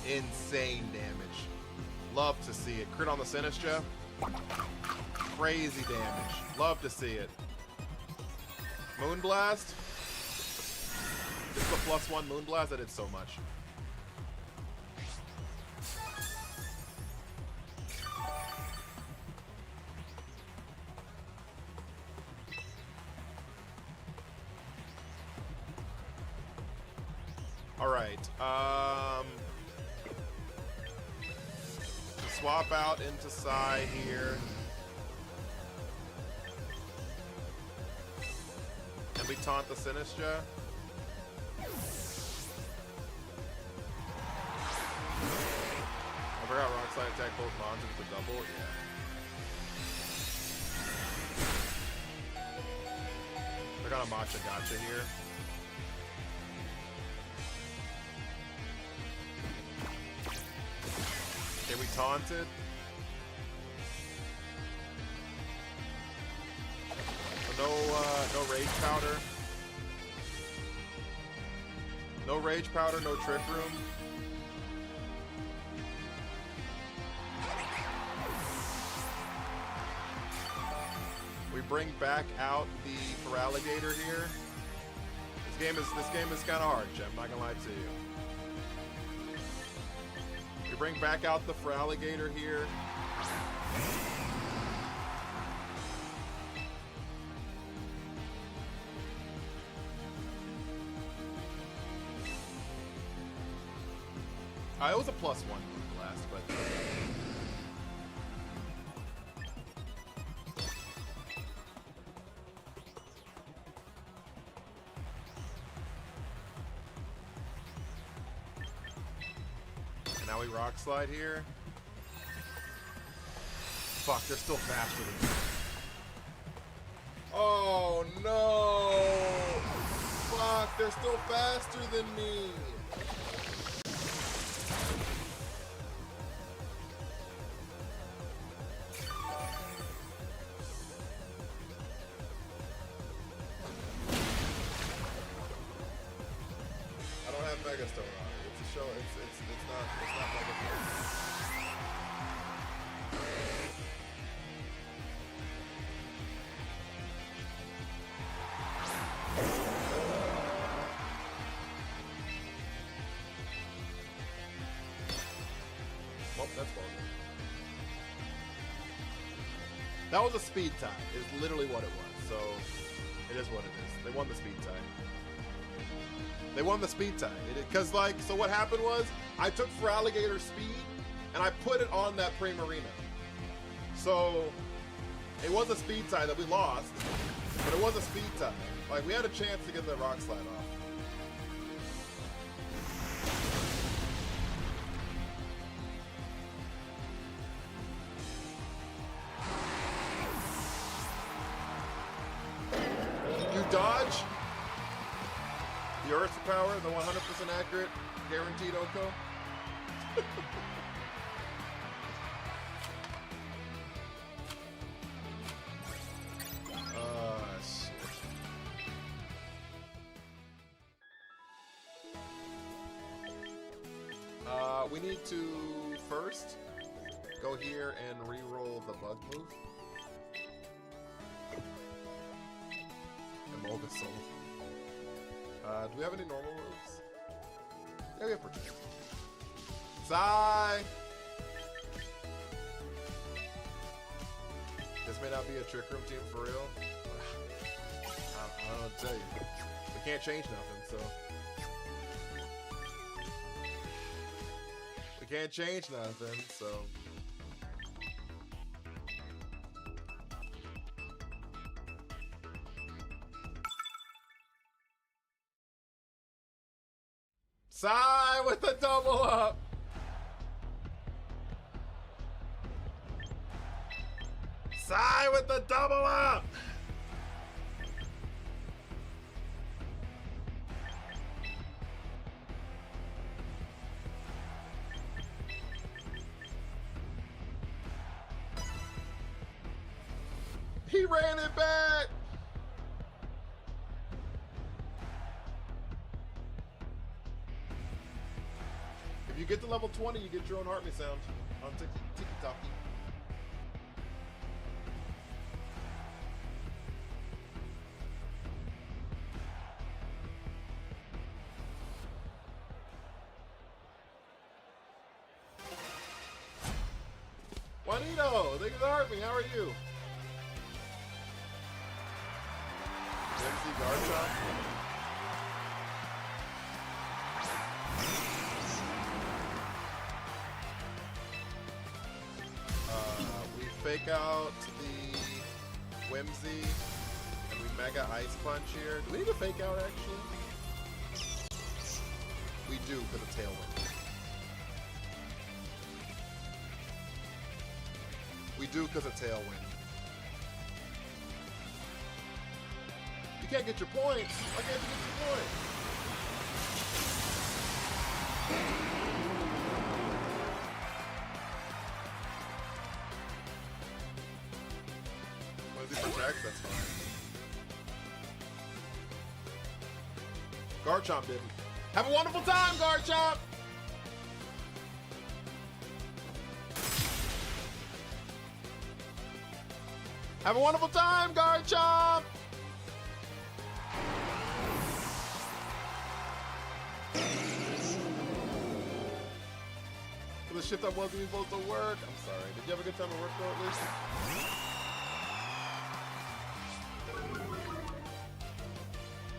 Insane damage. Love to see it. Crit on the Sinistra. Crazy damage. Love to see it. Moonblast. This is a +1 Moonblast. That did so much. Alright. Swap out into Psy here. And we taunt the Sinistra. I forgot Rock Slide attack both mons with the double. Yeah. They're gonna Matcha Gotcha here. Okay, we taunted. So no Rage Powder. No Rage Powder, no Trick Room. We bring back out the Feraligatr here. This game is kind of hard, Jim. I'm not gonna lie to you. We bring back out the Feraligatr here. It was a +1 Moonblast, but and now we Rock Slide here. Fuck, they're still faster than me. Oh no! Fuck, they're still faster than me. Megastone on it. It's a show. It's not Megastone. Well, that's well. That was a speed tie. Is literally what it was. So it is what it is. They won the speed tie. They won the speed tie. Because, like, so what happened was, I took Feraligator speed, and I put it on that Primarina. So, it was a speed tie that we lost, but it was a speed tie. Like, we had a chance to get the Rock Slide off. You dodge? The Earth Power, the 100% accurate, guaranteed Oko. Shit. We need to first go here and re-roll the bug move. Emolga-Soul. Do we have any normal moves? Yeah, we have Protect. Sigh! This may not be a Trick Room team for real. I don't know what to tell you. We can't change nothing, so. We can't change nothing, so. Sai with the double up. Sai with the double up. He ran it back. If you get to level 20, you get your own Heartme sound on TikTok. Juanito, thank you for the Heartme. How are you? MC guard shot. We fake out the Whimsy and we mega ice punch here. Do we need to fake out actually? We do for the tailwind. We do because of tailwind. You can't get your points. Why can't you get your points? What does he protect? That's fine. Garchomp didn't. Have a wonderful time, Garchomp! Have a wonderful time, Garchomp! For the shift I wasn't even supposed to work. I'm sorry. Did you have a good time at work though, at least?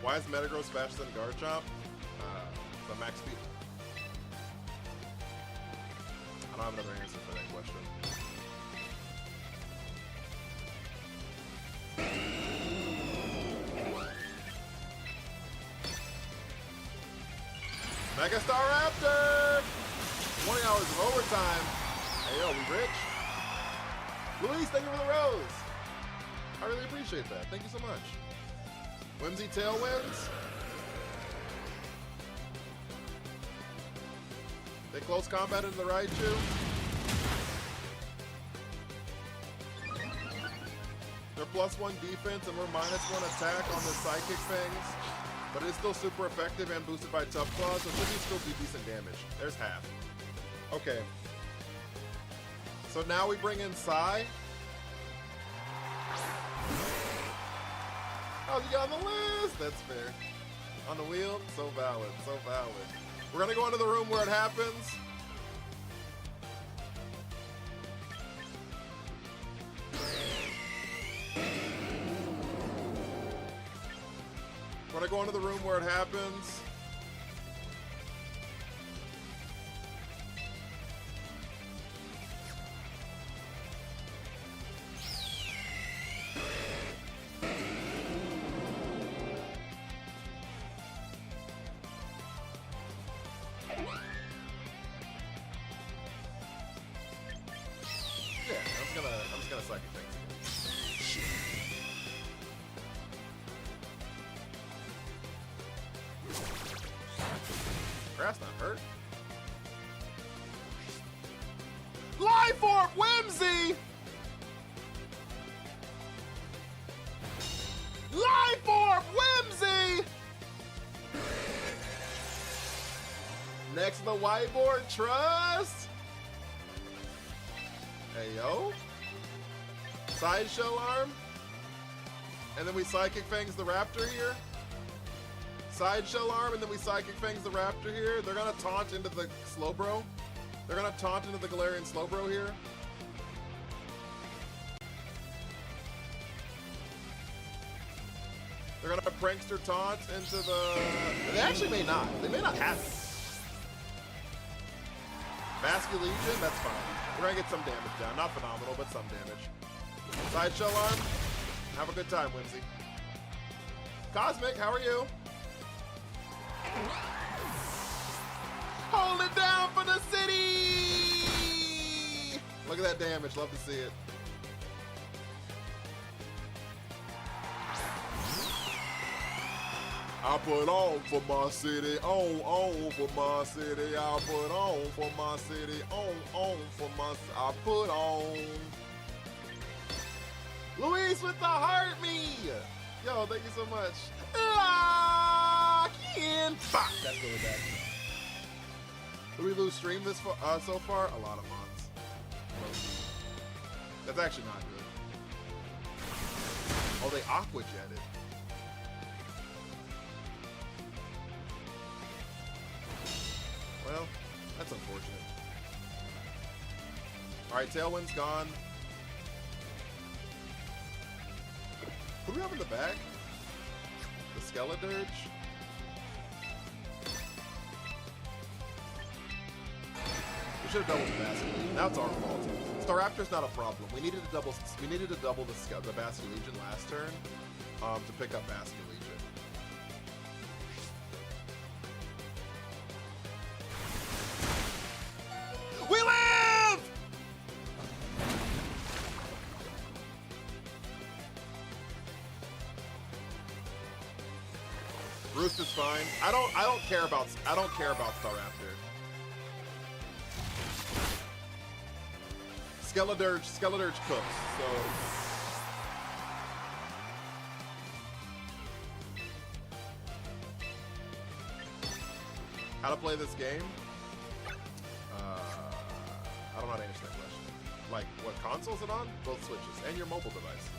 Why is Metagross faster than Garchomp? The max speed. I don't have another answer for that question. Megastar Raptor! 20 hours of overtime. Hey, yo, we rich? Luis, thank you for the rose. I really appreciate that. Thank you so much. Whimsy Tailwinds. They close combat into the Raichu. They're +1 defense and we're -1 attack on the psychic things. But it's still super effective and boosted by Tough Claw, so it should still be decent damage. There's half. Okay. So now we bring in Sai. How'd you get on the list? That's fair. On the wheel? So valid, so valid. We're gonna go into the room where it happens. We're gonna go into the room where it happens. Yeah, I'm just gonna psychic things. Grass not hurt. Life Orb Whimsy! Life Orb Whimsy! Next to the whiteboard, Trust. Hey, yo. Sideshow Arm. And then we Psychic Fangs the Raptor here. Sideshow Arm, and then we Psychic Fangs the Raptor here. They're gonna taunt into the Slowbro. They're gonna taunt into the Galarian Slowbro here. They're gonna prankster taunt into the... They actually may not. They may not have it. Basket Legion, that's fine. We're gonna get some damage down. Not phenomenal, but some damage. Sideshell arm. Have a good time, Whimsy. Cosmic, how are you? Hold it down for the city! Look at that damage. Love to see it. I put on for my city, on for my city. I put on for my city, on for my city. I put on. Luis with the heart me. Yo, thank you so much. Ken. Fuck, that's really bad. Did we lose stream this so far? A lot of mods. That's actually not good. Oh, they aqua jetted. Well, that's unfortunate. Alright, Tailwind's gone. Who do we have in the back? The Skeledirge? We should have doubled the Basket Legion. Now it's our fault. Staraptor's not a problem. We needed to double the Basket Legion last turn to pick up Basket Legion. We live! Roost is fine. I don't care about Staraptor. Skeledirge cooks, so how to play this game? I don't know how to answer that question. Like, what console is it on? Both Switches. And your mobile device.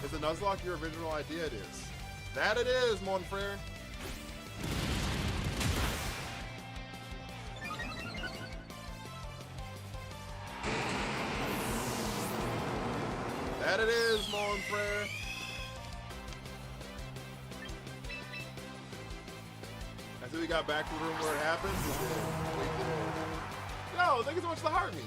Is the Nuzlocke your original idea? It is. That it is, mon frere. That it is, mon frere. After we got back to the room where it happened, we did. Yo, thank you so much for the heart me.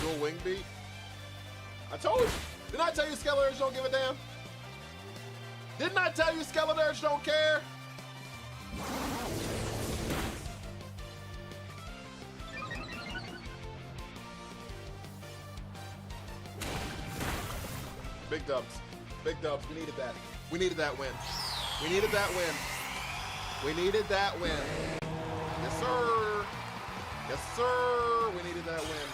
Dual wing beat. I told you. Didn't I tell you Skeledirge don't give a damn? Didn't I tell you Skeledirge don't care? Big dubs. Big dubs. We needed that. We needed that win. We needed that win. We needed that win. Yes, sir. Yes, sir. We needed that win.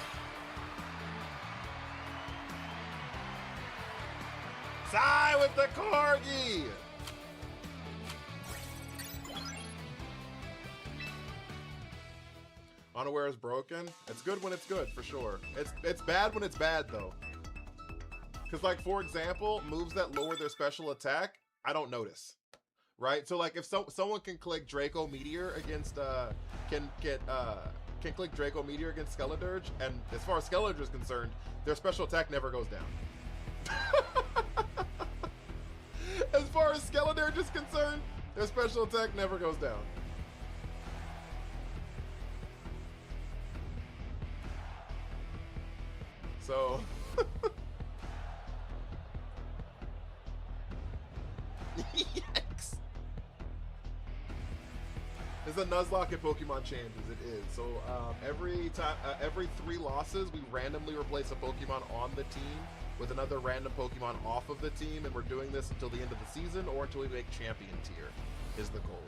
Sigh with the corgi. Unaware is broken. It's good when it's good, for sure. It's bad when it's bad, though. Because, like, for example, moves that lower their special attack, I don't notice, right? So, like, if someone can click Draco Meteor against, can click Draco Meteor against Skeledirge, and as far as Skeledirge is concerned, their special attack never goes down. As far as Skeledirge is concerned, their special attack never goes down. So... Yikes! It's a Nuzlocke in Pokemon changes. It is. So every 3 losses, we randomly replace a Pokemon on the team with another random Pokemon off of the team, and we're doing this until the end of the season or until we make champion tier. Is the goal.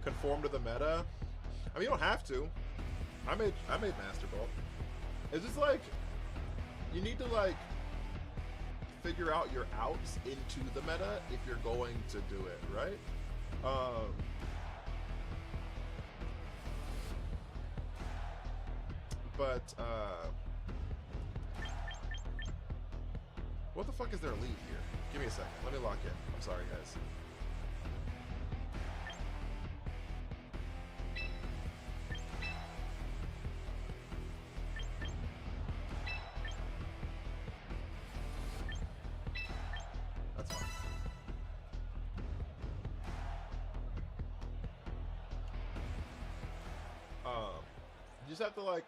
Conform to the meta. I mean, you don't have to. I made Master Ball. It's just like you need to like figure out your outs into the meta if you're going to do it, right? But what the fuck is their lead here? Give me a second. Let me lock in. I'm sorry, guys. That's fine. You just have to like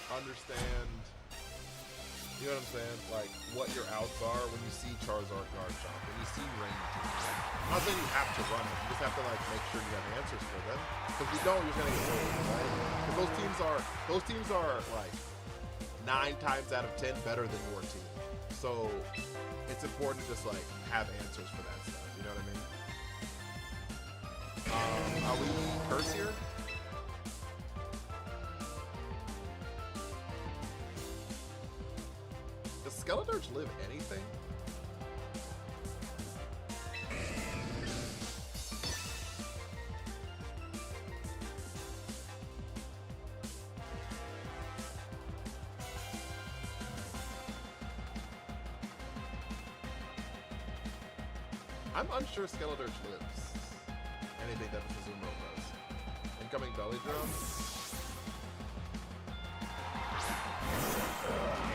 understand, you know what I'm saying? Like what your outs are when you see Charizard guard jump, when you see rain. I'm not saying you have to run it. You just have to like make sure you have answers for them. Because if you don't, you're gonna get rolled, right? Because those teams are like 9 times out of 10 better than your team. So it's important to just like have answers for that stuff. You know what I mean? Are we curse here? Does Skeledirge live anything? I'm unsure Skeledirge lives anything that Mizumo does. Incoming belly drum.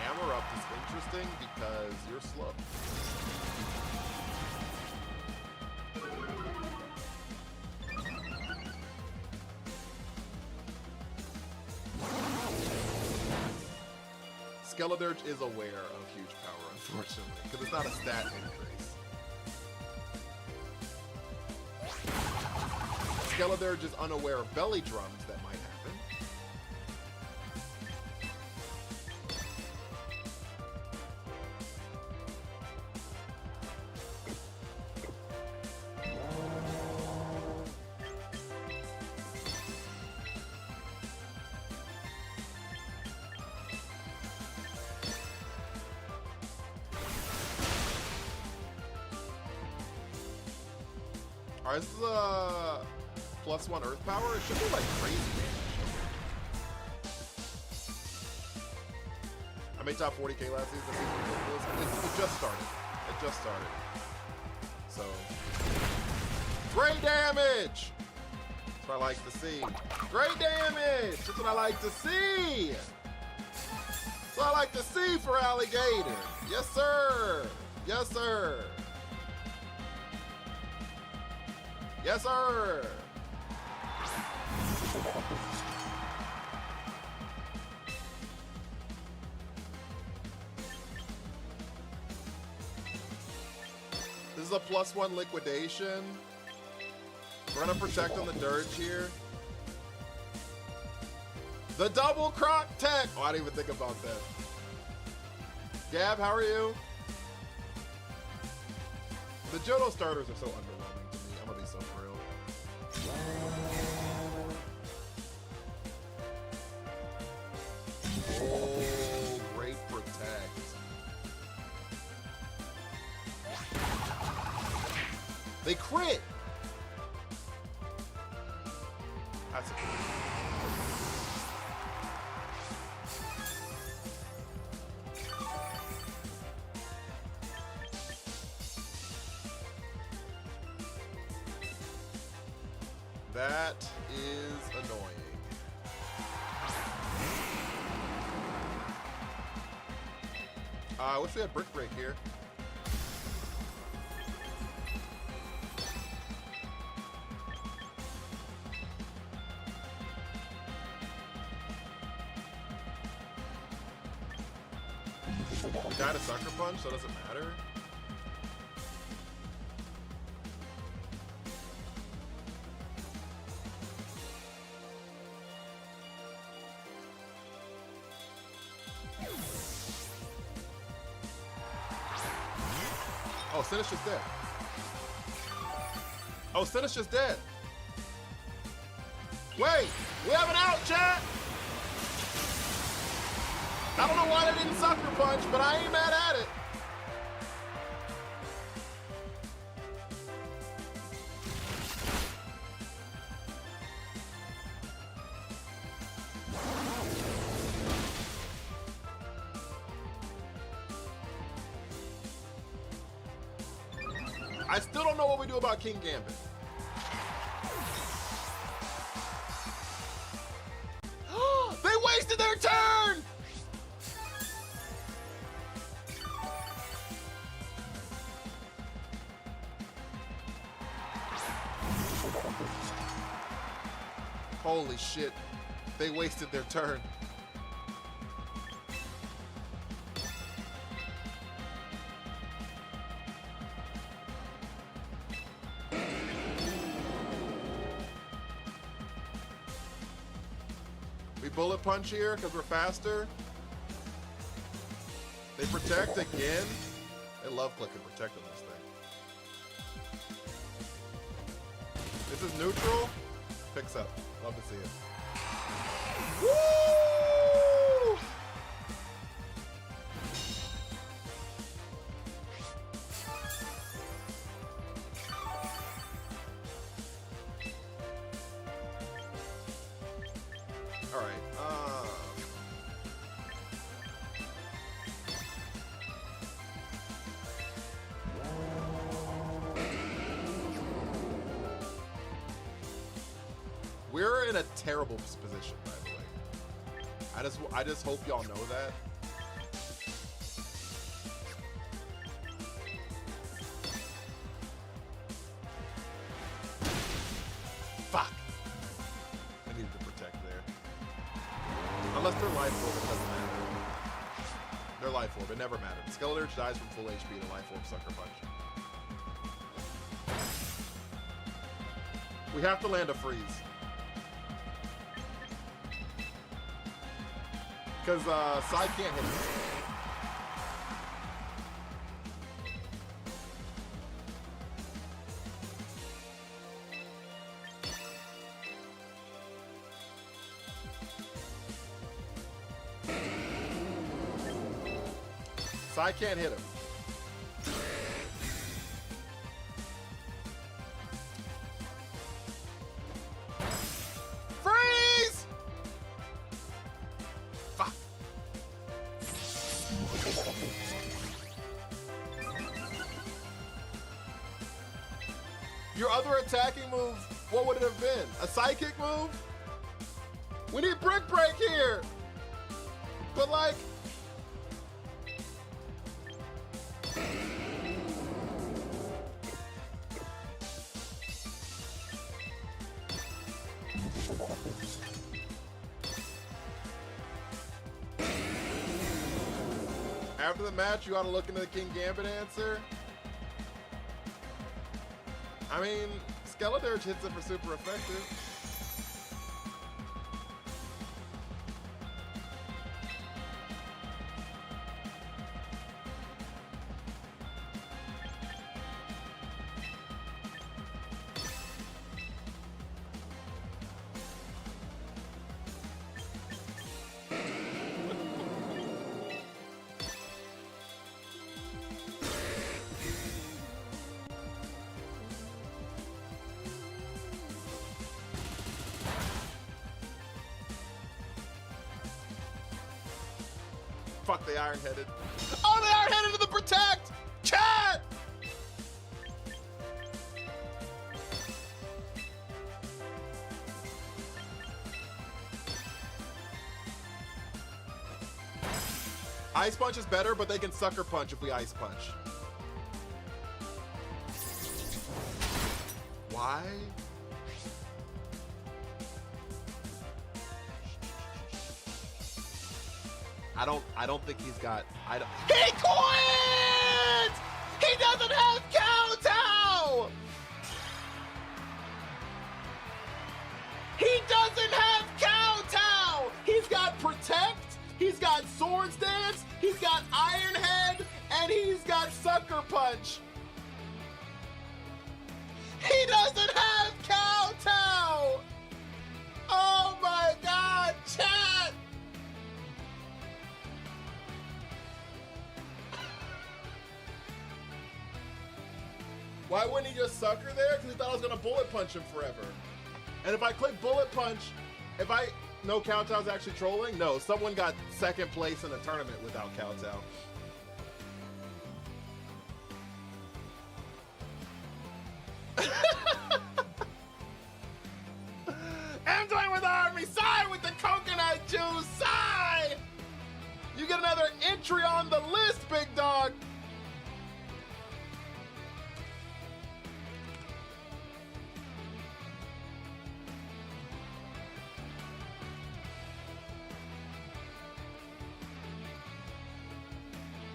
Hammer up is interesting because you're slow. Skeledirge is aware of huge power, unfortunately, because it's not a stat increase. Skeledirge is unaware of belly drums that might happen. Alright, this is +1 earth power. It should be like crazy damage. I made top 40k last season. It just started. It just started. So, great damage! That's what I like to see. Great damage! That's what I like to see! That's what I like to see for Alligator. Yes, sir! Yes, sir! Yes, sir! This is a +1 liquidation. We're gonna protect on the dirge here. The double croc tech! Oh, I didn't even think about that. Gab, how are you? The Johto starters are so underwhelming to me. I'm gonna be so for real. Oh, great protect. They crit! That's a That is annoying. I wish we had Brick Break here. We died a Sucker Punch, so it doesn't matter. Oh, Sinnoh's just dead. Oh, Sinnoh's just dead. Wait, we have an out, chat. I don't know why they didn't Sucker Punch, but I ain't mad at it. I still don't know what we do about King Gambit. They wasted their turn! Holy shit. They wasted their turn. We bullet punch here because we're faster. They protect again. They love clicking protect on this thing. This is neutral. Picks up. Love to see it. Woo! All right. We're in a terrible position, by the way. I just hope y'all know that. Fuck! I needed to protect there. Unless they're life orb, it doesn't matter. They're life orb, it never mattered. Skeletor dies from full HP to life orb sucker punch. We have to land a freeze. Because Sai can't hit him. Sai can't hit him. Freeze! Fuck. Your other attacking move, what would it have been? A sidekick move? We need Brick Break here! But like... After the match, you ought to look into the King Gambit answer. I mean, Skeletor hits it for super effective. Fuck, they iron-headed. Oh, they iron-headed to the protect! Chat! Ice Punch is better, but they can Sucker Punch if we Ice Punch. Why? I don't think he's got. He quit! He doesn't have Kowtow! He doesn't have Kowtow! He's got Protect, he's got Swords Dance, he's got Iron Head, and he's got Sucker Punch. He doesn't have Kowtow! Oh my god, chat! Why wouldn't he just sucker there? Because he thought I was going to bullet punch him forever. And if I click bullet punch, if I know Kowtow's actually trolling? No, someone got second place in a tournament without Kowtow. another entry on the list, big dog.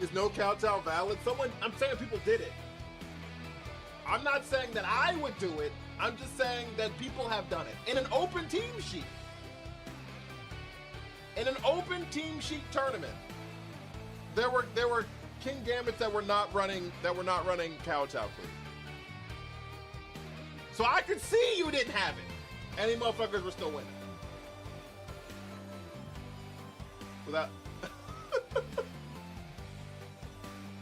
Is no kowtow valid? I'm saying people did it. I'm not saying that I would do it. I'm just saying that people have done it in an open team sheet. In an open team sheet tournament, there were King Gambits that were not running kowtow clear. So I could see you didn't have it. Any motherfuckers were still winning. Without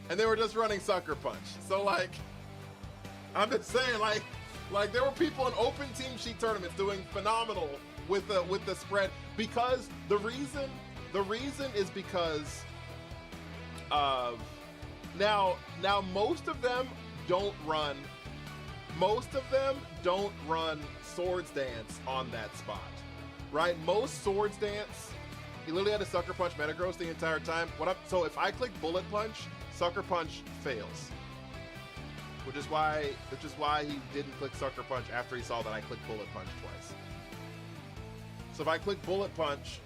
and they were just running Sucker Punch. So like, I'm just saying, like there were people in open team sheet tournaments doing phenomenal with the spread, because the reason is because of now most of them don't run Swords Dance on that spot, right? Most Swords Dance, he literally had a Sucker Punch Metagross the entire time. So if I click Bullet Punch, Sucker Punch fails. Which is why he didn't click Sucker Punch after he saw that I clicked Bullet Punch twice. So if I click Bullet Punch,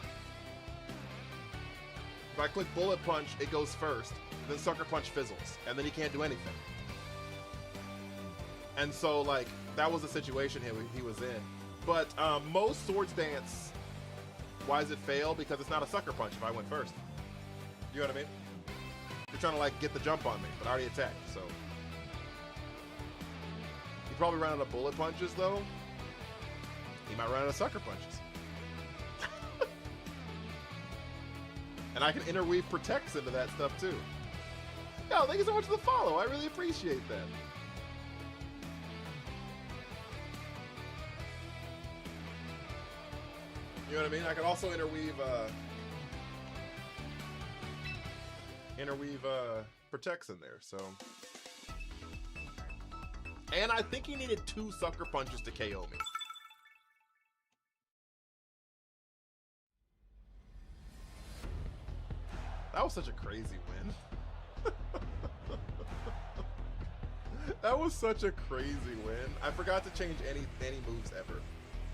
it goes first, then Sucker Punch fizzles, and then he can't do anything. And so like, that was the situation he was in. But most Swords Dance, why does it fail? Because it's not a Sucker Punch if I went first. You know what I mean? You're trying to like get the jump on me, but I already attacked, so. He probably ran out of Bullet Punches though. He might run out of Sucker Punches. And I can interweave protects into that stuff too. Yo, thank you so much for the follow. I really appreciate that. You know what I mean? I can also interweave protects in there, so. And I think he needed 2 Sucker Punches to KO me. That was such a crazy win. That was such a crazy win. I forgot to change any moves ever.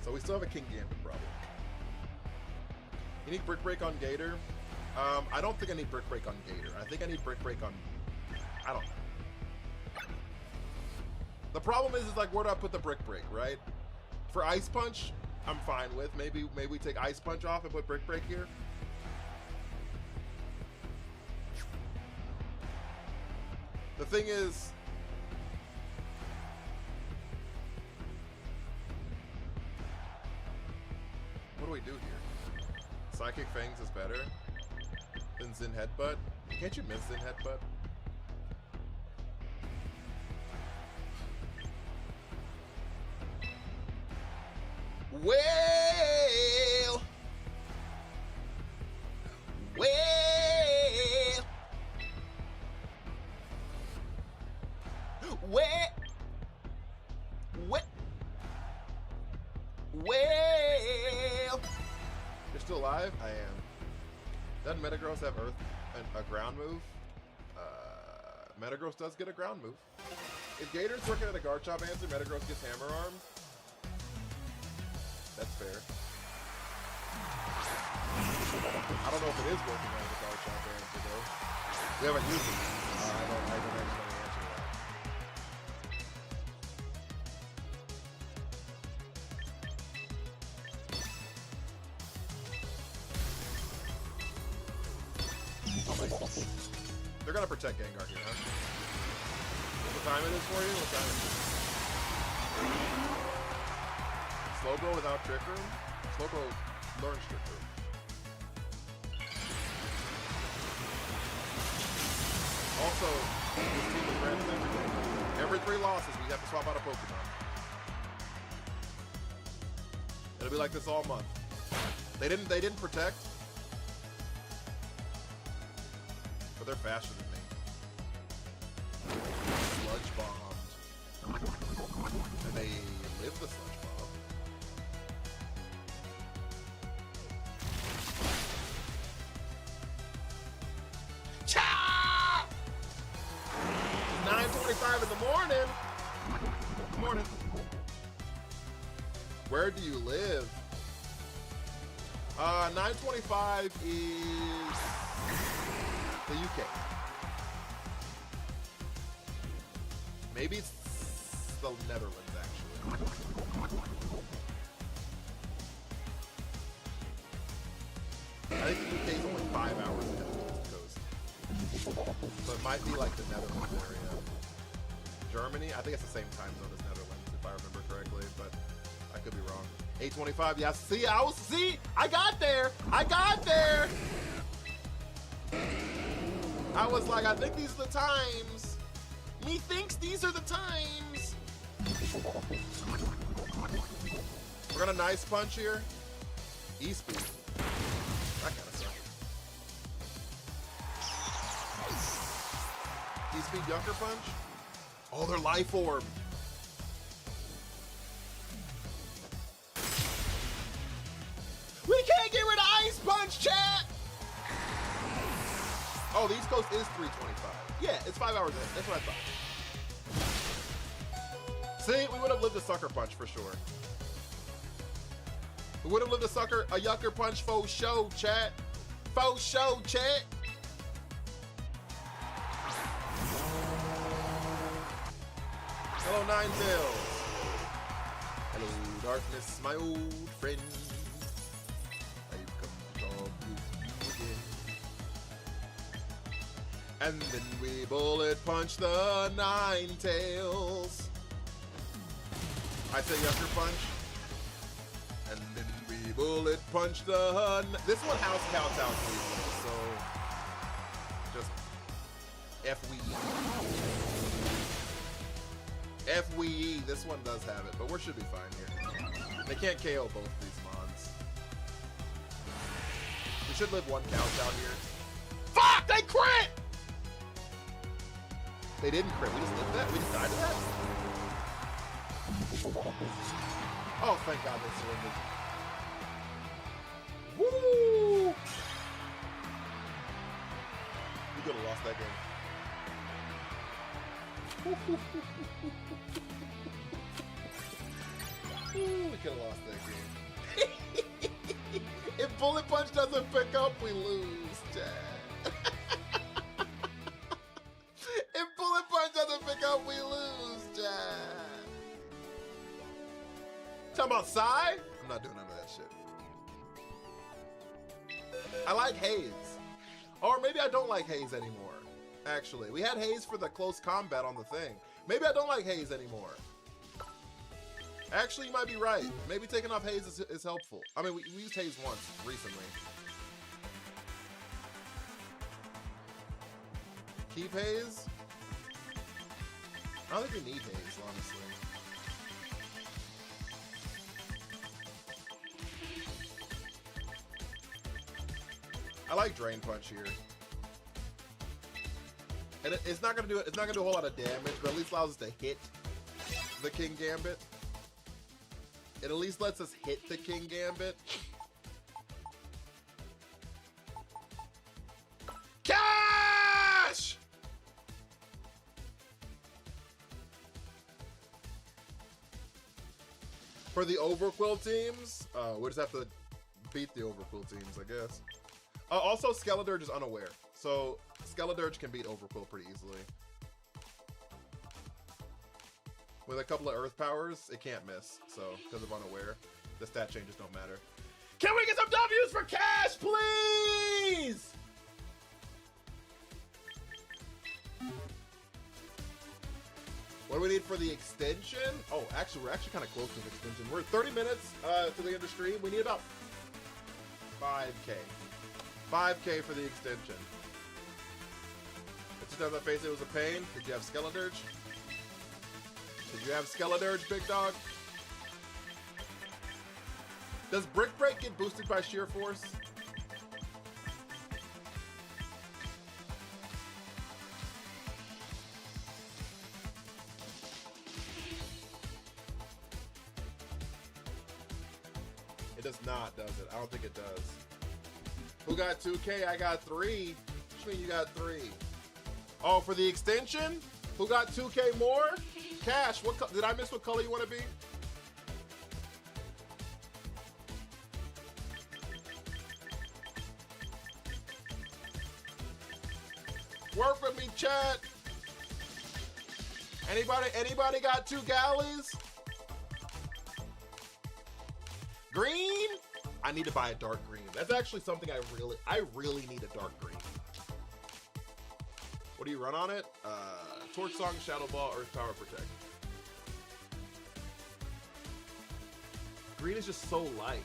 So we still have a King Gambit problem. You need Brick Break on Gator? I don't think I need Brick Break on Gator. I think I need Brick Break on... I don't know. The problem is like, where do I put the Brick Break, right? For Ice Punch, I'm fine with. Maybe we take Ice Punch off and put Brick Break here. The thing is... What do we do here? Psychic Fangs is better than Zen Headbutt? Can't you miss Zen Headbutt? Well... You're still alive? I am. Doesn't Metagross have Earth a ground move? Metagross does get a ground move. If Gator's working at a Garchomp answer, Metagross gets Hammer Arm. That's fair. I don't know if it is working at a Garchomp answer though. We haven't used it. I don't actually know the answer to that. They're gonna protect Gengar here, huh? What time it is for you? What time is it? Slowbro without Trick Room? Slowbro learns Trick Room. Also, this team is random every day. Every 3 losses, we have to swap out a Pokemon. It'll be like this all month. They didn't protect. But they're faster than me. Sludge bombed. And they live the sludge bomb. morning. Where do you live? 925 is the UK. Maybe it's the Netherlands, actually. I think the UK is only 5 hours ahead of the East Coast. So it might be like the Netherlands area. Germany? I think it's the same time zone as Netherlands, if I remember correctly, but I could be wrong. 8:25, yeah, see, I got there! I was like, I think these are the times. Methinks these are the times. We're gonna nice punch here. E-speed. That kind of sucks. E-speed Junker punch? Oh, they're life orb. We can't get rid of Ice Punch, chat! Oh, the East Coast is 3:25. Yeah, it's 5 hours in. That's what I thought. See, we would have lived a Sucker Punch for sure. We would have lived a Yucker Punch faux show, chat. Faux show, chat. Hello, Ninetales. Hello, darkness, my old friend. I've come to talk with you again. And then we bullet punch the Ninetales. I say Yucker Punch. And then we bullet punch the... This one house counts out easily, so... Just... FWE, this one does have it, but we should be fine here. They can't KO both these mons. We should live one couch out here. Fuck! They crit! They didn't crit. We just lived that? We just died to that? Oh, thank God they surrendered. Woo! We could have lost that game. We could have lost that game. If Bullet Punch doesn't pick up, we lose, Chad. If Bullet Punch doesn't pick up, we lose, Chad. Talking about Psy? I'm not doing none of that shit. I like Haze. Or maybe I don't like Haze anymore. Actually, we had Haze for the close combat on the thing. Maybe I don't like Haze anymore. Actually, you might be right. Maybe taking off Haze is helpful. I mean, we used Haze once recently. Keep Haze? I don't think we need Haze, honestly. I like Drain Punch here. And it's not gonna do it. It's not gonna do a whole lot of damage, but at least allows us to hit the King Gambit. It at least lets us hit the King Gambit. Cash! For the Overquill teams, we just have to beat the Overquill teams, I guess. Also, Skeledirge is unaware, so Skeledirge can beat Overquill pretty easily. With a couple of Earth powers, it can't miss, so because of unaware, the stat changes don't matter. Can we get some W's for Cash, please? What do we need for the extension? Oh, actually, we're actually kind of close to the extension. We're 30 minutes to the end of the stream. We need about 5K. 5K for the extension. Let's just have that face. It was a pain. Did you have Skeledirge? Did you have Skeledirge, big dog? Does Brick Break get boosted by Sheer Force? It does not, does it? I don't think it does. Who got 2K? I got 3. Which mean you got 3? Oh, for the extension? Who got 2K more? Cash, what did I miss what color you want to be? Work with me, chat. Anybody got 2 galleys? Green? I need to buy a dark green. That's actually something I really need a dark green. What do you run on it? Torch Song, Shadow Ball, Earth Power, Protect. Green is just so light.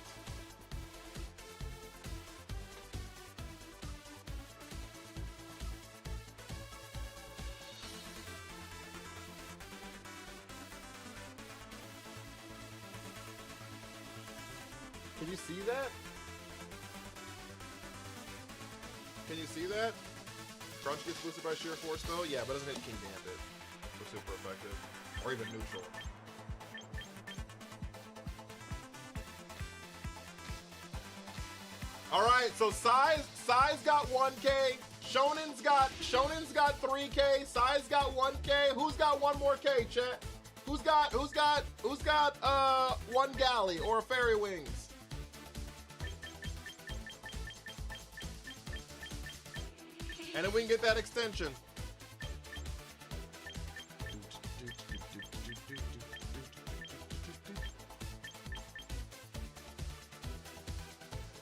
Can you see that? Can you see that? Crunch gets boosted by sheer force though? Yeah, but doesn't hit King Gambit for super effective. Or even neutral. Alright, so Sai's got 1K. Shonen's got 3K. Sai's got 1K. Who's got 1 more K, chat? Who's got 1 galley or a fairy wings? And then we can get that extension.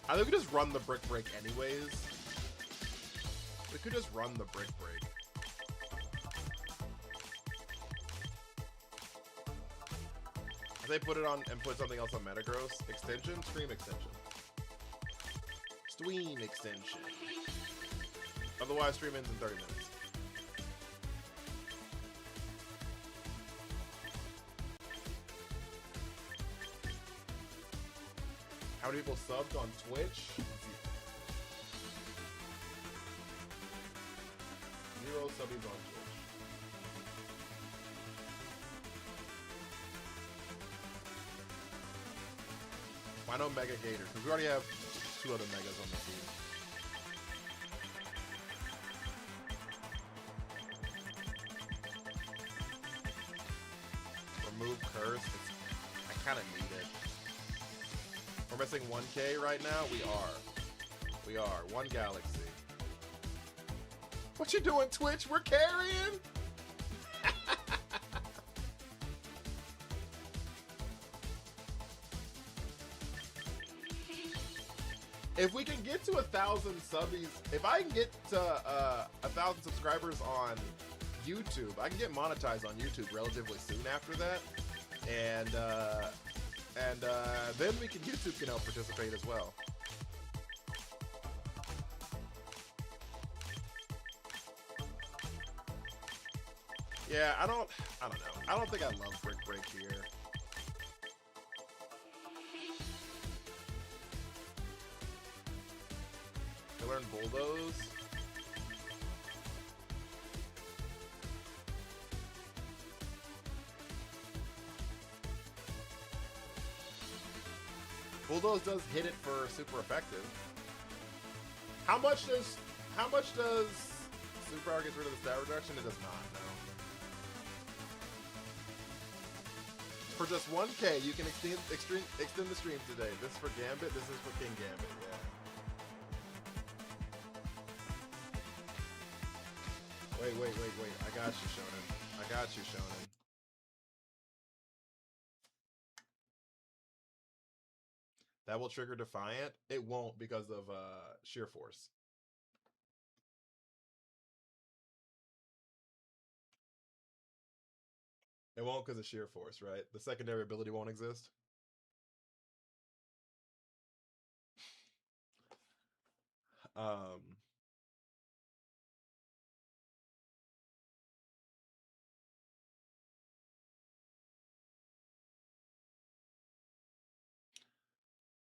I think we could just run the brick break anyways. We could just run the brick break. If they put it on and put something else on Metagross, extension, stream extension. Stream extension. Otherwise, stream ends in 30 minutes. How many people subbed on Twitch? 0 subbies on Twitch. Why no Mega Gator? Because we already have 2 other Megas on the team. Remove Curse. I kind of need it. We're missing 1K right now? We are. 1 Galaxy. What you doing, Twitch? We're carrying? If we can get to 1,000 subbies, if I can get to 1,000 subscribers on YouTube, I can get monetized on YouTube relatively soon after that. And then YouTube can help participate as well. Yeah, I don't know. I don't think I love Brick Break here. I learned Bulldoze. Bulldoze does hit it for super effective. How much does Super Power get rid of the stat reduction? It does not, no. For just 1K, you can extend the stream today. This is for Gambit, this is for King Gambit, yeah. Wait. I got you, Shonen. That will trigger Defiant? It won't because of sheer force. It won't because of sheer force, right? The secondary ability won't exist.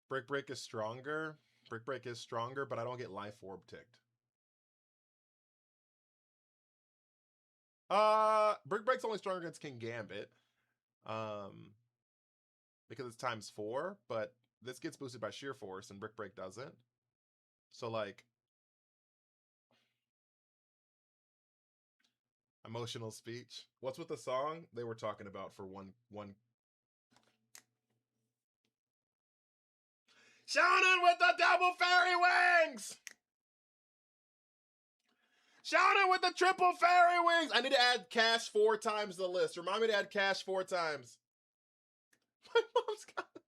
Brick Break is stronger. Brick Break is stronger, but I don't get Life Orb ticked. Brick Break's only stronger against King Gambit. Because it's ×4, but this gets boosted by sheer force and Brick Break doesn't. So like Emotional speech. What's with the song they were talking about for one? Shonen with the double fairy wings! Shonen with the triple fairy wings! I need to add Cash 4 times to the list. Remind me to add Cash 4 times. My mom's got it.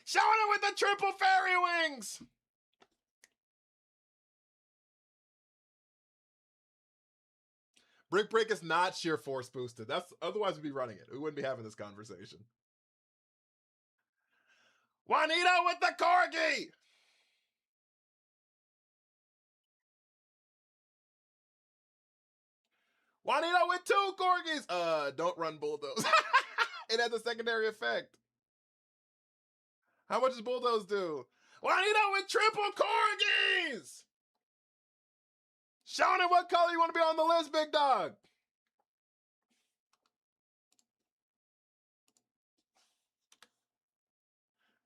Shonen with the triple fairy wings! Brick Break is not sheer force boosted. That's otherwise we'd be running it. We wouldn't be having this conversation. Juanito with the corgi! Juanito with 2 corgis! Don't run Bulldoze. It has a secondary effect. How much does Bulldoze do? Juanito with triple corgis! Shonen, what color you want to be on the list, big dog?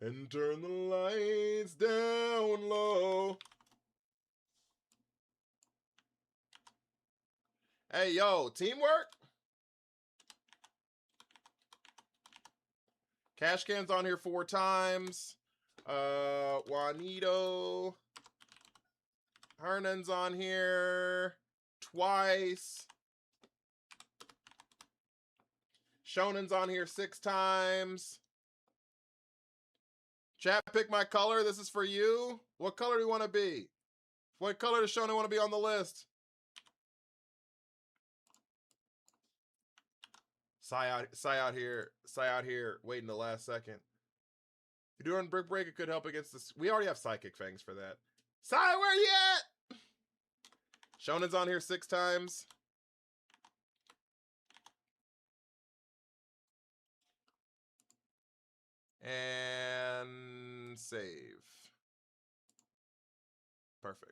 And turn the lights down low. Hey, yo, teamwork? Cash Can's on here 4 times. Juanito. Hernan's on here twice. Shonen's on here 6 times. Chat, pick my color. This is for you. What color do you want to be? What color does Shonen want to be on the list? Sigh out here. Waiting the last second. If you're doing Brick Break, it could help against this. We already have Psychic Fangs for that. Sigh, where you at? Shonen's on here 6 times. And save. Perfect.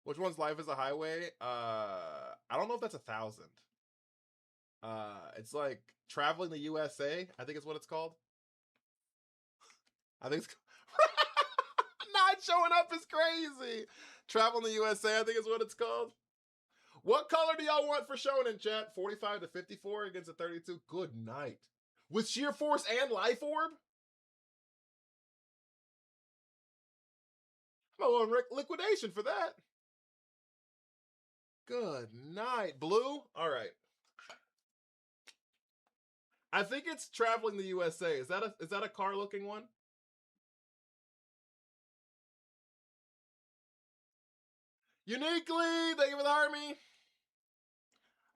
Which one's Life is a Highway? I don't know if that's 1,000. It's like Traveling the USA, I think is what it's called. I think it's not showing up is crazy. Traveling the USA, I think is what it's called. What color do y'all want for Shonen, chat? 45 to 54 against a 32. Good night. With Sheer Force and Life Orb? I'm on liquidation for that. Good night. Blue? All right. I think it's Traveling the USA. Is that a car looking one? Uniquely, thank you for the army.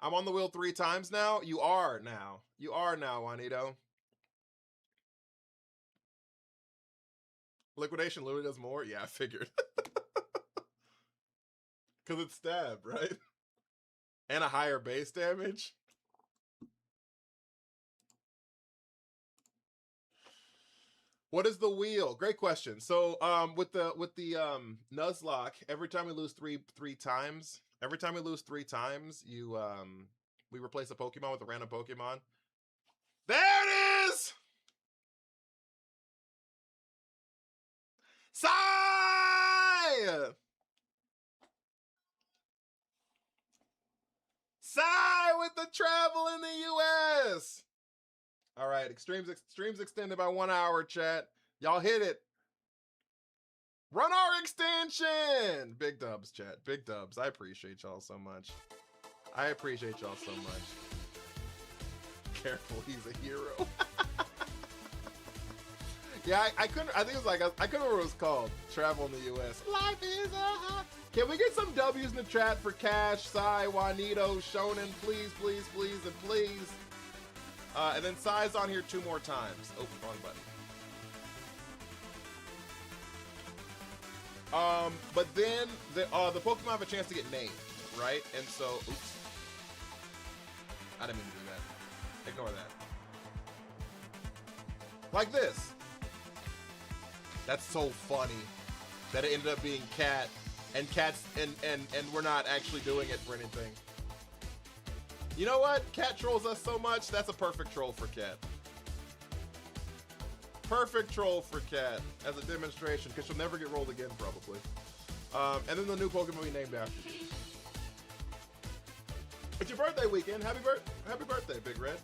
I'm on the wheel 3 times now. You are now. You are now, Juanito. Liquidation literally does more? Yeah, I figured. Because it's stab, right? And a higher base damage. What is the wheel? Great question. So with the Nuzlocke, every time we lose three times, you we replace a Pokemon with a random Pokemon. There it is! Sigh! Sigh with the travel in the US! All right, streams extended by 1 hour, chat. Y'all hit it. Run our extension! Big dubs, chat. Big dubs. I appreciate y'all so much. I appreciate y'all so much. Careful, he's a hero. Yeah, I couldn't. I think it was like I couldn't remember what it was called. Travel in the U.S. Life is a hot. Can we get some W's in the chat for Cash, Sai, Juanito, Shonen, please, please, please, and please. And then Sai's on here 2 more times. Oh, wrong button. But then the Pokemon have a chance to get named, right? And so, oops. I didn't mean to do that. Ignore that. Like this. That's so funny that it ended up being Cat, and Cat's and we're not actually doing it for anything. You know what? Cat trolls us so much. That's a perfect troll for Cat. Perfect troll for Cat as a demonstration, because she'll never get rolled again, probably. And then the new Pokemon we named after you. It's your birthday weekend. Happy birthday, Big Red.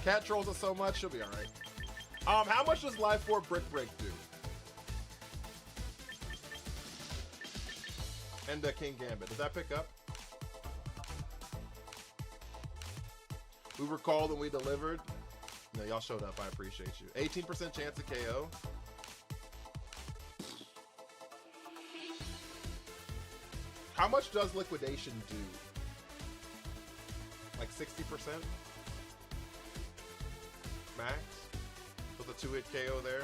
Cat trolls us so much, she'll be all right. How much does Life 4 Brick Break do? And King Gambit. Did that pick up? We were called and we delivered. No, y'all showed up. I appreciate you. 18% chance of KO. How much does liquidation do? Like 60%? Max? With a 2-hit KO there.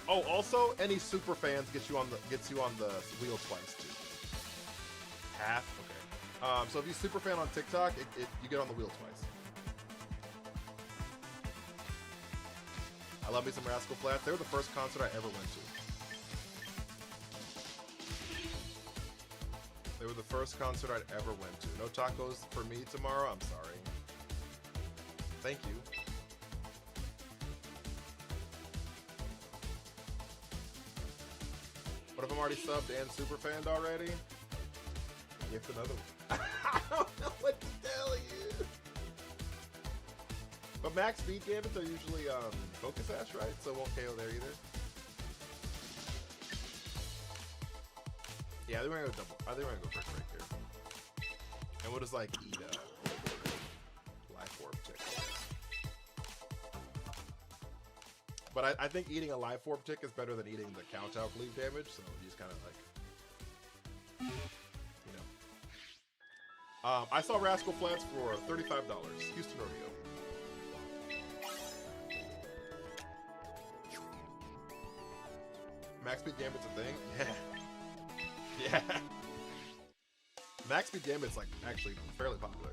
Oh, also, any super fans gets you on the wheel twice too. Half, okay. So if you super fan on TikTok, you get on the wheel twice. I love me some Rascal Flatts. They were the first concert I ever went to. They were the first concert I'd ever went to. No tacos for me tomorrow. I'm sorry. Thank you. What if I'm already subbed and super fanned already? Gift another one. I don't know what to tell you. But max speed gambits are usually focus ash, right? So it won't KO there either. Yeah, I think we're gonna go double. I think we're gonna go brick break here. And we'll just like eat life orb tick. But I think eating a life orb tick is better than eating the count out cleave damage. So you just kind of like, you know. I saw Rascal Flatts for $35. Houston Rodeo. Max speed gambit's a thing? Yeah. Yeah. Max speed gambit's like actually fairly popular.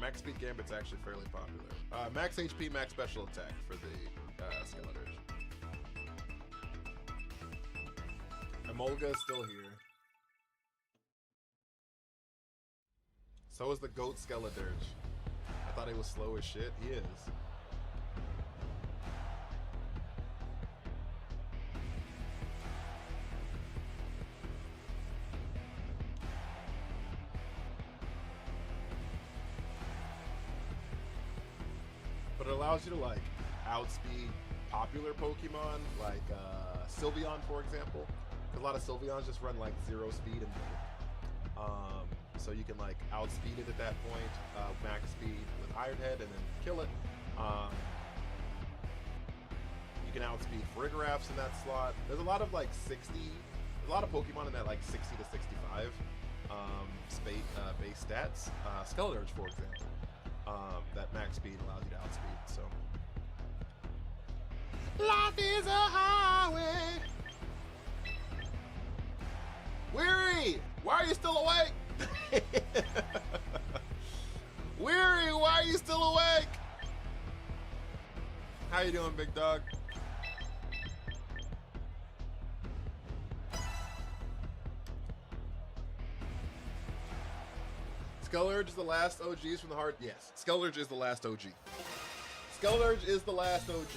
Max speed gambit's actually fairly popular. Max HP, max special attack for the Skeletors. Emolga is still here. So is the Goat Skeledirge. I thought he was slow as shit. He is. But it allows you to like outspeed popular Pokemon like Sylveon, for example. A lot of Sylveons just run like 0 speed and so you can like outspeed it at that point, max speed with Iron Head and then kill it. You can outspeed Farigirafs in that slot. There's a lot of like 60, a lot of Pokemon in that like 60 to 65 base stats. Skeledirge, for example, that max speed allows you to outspeed. So life is a highway. Weary, why are you still awake? Weary, why are you still awake? How you doing, big dog? Skeledirge is the last OGs from the heart. Yes, Skeledirge is the last OG. Skeledirge is the last OG.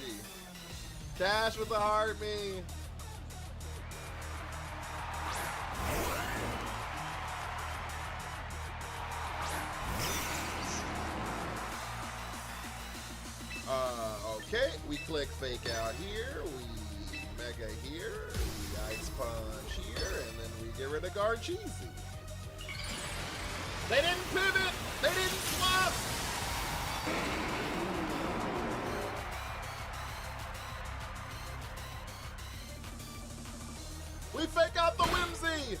Dash with the heart, me. Okay, we click fake out here, we mega here, we ice punch here, and then we get rid of Garcheezy. They didn't pivot! They didn't swap! We fake out the Whimsy!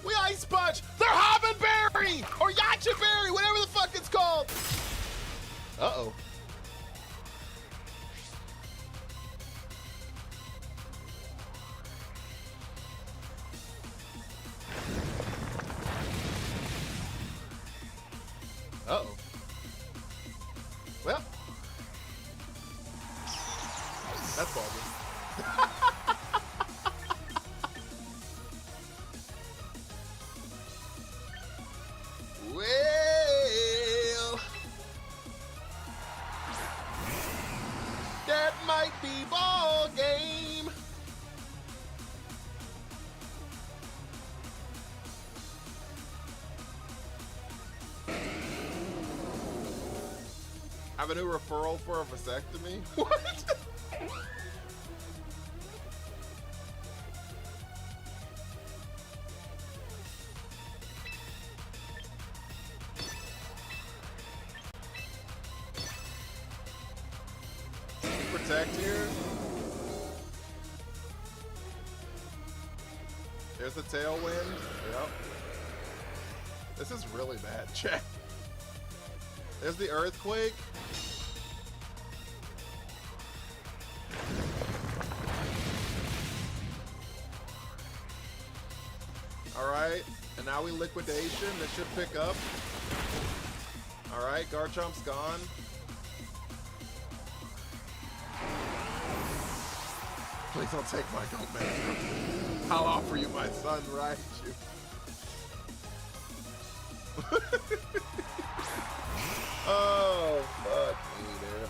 We ice punch! They're Hovenberry! Or Yachiberry, whatever the fuck it's called! Uh-oh. Uh-oh. Well. That's ballsy. have a new referral for a vasectomy? What? Protect here. There's the tailwind. Yep. This is really bad, chat. There's the earthquake. Alright, and now we liquidation. This should pick up. Alright, Garchomp's gone. Please don't take my goat man. I'll offer you my son, Raichu. Oh, fuck me, dude.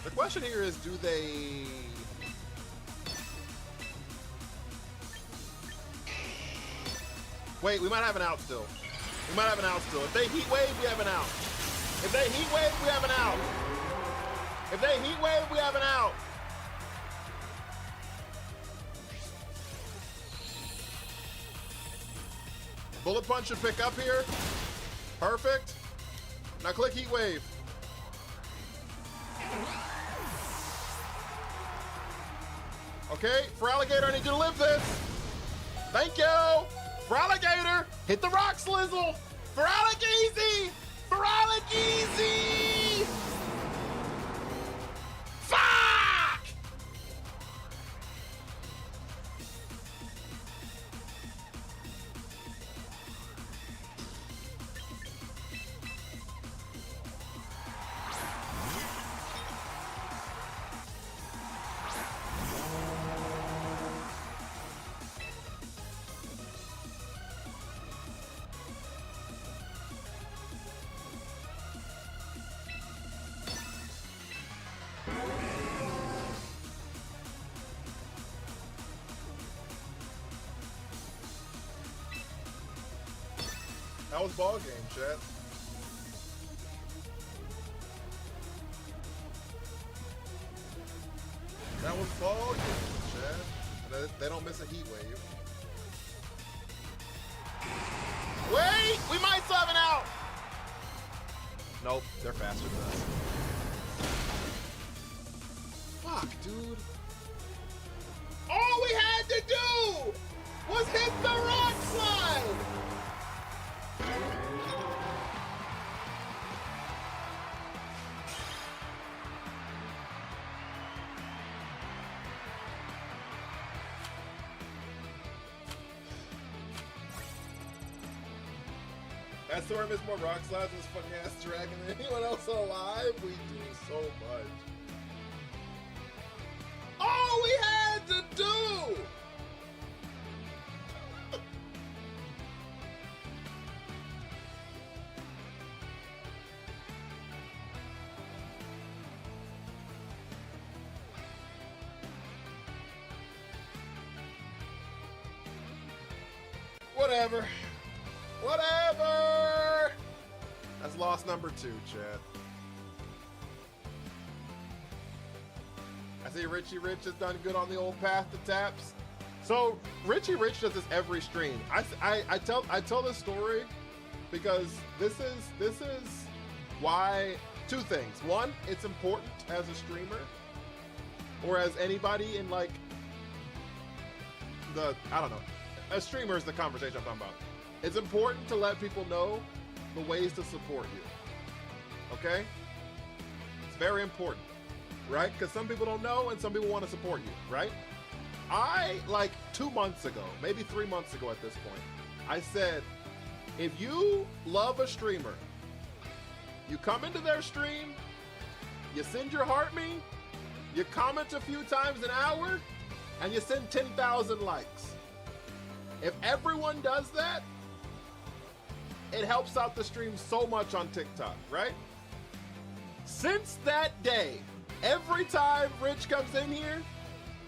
The question here is, do they... Wait, we might have an out still. We might have an out still. If they heat wave, we have an out. If they heat wave, we have an out. If they heat wave, we have an out. Bullet Punch should pick up here. Perfect. Now click Heat Wave. Okay, for Alligator, I need you to live this. Thank you. For Alligator, hit the Rock Slizzle. For Alligeezy. For Alligeezy. Fuck! That was ball game, chat. That was ball game, chat. They don't miss a heat wave. Wait! We might still have an out! Nope, they're faster than us. Fuck, dude. All we had to do was hit the rock slide! That storm is more rock slides this fucking ass dragon than anyone else alive. We do so much. All we had to do! Whatever. Whatever! That's loss number 2, chat. I see Richie Rich has done good on the old path to taps. So Richie Rich does this every stream. I tell this story because this is why 2 things. 1, it's important as a streamer or as anybody in like the, I don't know, a streamer is the conversation I'm talking about. It's important to let people know the ways to support you, okay? It's very important, right? Because some people don't know and some people want to support you, right? I, like 2 months ago, maybe 3 months ago at this point, I said, if you love a streamer, you come into their stream, you send your heart me, you comment a few times an hour, and you send 10,000 likes. If everyone does that, it helps out the stream so much on TikTok, right? Since that day, every time Rich comes in here,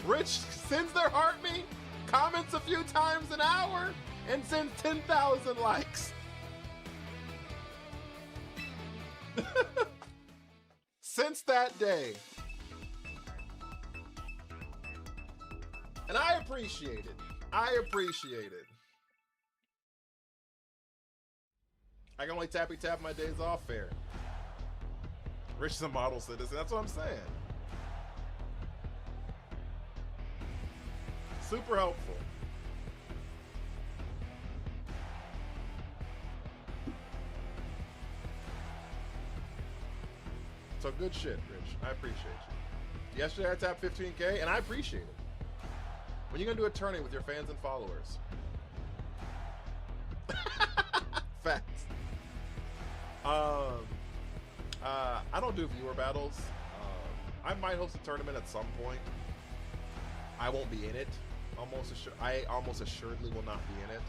Rich sends their heart me, comments a few times an hour, and sends 10,000 likes. Since that day. And I appreciate it. I appreciate it. I can only tappy tap my days off fair. Rich is a model citizen. That's what I'm saying. Super helpful. So good shit, Rich. I appreciate you. Yesterday I tapped 15K, and I appreciate it. When you gonna do a tourney with your fans and followers? Facts. I don't do viewer battles. I might host a tournament at some point. I won't be in it. I almost assuredly will not be in it.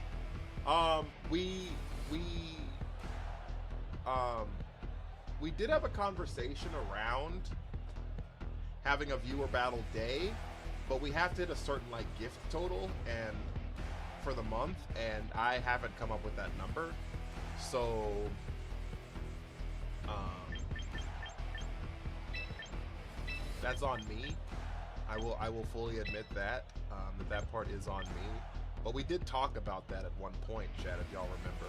We did have a conversation around having a viewer battle day, but we have to hit a certain like gift total and for the month, and I haven't come up with that number. So that's on me. I will fully admit that that part is on me. But we did talk about that at one point, chat, if y'all remember.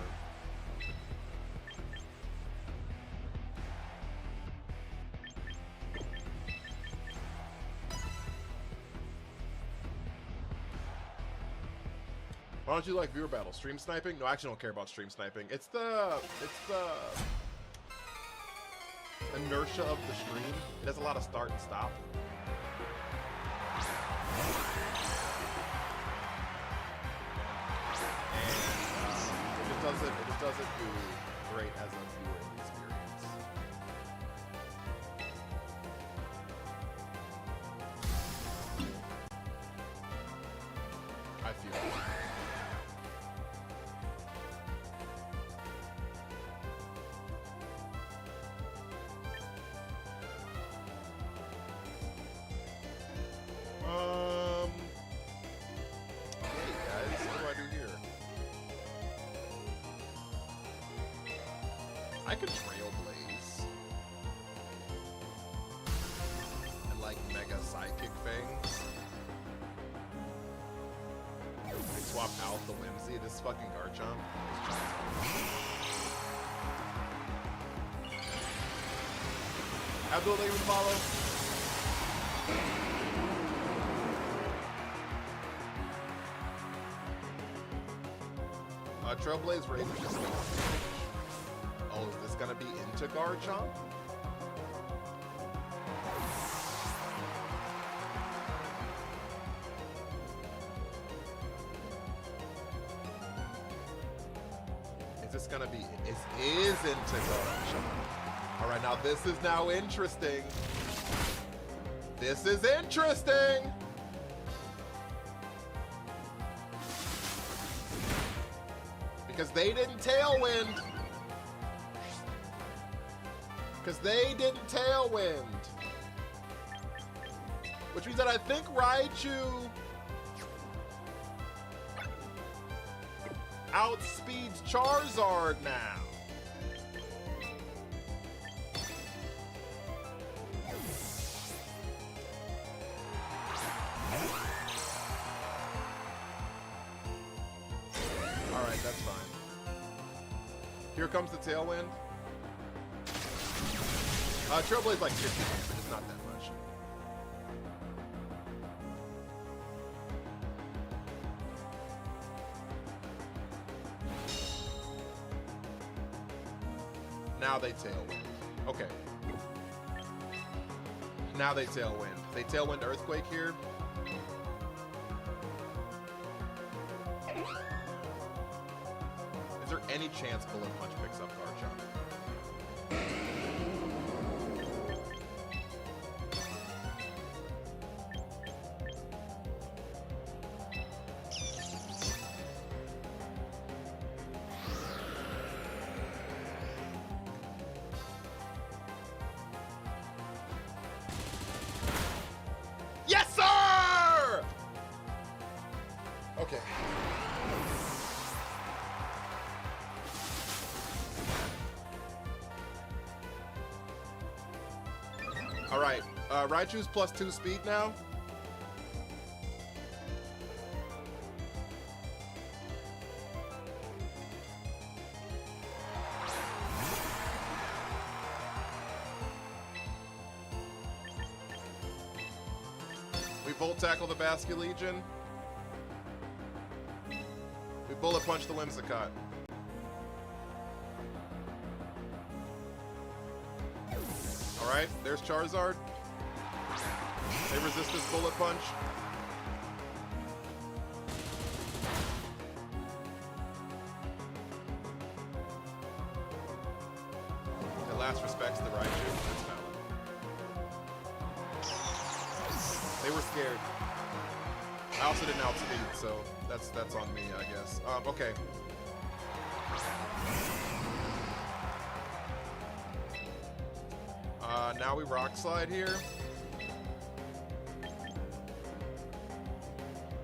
Why don't you like viewer battle? Stream sniping? No, I actually don't care about stream sniping. It's the inertia of the stream. It has a lot of start and stop. And it just doesn't do great as a viewing experience. I feel it. Hey guys, what do I do here? I could trailblaze and like mega psychic things. I swap out the whimsy. This fucking Garchomp. Abdul, thank you for the follow. Trailblaze Rage just oh, is this gonna be into Garchomp? Is this gonna be? It is into Garchomp. All right, now this is now interesting. This is interesting. Because they didn't tailwind. Because they didn't tailwind. Which means that I think Raichu outspeeds Charizard now. Alright, that's fine. Here comes the tailwind. Trailblaze like 50 bucks, but it's not that much. Now they tailwind. Okay. Now they tailwind. They tailwind Earthquake here. Is there any chance Bullet Punch picks up Garchomp? Yes, sir! Okay. Raichu's +2 speed now. We Volt Tackle the Basculegion. We Bullet Punch the Whimsicott. Alright, there's Charizard. They resist this Bullet Punch. It last respects the Raichu. That's valid. They were scared. I also didn't outspeed, so that's on me, I guess. Okay. Now we Rock Slide here.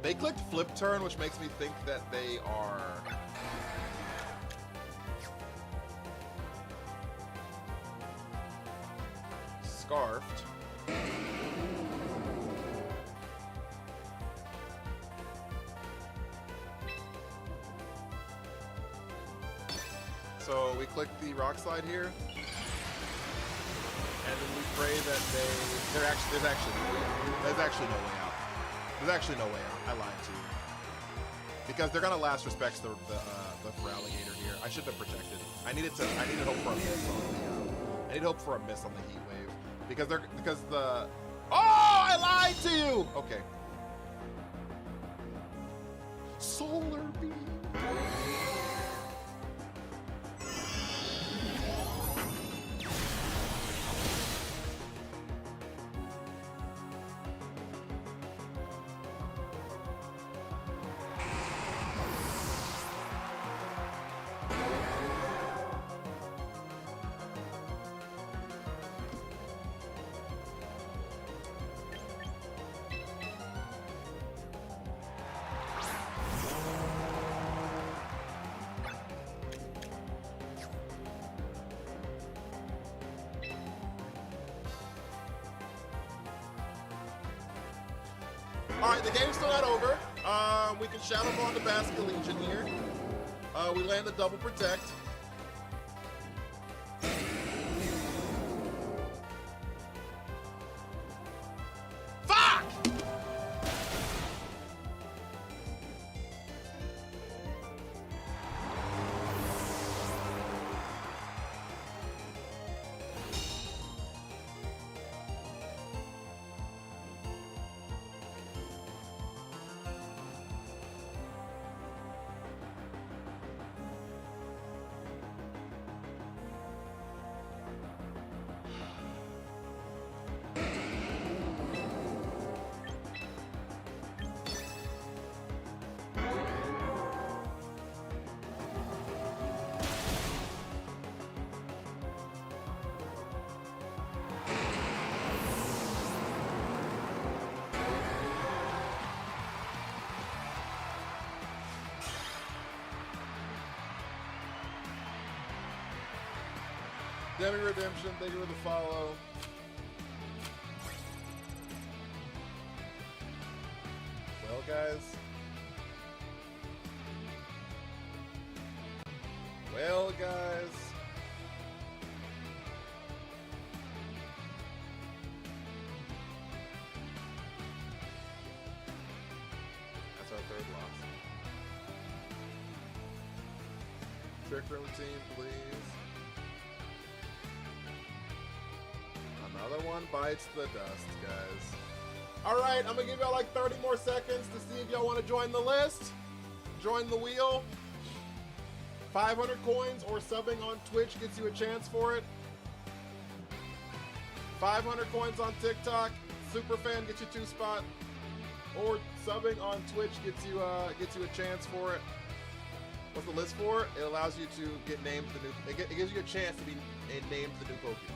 They clicked Flip Turn, which makes me think that they are... Scarfed. So we click the Rock Slide here. And then we pray that there's actually no way out. There's actually no way out. I lied to you. Because they're gonna last respects the Feraligatr here. I should have protected. I needed hope for a miss on the I need hope for a miss on the Heat Wave. Because the oh, I lied to you! Okay. Solar Beam. Alright, the game's still not over. We can Shadow Ball the Basculegion here. We land a double protect. Fuck! Demi Redemption, thank you for the follow. Well, guys. Well, guys. That's our third loss. Trick room team, please. Another one bites the dust, guys. Alright, I'm gonna give y'all like 30 more seconds to see if y'all want to join the list. Join the wheel. 500 coins or subbing on Twitch gets you a chance for it. 500 coins on TikTok. Superfan gets you 2 spot. Or subbing on Twitch gets you a chance for it. What's the list for? It allows you to get named the new. It gives you a chance to be named the new Pokemon.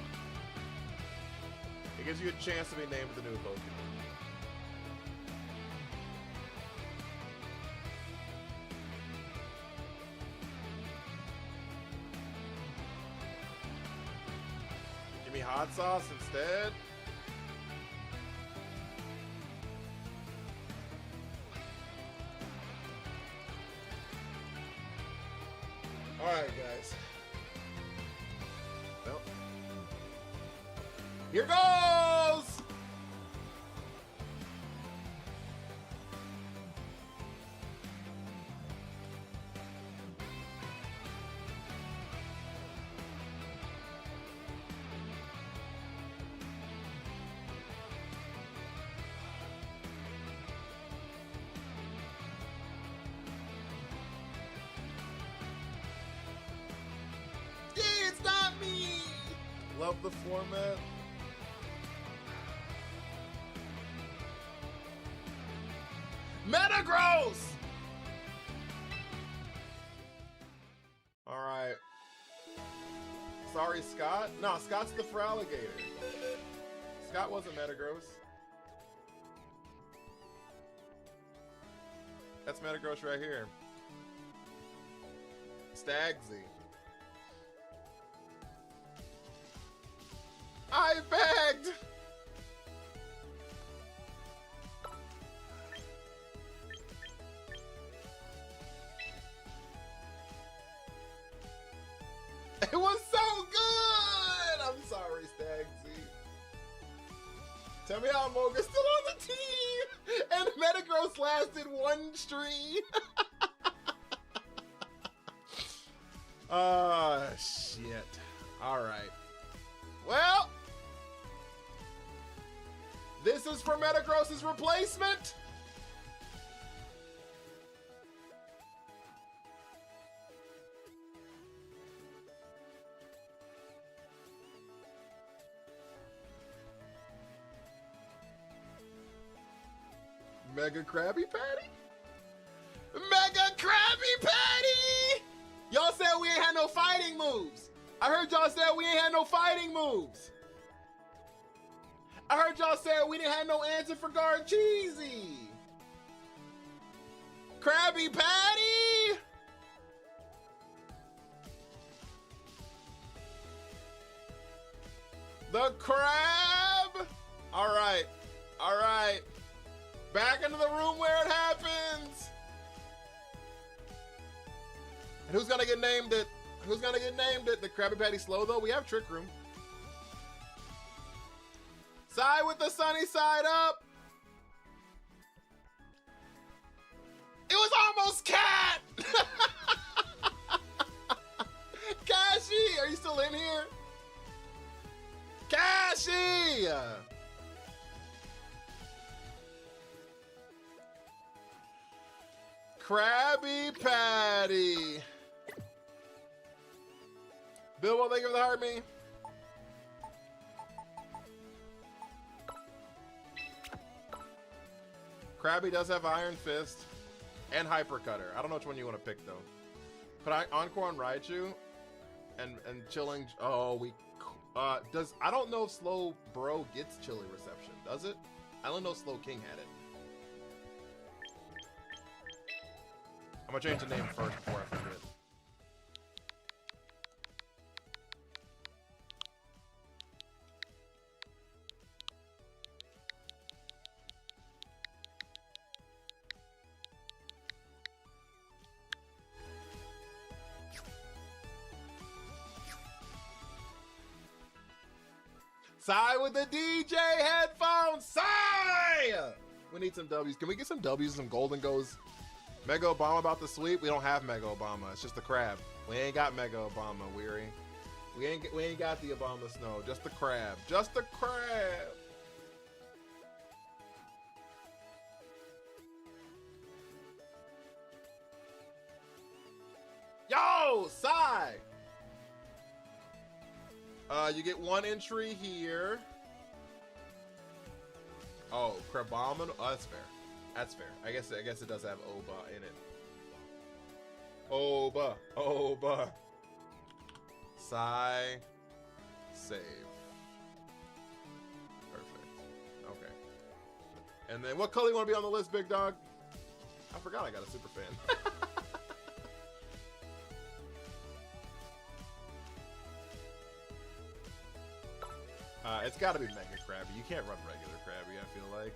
It gives you a chance to be named the new Pokemon. Give me hot sauce instead. Alright, guys. Well. Here goes! It's not me! Love the format. Metagross! Alright. Sorry, Scott. No, Scott's the Feraligatr. Scott wasn't Metagross. That's Metagross right here. Stagsy. I begged! It was so good! I'm sorry, Stagsy. Tell me how Moga's still on the team! And Metagross lasted one stream! Shit. Alright. Well, this is for Metagross's replacement. Mega Krabby Patty? Mega Krabby Patty! Y'all said we ain't had no fighting moves. I heard y'all say we ain't had no fighting moves. I heard y'all say we didn't have no answer for Garcheesy. Krabby Patty! The crab! Alright. Alright. Back into the room where it happens! And who's gonna get named it? Who's gonna get named it? The Krabby Patty Slow, though? We have Trick Room. Side with the sunny side up. It was almost Cat! Kashi! Are you still in here? Kashi! Krabby Patty. Bilbo, thank you for the heart me. Krabby does have Iron Fist and Hyper Cutter. I don't know which one you want to pick though. Put Encore on Raichu and chilling. Oh, we does. I don't know if Slow Bro gets chilly reception. Does it? I only know Slow King had it. I'm gonna change the name first before I forget. Sigh with the DJ headphones. Sigh! We need some W's. Can we get some W's, some golden goes? Mega Obama about to sweep? We don't have Mega Obama. It's just the crab. We ain't got Mega Obama, Weary. We ain't got the Obama Snow. Just the crab. Just the crab. Yo, Sigh! You get one entry here. Oh, Crabominal. Oh, that's fair. That's fair. I guess it does have Oba in it. Oba. Oba. Sigh. Save. Perfect. Okay. And then what color you want to be on the list, big dog? I forgot I got a super fan. It's got to be Mega Krabby. You can't run regular Krabby, I feel like.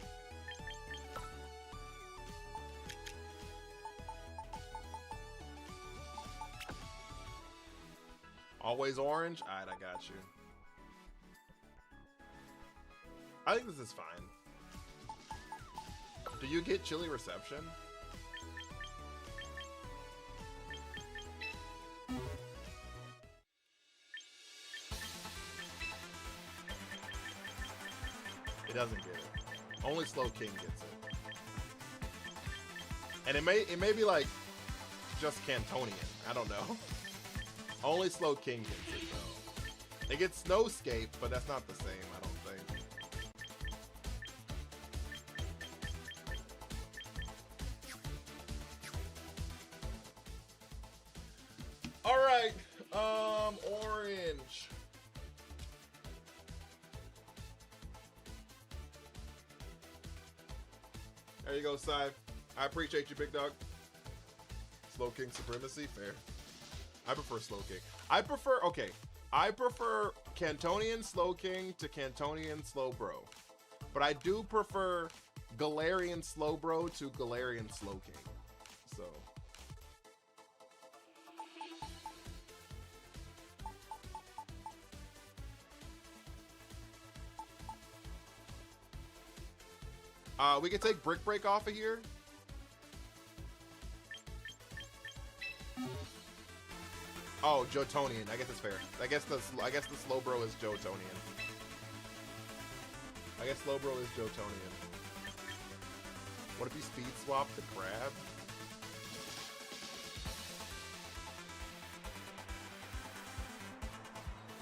Always orange? Alright, I got you. I think this is fine. Do you get chilly reception? It doesn't get it. Only Slow King gets it. And it may be like just Cantonian. I don't know. Only Slow King gets it though. It gets Snowscape, but that's not the same, I don't think. Alright, orange. There you go, Sai. I appreciate you, big dog. Slow King supremacy, fair. I prefer Slow King. I prefer Cantonian Slow King to Cantonian Slowbro. But I do prefer Galarian Slowbro to Galarian Slow King. So. We can take Brick Break off of here. Oh, Jotonian. I guess it's fair. I guess the Slowbro is Jotonian. I guess Slowbro is Jotonian. What if he speed swapped the Crab?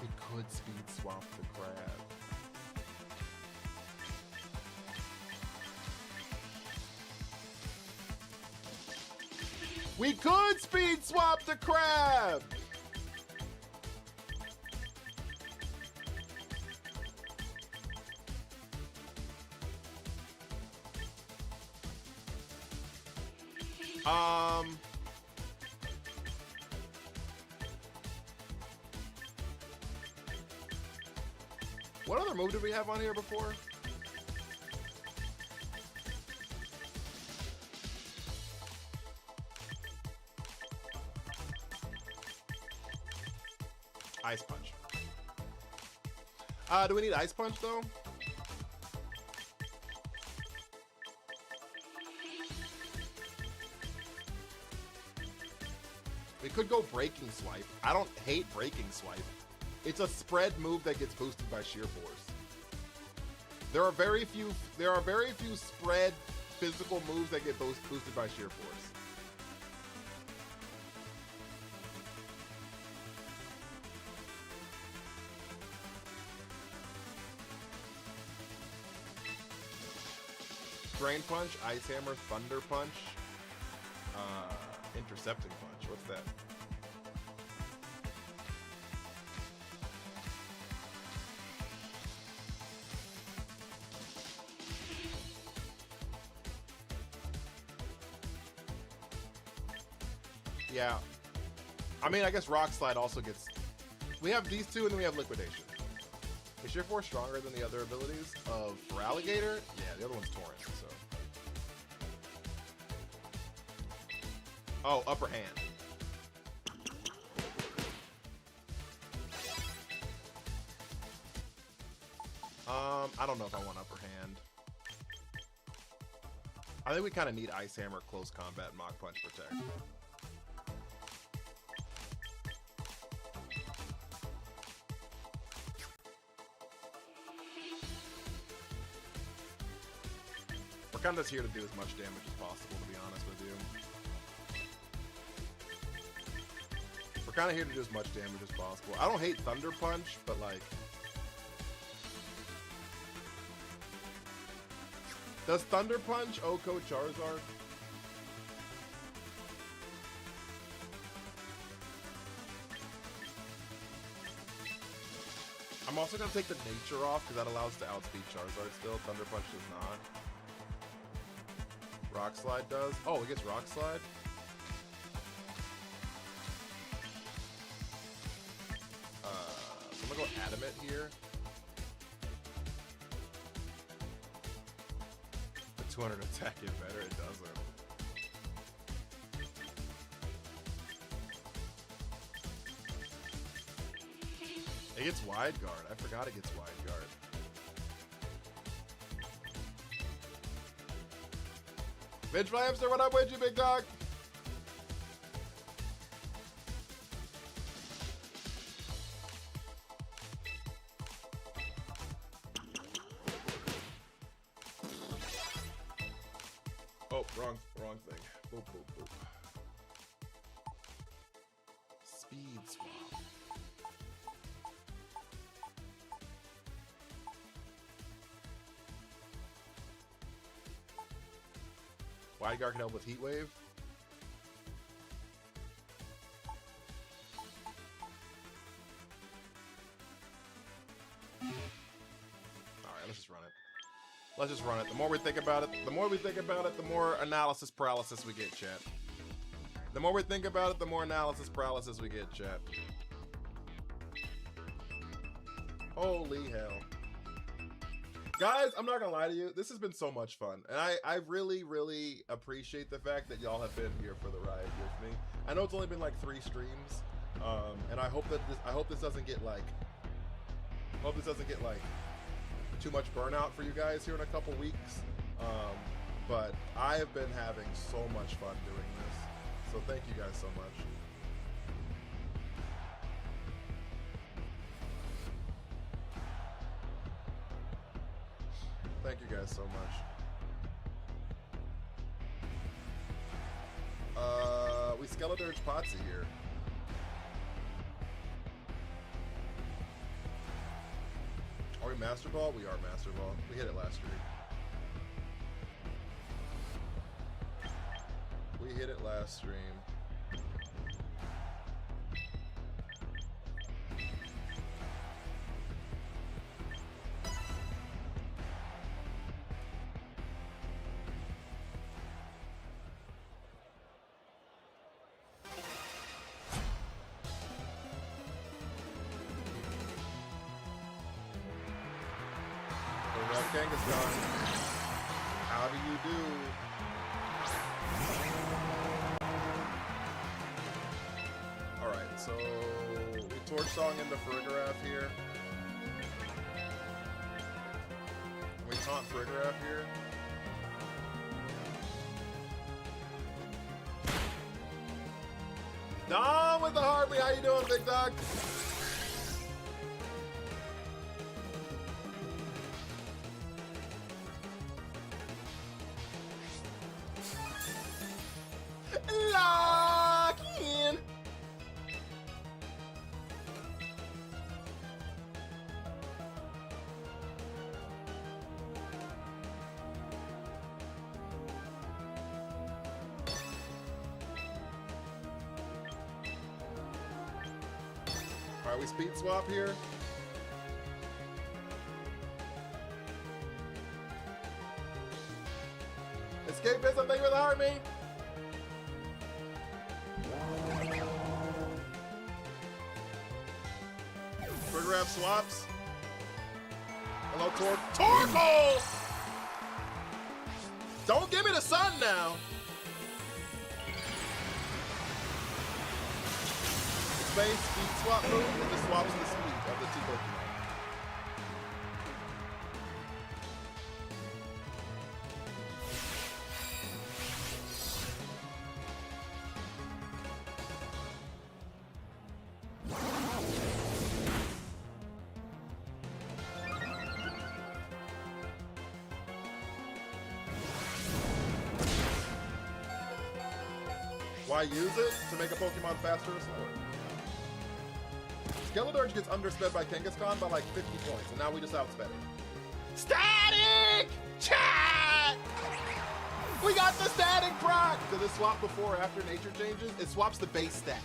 He could speed swap the Crab. We could speed swap the Crab! What other move did we have on here before? Ice Punch. Do we need Ice Punch though? We could go Breaking Swipe. I don't hate Breaking Swipe. It's a spread move that gets boosted by Sheer Force. There are very few spread physical moves that get boosted by Sheer Force. Drain Punch, Ice Hammer, Thunder Punch, Intercepting Punch. What's that? Yeah. I mean, I guess Rock Slide also gets... We have these two and then we have Liquidation. Is Sheer Force stronger than the other abilities of Feraligatr? Yeah, the other one's Torrent, so... Oh, Upper Hand. I don't know if I want Upper Hand. I think we kind of need Ice Hammer, Close Combat, Mach Punch, Protect. We're kind of just here to do as much damage as possible, to be honest with you. We're kind of here to do as much damage as possible. I don't hate Thunder Punch, but like... Does Thunder Punch Oko Charizard? I'm also going to take the Nature off because that allows to outspeed Charizard still. Thunder Punch does not. Rock Slide does. Oh, it gets Rock Slide? So I'm going to go Adamant here. 200 attack get better? It doesn't. gets wide guard. I forgot it gets wide guard. Bitch Hamster, what up with you, big dog? Oh, wrong thing. Boop, boop, boop. Speed swap. Wide guard can help with heat wave. All right, let's just run it. Let's just run it. The more we think about it, the more analysis paralysis we get, chat. The more we think about it, the more analysis paralysis we get, chat. Holy hell. Guys, I'm not gonna lie to you. This has been so much fun. And I really, really appreciate the fact that y'all have been here for the ride with me. I know it's only been like 3 streams. And I hope this doesn't get like too much burnout for you guys here in a couple weeks. But I have been having so much fun doing this. So thank you guys so much. Thank you guys so much. We Skeletor's Potsy here. Are we Master Ball? We are Master Ball. We hit it last stream. We hit it last stream. Kangaskhan, how do you do? Alright, so we Torch Song into Farigiraf here. We taunt Farigiraf here. Dom with the Harvey, how you doing, big dog? Lock in. All right, we speed swap here. Escapism, thank you for the heart, me. Farigiraf swaps. Hello, Torkoal! Don't give me the sun now! Space speed swap move, it just swaps the speed of the 2 Pokemon. Why use it? To make a Pokemon faster or slower. Skeletorch gets undersped by Kangaskhan by like 50 points, and now we just outsped it. Static! Chat! We got the static proc! Does it swap before or after nature changes? It swaps the base stat.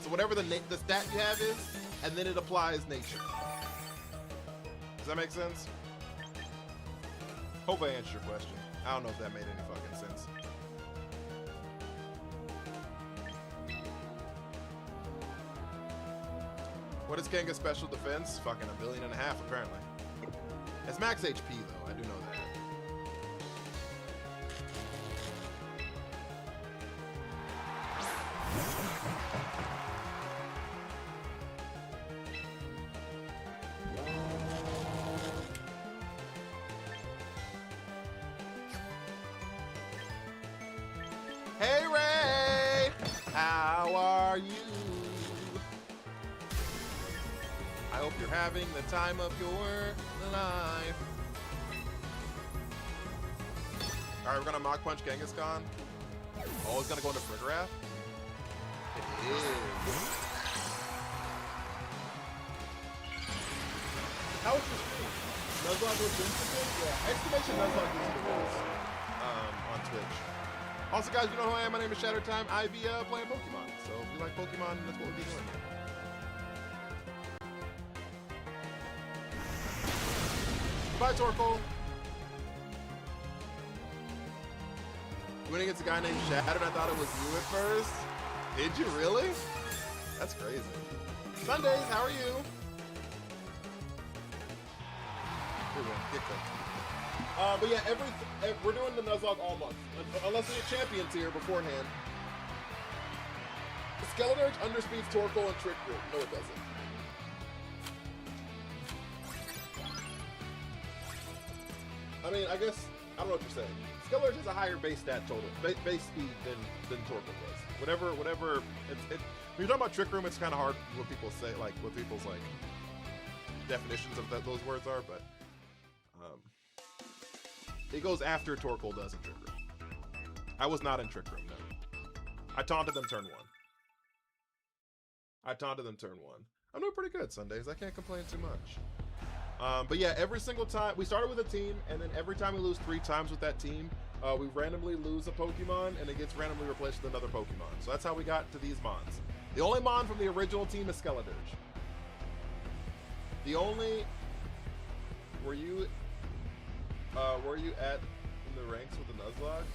So whatever the stat you have is, and then it applies nature. Does that make sense? Hope I answered your question. I don't know if that made any fucking sense. What is Kanga's special defense? Fucking 1.5 billion, apparently. It's max HP, though. I do know that. are you? I hope you're having the time of your life. Alright, we're gonna Mach Punch Kangaskhan. Oh, it's gonna go into Frigoraph? It is. How was your stream? Nuzlocke was interesting? Yeah, exclamation Nuzlocke is the best. On Twitch. Also, guys, you know who I am. My name is Shattered Time. I be playing Pokemon. So if you like Pokemon, that's what we'll be doing. Bye, Torkoal. Winning against a guy named Shattered, I thought it was you at first. Did you really? That's crazy. Sundays, how are you? Get cooked. But yeah, we're doing the Nuzlocke all month, unless we get champions here beforehand. Skeleturge underspeeds Torkoal and Trick Room. No, it doesn't. I mean, I guess I don't know what you're saying. Skeleturge has a higher base stat total, base speed than Torkoal does. Whatever. When you're talking about Trick Room, it's kind of hard what people say, like what people's like definitions of those words are, but. It goes after Torkoal does in Trick Room. I was not in Trick Room, no. I taunted them turn 1. I'm doing pretty good Sundays. I can't complain too much. But yeah, every single time, we started with a team, and then every time we lose 3 times with that team, we randomly lose a Pokemon, and it gets randomly replaced with another Pokemon. So that's how we got to these Mons. The only Mon from the original team is Skeleturge. The only... Were you at in the ranks with the Nuzlocke?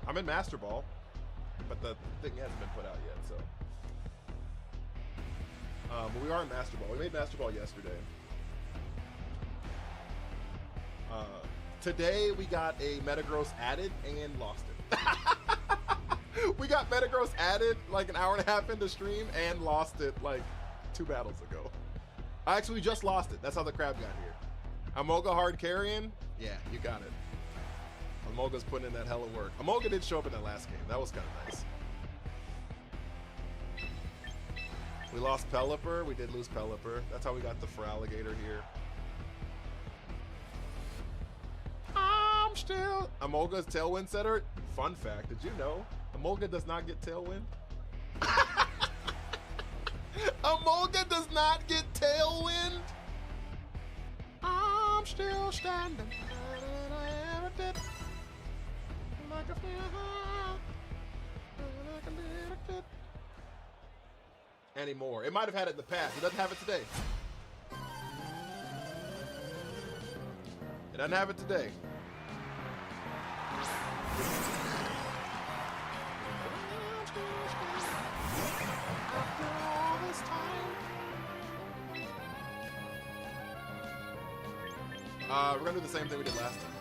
I'm in Master Ball, but the thing hasn't been put out yet, so. But we are in Master Ball. We made Master Ball yesterday. Today we got a Metagross added and lost it. We got Metagross added like an hour and a half into stream and lost it like 2 battles ago. Actually, we just lost it. That's how the crab got here. Amoga hard carrying? Yeah, you got it. Amoga's putting in that hella work. Amoga did show up in that last game. That was kind of nice. We lost Pelipper. We did lose Pelipper. That's how we got the Feraligatr here. I'm still... Amoga's Tailwind setter? Fun fact, did you know Amoga does not get Tailwind? Amoga does not get Tailwind? I'm still standing like a kid. Anymore. It might have had it in the past. It doesn't have it today. It doesn't have it today. After all this time. We're gonna do the same thing we did last time.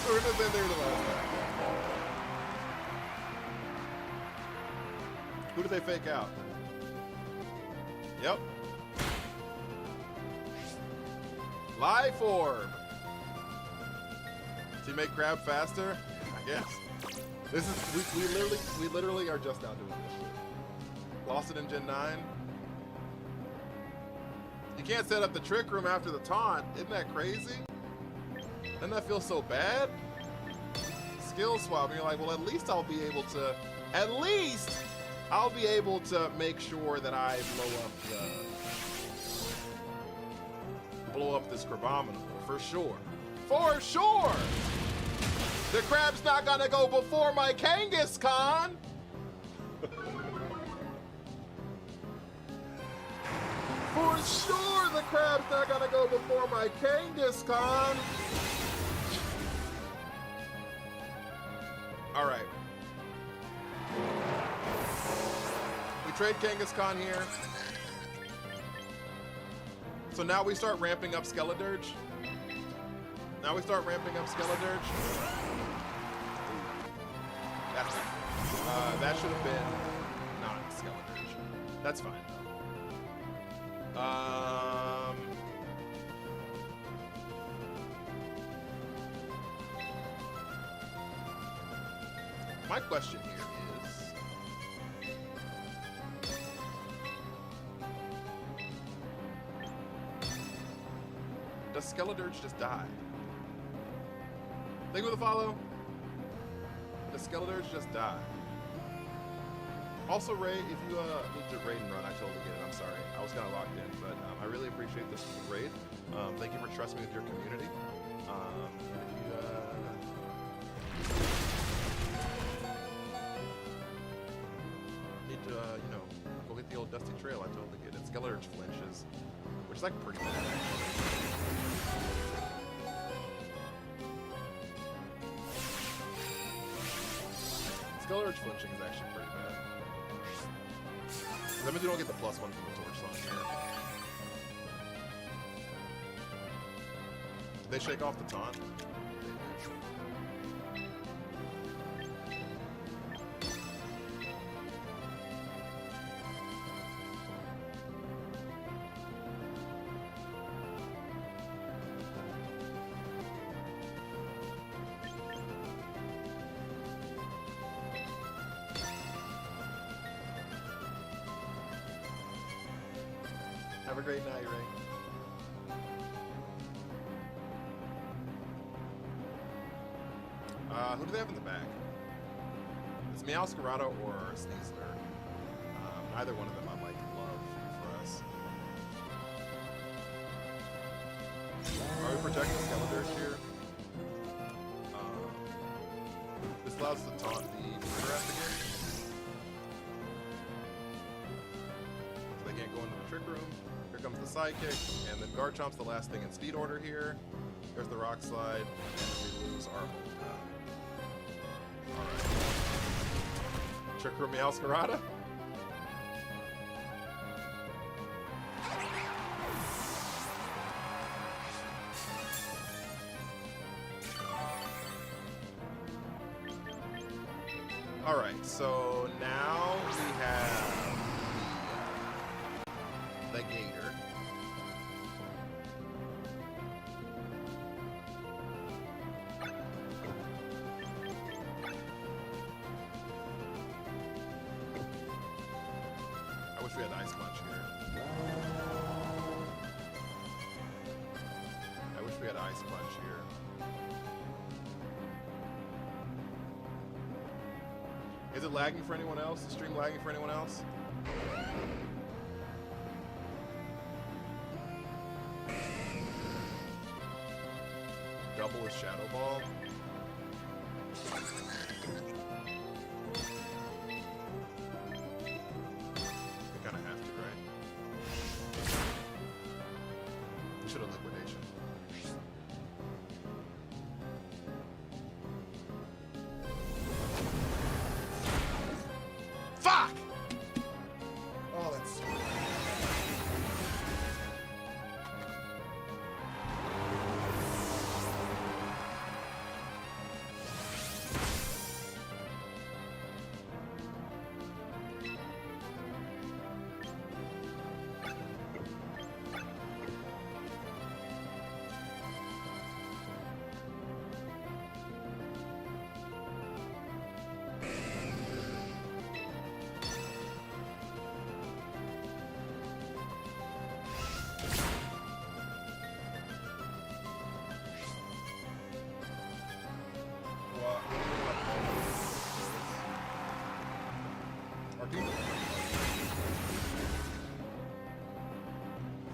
We're gonna do the same thing we did last time. Who did they fake out? Yep. Life Orb. To make crab faster? I guess. This is we literally are just now doing this shit. Lost it in Gen 9. You can't set up the Trick Room after the taunt. Isn't that crazy? Doesn't that feel so bad? Skill swap, and you're like, well, at least I'll be able to make sure that I blow up this Crabominable for sure. For sure! The crab's not gonna go before my Kangaskhan! For sure the crab's not gonna go before my Kangaskhan! Alright. We trade Kangaskhan here. So now we start ramping up Skeleturge. That should have been not Skeleturge. That's fine, though. My question here is... Does Skeledirge just die? Thank you for the follow. Does Skeledirge just die? Also, Ray, if you need to raid and run, I totally get it. I'm sorry. I was kind of locked in, but I really appreciate this raid. Thank you for trusting me with your community. Need to, you know, go hit the old dusty trail. I totally get it. Skeledirge flinches, which is like pretty bad, actually. Skeledirge flinching is actually pretty bad. That means we don't get the +1 from the torch song here. Did they shake off the taunt? Have a great night, Ray. Who do they have in the back? It's Meowscarada or Sneasler. Neither one of them I like love for us. Are we protecting Skeledirge here? This allows us to taunt the Trigger again. So they can't go into the Trick Room. Here comes the Sidekick, and then Garchomp's the last thing in speed order here. There's the Rock Slide, and we lose our Holta. Alright. Trick Room Meowscarada? Alright, so now we have the Gator. I wish we had Ice Punch here. I wish we had Ice Punch here. Is it lagging for anyone else? Is the stream lagging for anyone else? Double with Shadow Ball. You kind of have to, right? We should have Liquidation. Fuck! Oh, that's so bad.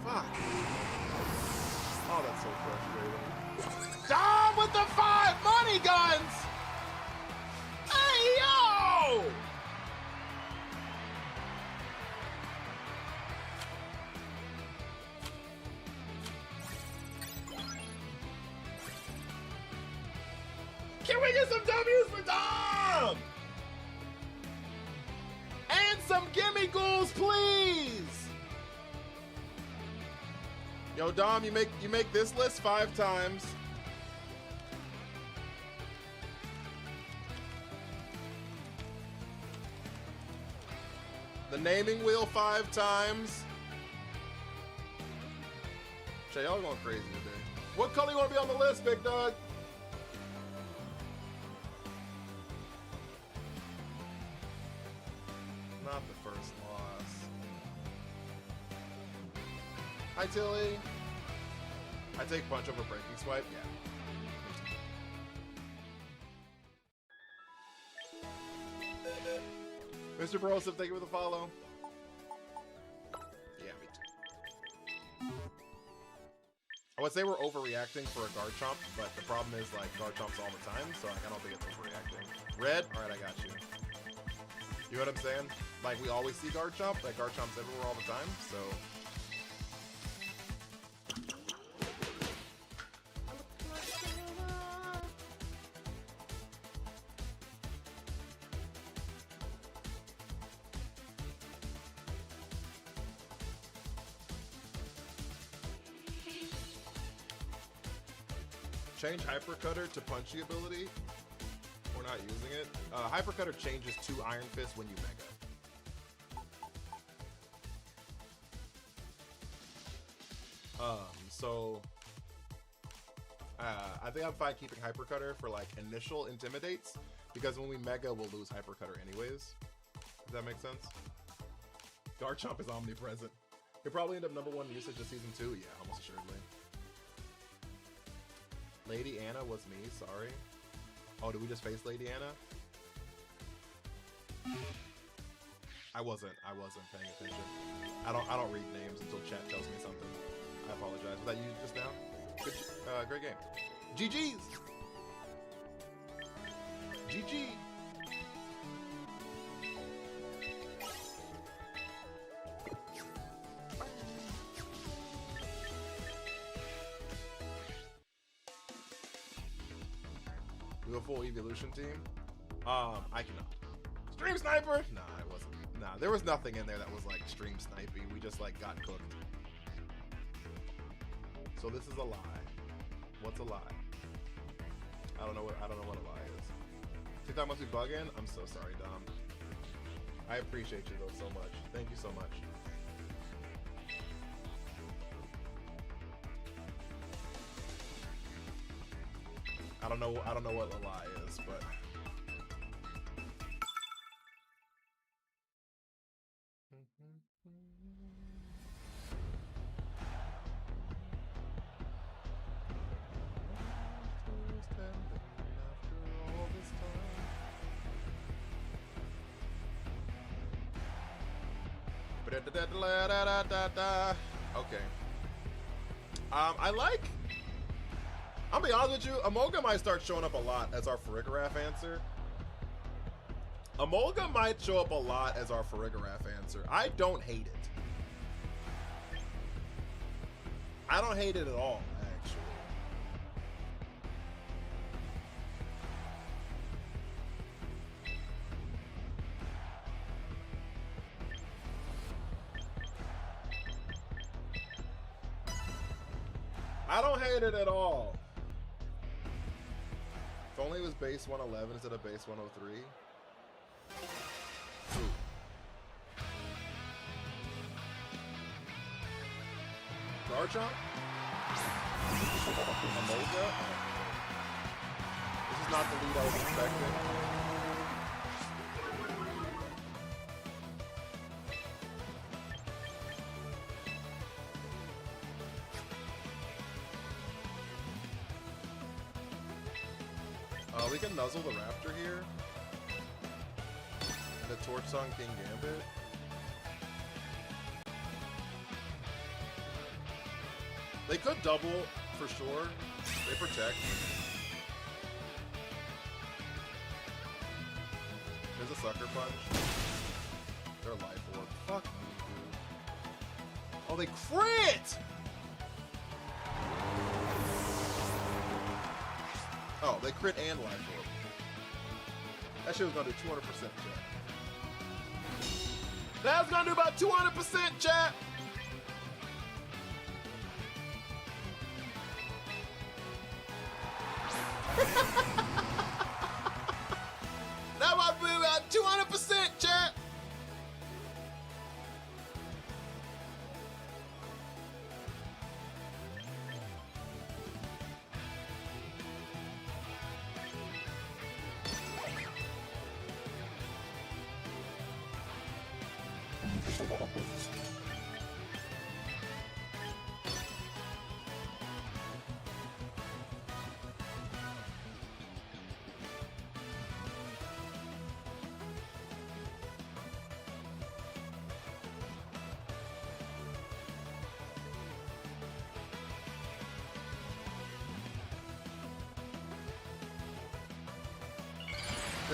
Fuck. Oh, that's so frustrating. Dom with the 5 money guns! Hey, yo! Can we get some W's for Dom? And some gimme ghouls, please! Yo, Dom, you make this list 5 times. The naming wheel 5 times. Shay, y'all going crazy today. What color you want to be on the list, big dog? Not the first loss. Hi, Tilly. I take punch over breaking swipe. Yeah. Mr. Broseph, thank you for the follow. Yeah, me too. I would say we're overreacting for a Garchomp, but the problem is like Garchomp's all the time, so like, I don't think it's overreacting. Red? Alright, I got you. You know what I'm saying? Like we always see Garchomp, like Garchomp's everywhere all the time, so. Change Hypercutter to punchy ability. We're not using it. Hypercutter changes to Iron Fist when you Mega. I think I'm fine keeping Hypercutter for like initial intimidates because when we Mega, we'll lose Hypercutter anyways. Does that make sense? Garchomp is omnipresent. He'll probably end up #1 usage of Season 2. Yeah, almost assuredly. Lady Anna was me, sorry. Oh, did we just face Lady Anna? I wasn't paying attention. I don't read names until chat tells me something. I apologize. Was that you just now? Good, great game. GG's! GG! We have a full evolution team. I cannot. Stream sniper? Nah, it wasn't. Nah, there was nothing in there that was like stream sniping. We just like got cooked. So this is a lie. What's a lie? I don't know what a lie is. TikTok must be bugging. I'm so sorry, Dom. I appreciate you though so much. Thank you so much. I don't know what a lie is, but okay. I'll be honest with you, Emolga might start showing up a lot as our Farigiraf answer. Emolga might show up a lot as our Farigiraf answer. I don't hate it. I don't hate it at all, actually. I don't hate it at all. If only it was base 111 instead of base 103. Ooh. Garchomp? Emolga? This is not the lead I was expecting. We can nuzzle the Raptor here. The Torch Song King Gambit. They could double for sure. They protect. There's a Sucker Punch. They're a Life Orb. Fuck me, dude. Oh, they crit! Oh, they crit and Life Orb. That shit was gonna do 200% chat. That was gonna do about 200% chat! That might be about 200% chat!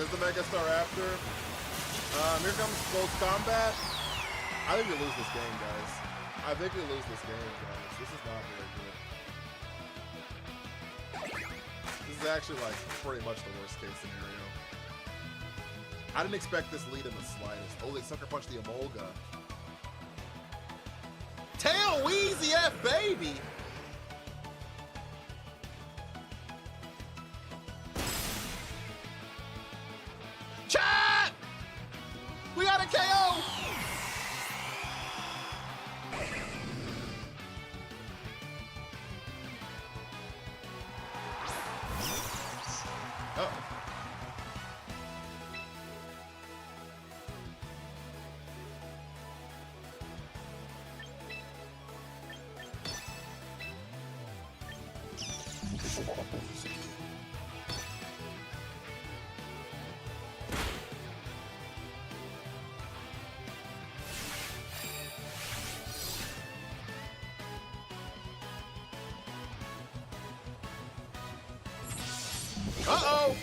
Here's the Megastar after. Here comes close combat. I think we lose this game, guys. I think we lose this game, guys. This is not very good. This is actually like pretty much the worst case scenario. I didn't expect this lead in the slightest. Oh, they sucker punched the Emolga. Tail Wheezy F baby! Chat! We got a KO! Oh. Uh-oh!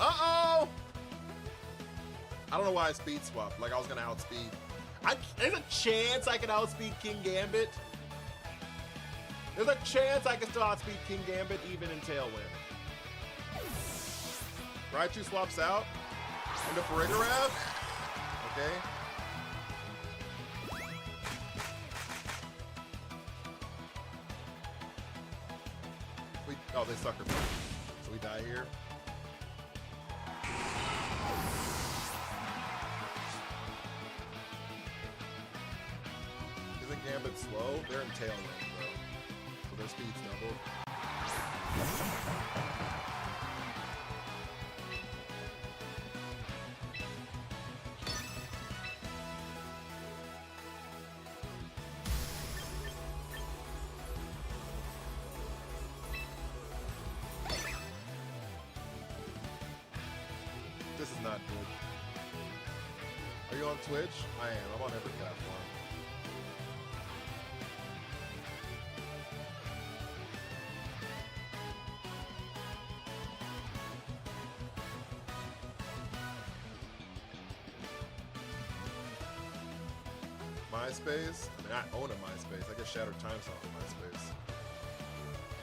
Uh-oh! I don't know why I speed swapped. Like I was gonna outspeed. There's a chance I could outspeed King Gambit. There's a chance I can still outspeed King Gambit even in Tailwind. Raichu swaps out into Farigiraf. Okay. Oh, they sucker punch. So we die here. Isn't Gambit slow? They're in Tailwind, bro. So their speed's doubled. This is not good. Are you on Twitch? I am. I'm on every platform. MySpace? I mean, I own a MySpace. I get Shattered Time Zone on MySpace.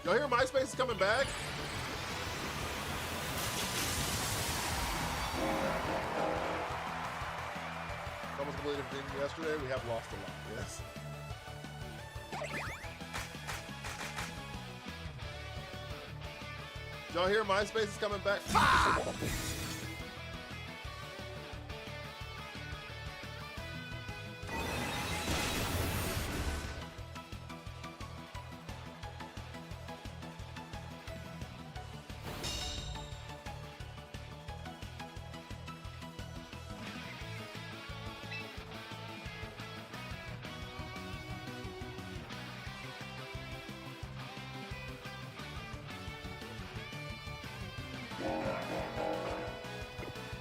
Y'all hear MySpace is coming back? Almost completed a game yesterday. We have lost a lot, yes. Y'all hear MySpace is coming back?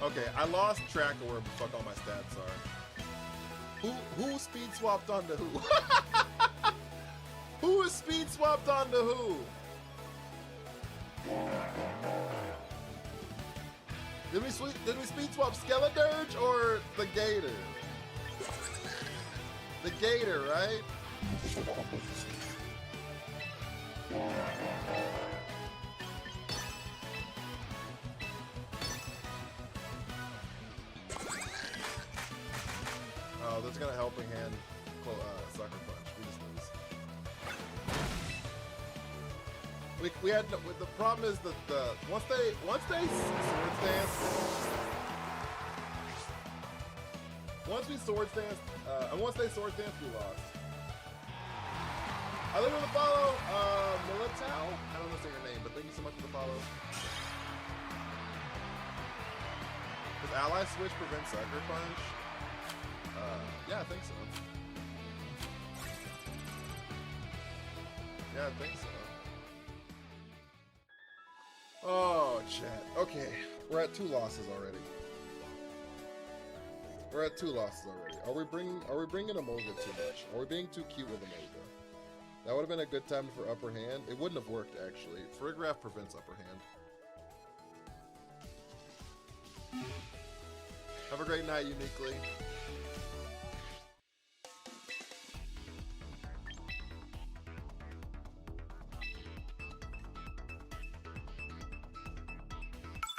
Okay, I lost track of where the fuck all my stats are. Who speed swapped onto who? Who is speed swapped onto who? Did we speed swap Skeledirge or the Gator? The Gator, right? Oh, that's gonna helping hand sucker punch. We just lose. We had no, the problem is that once they sword dance, once they sword dance, we lost. I I leave with a follow. Militao? I don't know say your name, but thank you so much for the follow. Does ally switch prevent sucker punch? Yeah, I think so. Yeah, I think so. Oh, chat. Okay, we're at 2 losses already. We're at 2 losses already. Are we bringing Emolga too much? Are we being too cute with Emolga? That would have been a good time for upper hand. It wouldn't have worked actually. Frigraph prevents upper hand. Have a great night, Uniquely.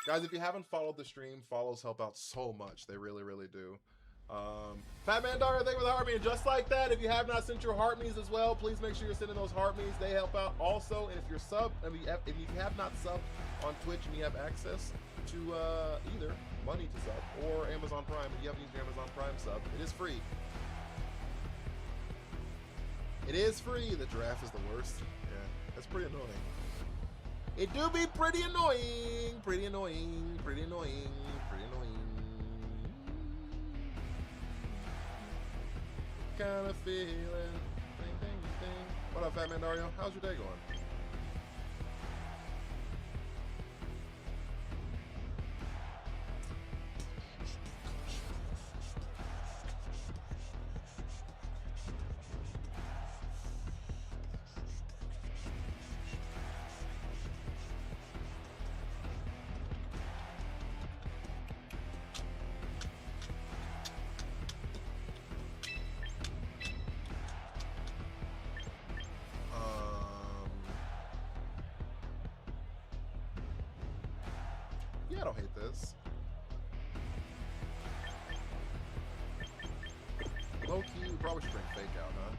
Guys, if you haven't followed the stream, follows help out so much. They really, really do. Fat Man Dara, thank you for the heart me. And just like that, if you have not sent your heart me's as well, please make sure you're sending those heart me's. They help out also. And if you're if you have not subbed on Twitch and you have access to either money to sub or Amazon Prime, if you haven't used your Amazon Prime sub, it is free. It is free. The giraffe is the worst. Yeah, that's pretty annoying. It do be pretty annoying, pretty annoying, pretty annoying, pretty annoying. Kind of feeling, ding, ding, ding. What up, Fat Man Dario? How's your day going? Yeah, I don't hate this. Low key, we probably should bring Fake out, huh?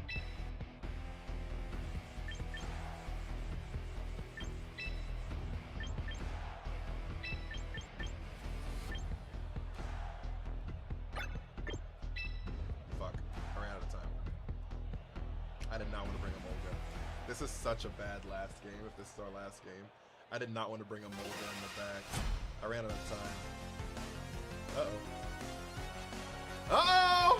Fuck, I ran out of time. I did not want to bring a Molga. This is such a bad last game if this is our last game. I did not want to bring a Molga in the back. I ran out of time. Uh-oh. Uh-oh!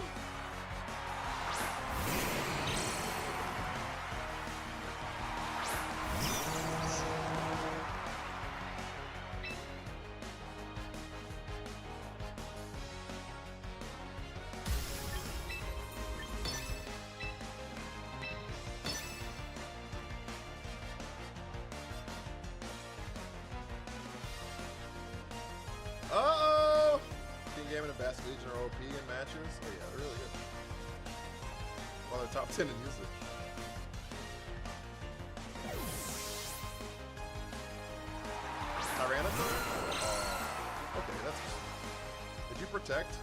Uh-oh! Team Game and Basket Legion are OP in matches. Oh yeah, they're really good. Well, they're top 10 in usage. Tyranitar? Okay, that's... Did you protect?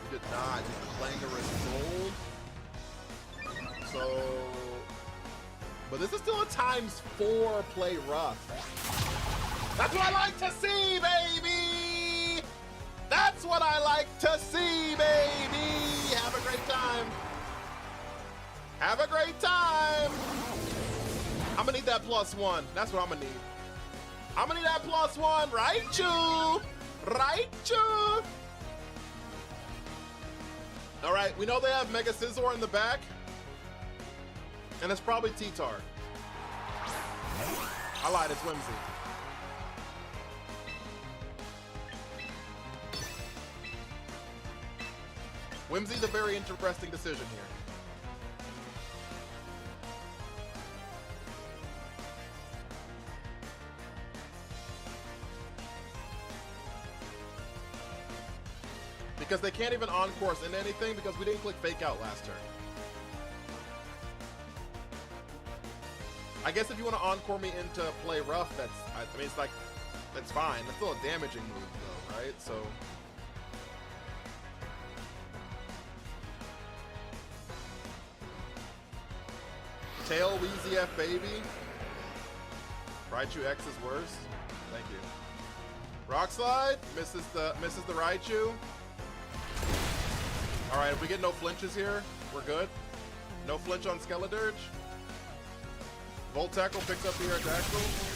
You did not. You're playing a gold. So... But this is still a ×4 play rough. That's what I like to see, baby! That's what I like to see, baby! Have a great time. Have a great time! I'm gonna need that +1. That's what I'm gonna need. I'm gonna need that +1, right, you? Right, you? All right, we know they have Mega Scizor in the back. And it's probably T-Tar. I lied, it's Whimsy. Whimsy's a very interesting decision here. Because they can't even on-course into anything because we didn't click Fake Out last turn. I guess if you want to encore me into play rough, that's, I mean, it's like, that's fine. It's still a damaging move though, right? So. Tail Wheezy F baby. Raichu X is worse. Thank you. Rock Slide misses the Raichu. All right, if we get no flinches here, we're good. No flinch on Skeledirge. Volt Tackle picks up the Aerodactyl.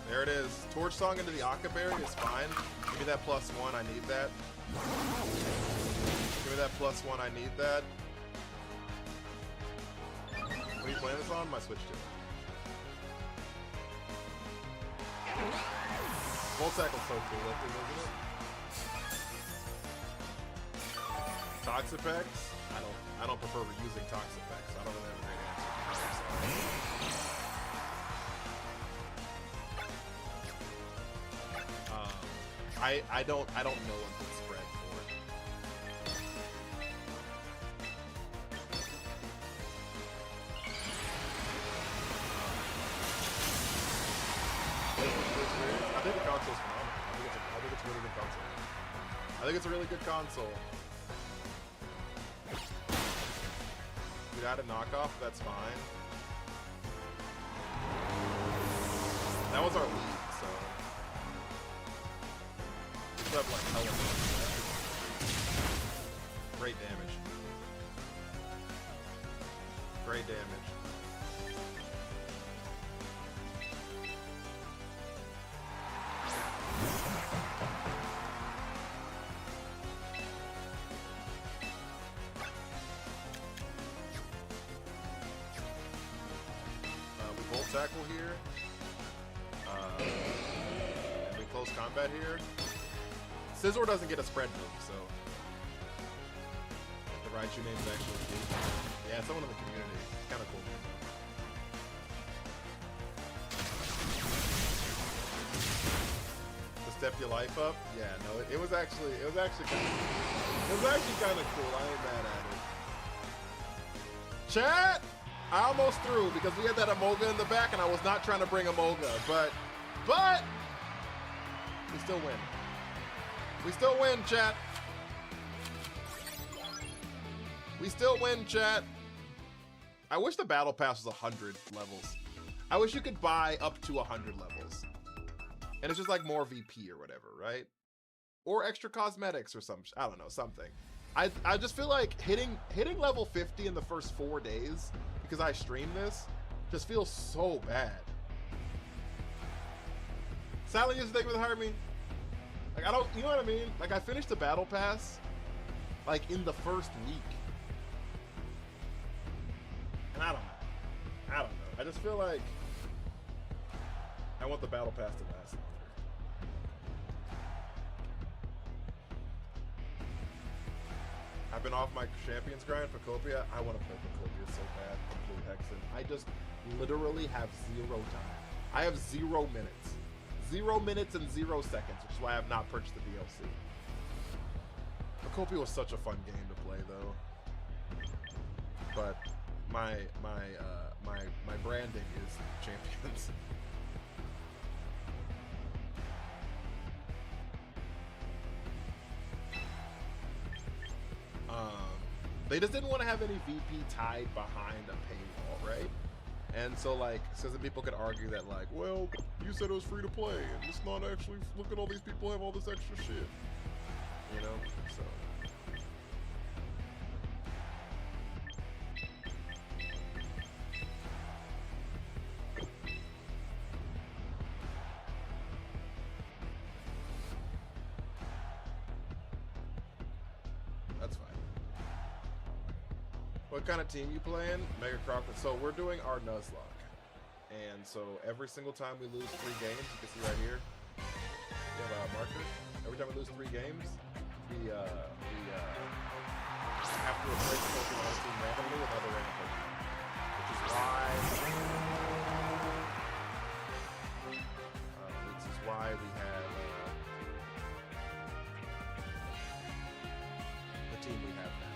There it is. Torch Song into the Akaberry is fine. Give me that +1, I need that. Give me that +1, I need that. What are you playing this on? My Switch 2. Volt Tackle's so cool looking, isn't it? Toxapex? I don't prefer using Toxapex. I don't really have a great answer. I don't know what the spread for it. I think the console's phenomenal. I think it's a really good console. I think it's a really good console. We'd add a knockoff, that's fine. That was our lead, so. We still have like hella damage. Great damage. Great damage. Tackle here, and we close combat here. Scizor doesn't get a spread move, so the Raichu name is actually cool. Yeah, someone in the community. It's kind of cool. To step your life up, yeah, no, it was actually kind of cool. I ain't mad at it. Chat. I almost threw because we had that Amoga in the back and I was not trying to bring Amoga, but we still win. We still win, chat. We still win, chat. I wish the battle pass was 100 levels. I wish you could buy up to 100 levels. And it's just like more VP or whatever, right? Or extra cosmetics or some, I don't know, something. I just feel like hitting level 50 in the first 4 days because I streamed this just feels so bad. Silent user, thank you for the heart me. Like, I don't, you know what I mean? Like, I finished the battle pass like in the first week. And I don't know. I just feel like I want the battle pass to last longer. I've been off my champions grind for Copia. I want to play for Copia so bad. Complete Hexen. I just literally have 0 time. I have 0 minutes. 0 minutes and 0 seconds, which is why I have not purchased the DLC. Copia was such a fun game to play, though. But my branding is champions. They just didn't want to have any VP tied behind a paywall, right? And so, like, so some people could argue that, like, well, you said it was free to play, and it's not actually, look at all these people have all this extra shit. You know? So. That's fine. What kind of team you playing? Mega Crawford. So we're doing our Nuzlocke. And so every single time we lose 3 games, you can see right here, we have a marker. Every time we lose 3 games, we have to replace the Pokemon on the team randomly with other random Pokemon. Which is why we have the team we have now.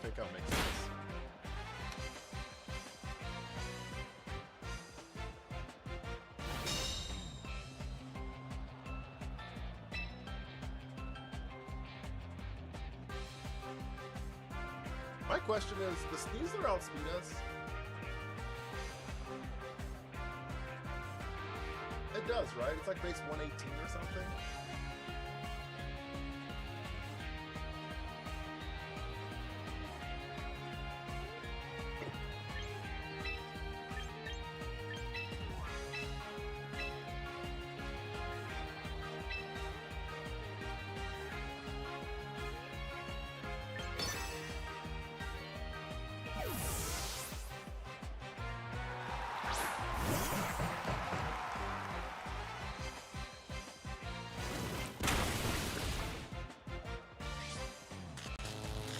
think that makes sense. My question is, does Sneasler outspeed us? It does, right? It's like base 118 or something.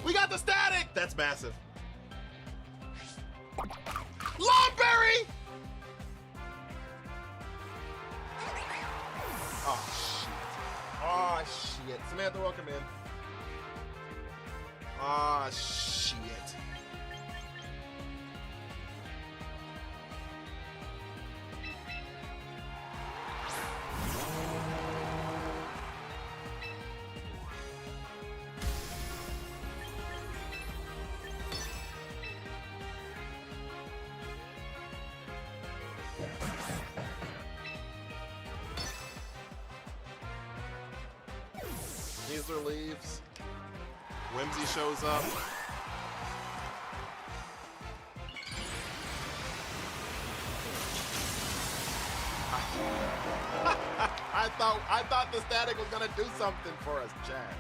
We got the static! That's massive. Longberry! Oh, shit. Oh, shit. Samantha, welcome in. Oh, shit. Sneasler leaves. Whimsy shows up. I thought the static was gonna do something for us, Chad.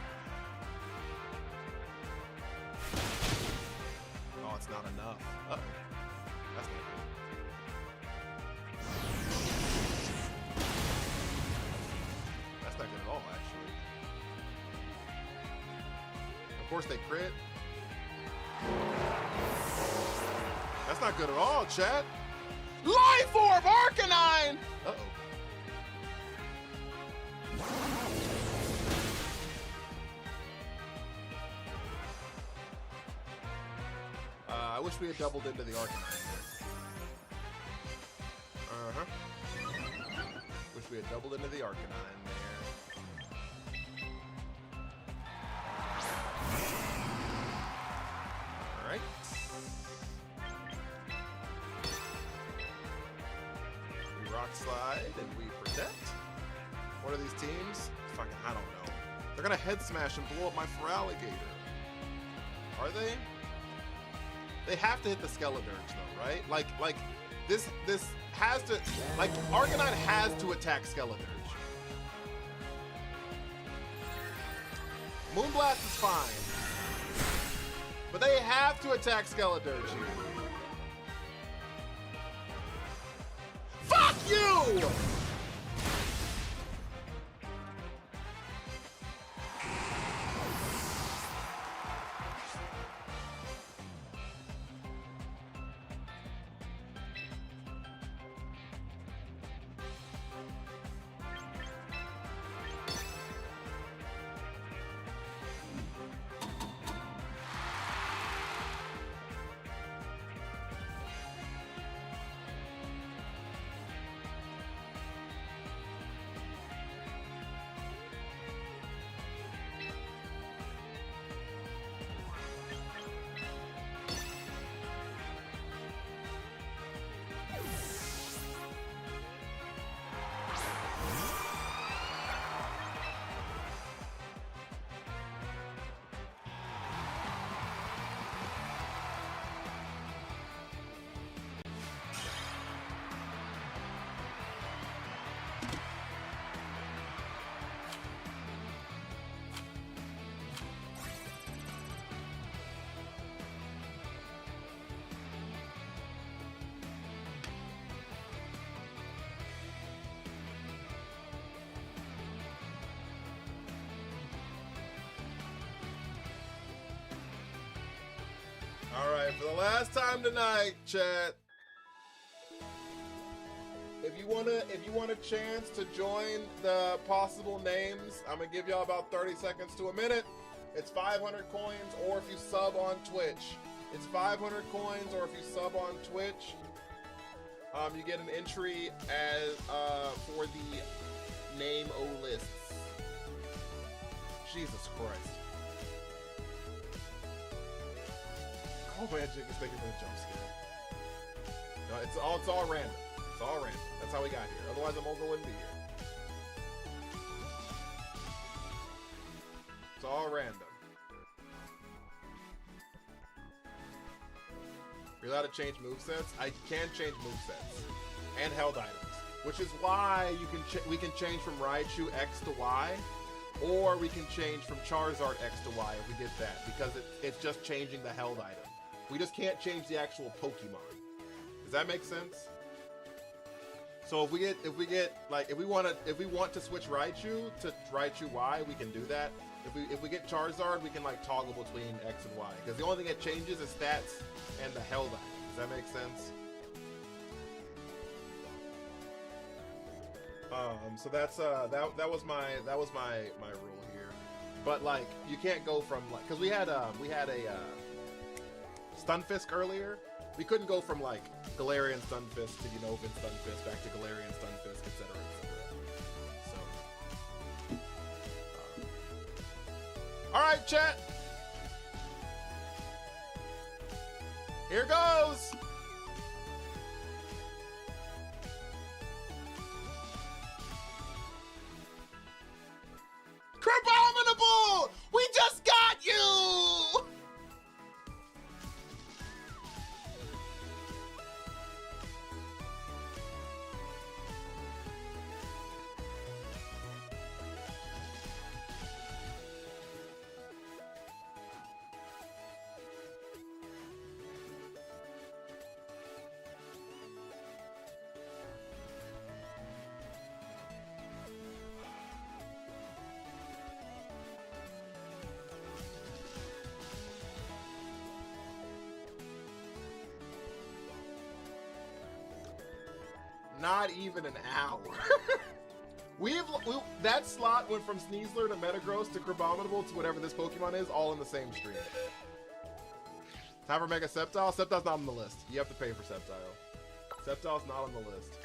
Oh, it's not enough. Uh-oh. That's not good. That's not good at all, actually. Of course they crit. That's not good at all, chat. Life Orb Arcanine! Uh-oh. I wish we had doubled into the Arcanine. Uh-huh. Wish we had doubled into the Arcanine there. Alright. We Rock Slide and we Protect. What are these teams? Fucking, I don't know. They're gonna Head Smash and blow up my Feraligatr. Are they? They have to hit the Skeledirge though, right? Like this has to, like, Arcanine has to attack Skeledirge. Moonblast is fine, but they have to attack Skeledirge here. Fuck you! All right, for the last time tonight, chat. If you want a chance to join the possible names, I'm gonna give y'all about 30 seconds to a minute. It's 500 coins, or if you sub on Twitch. It's 500 coins, or if you sub on Twitch, you get an entry as for the name O lists. Jesus Christ. Oh man, Jig is thinking for the jump scare. No, it's all random. It's all random. That's how we got here. Otherwise, I'm over wouldn't be here. It's all random. You're allowed to change movesets. I can change movesets and held items, which is why we can change from Raichu X to Y, or we can change from Charizard X to Y if we get that, because it's just changing the held item. We just can't change the actual Pokemon. Does that make sense? So if we want to switch Raichu to Raichu Y, we can do that. If we get Charizard, we can like toggle between X and Y, because the only thing that changes is stats and the held item. Does that make sense? So that's that was my rule here. But like you can't go from like, because we had a Stunfisk earlier. We couldn't go from like Galarian Stunfisk to Unova Stunfisk back to Galarian Stunfisk, etc. So all right, chat. Here goes. Crabominable! We just got you! Not even an hour. That slot went from Sneasler to Metagross to Crabominable to whatever this Pokemon is, all in the same stream. Time for Mega Sceptile? Sceptile's not on the list. You have to pay for Sceptile. Sceptile's not on the list.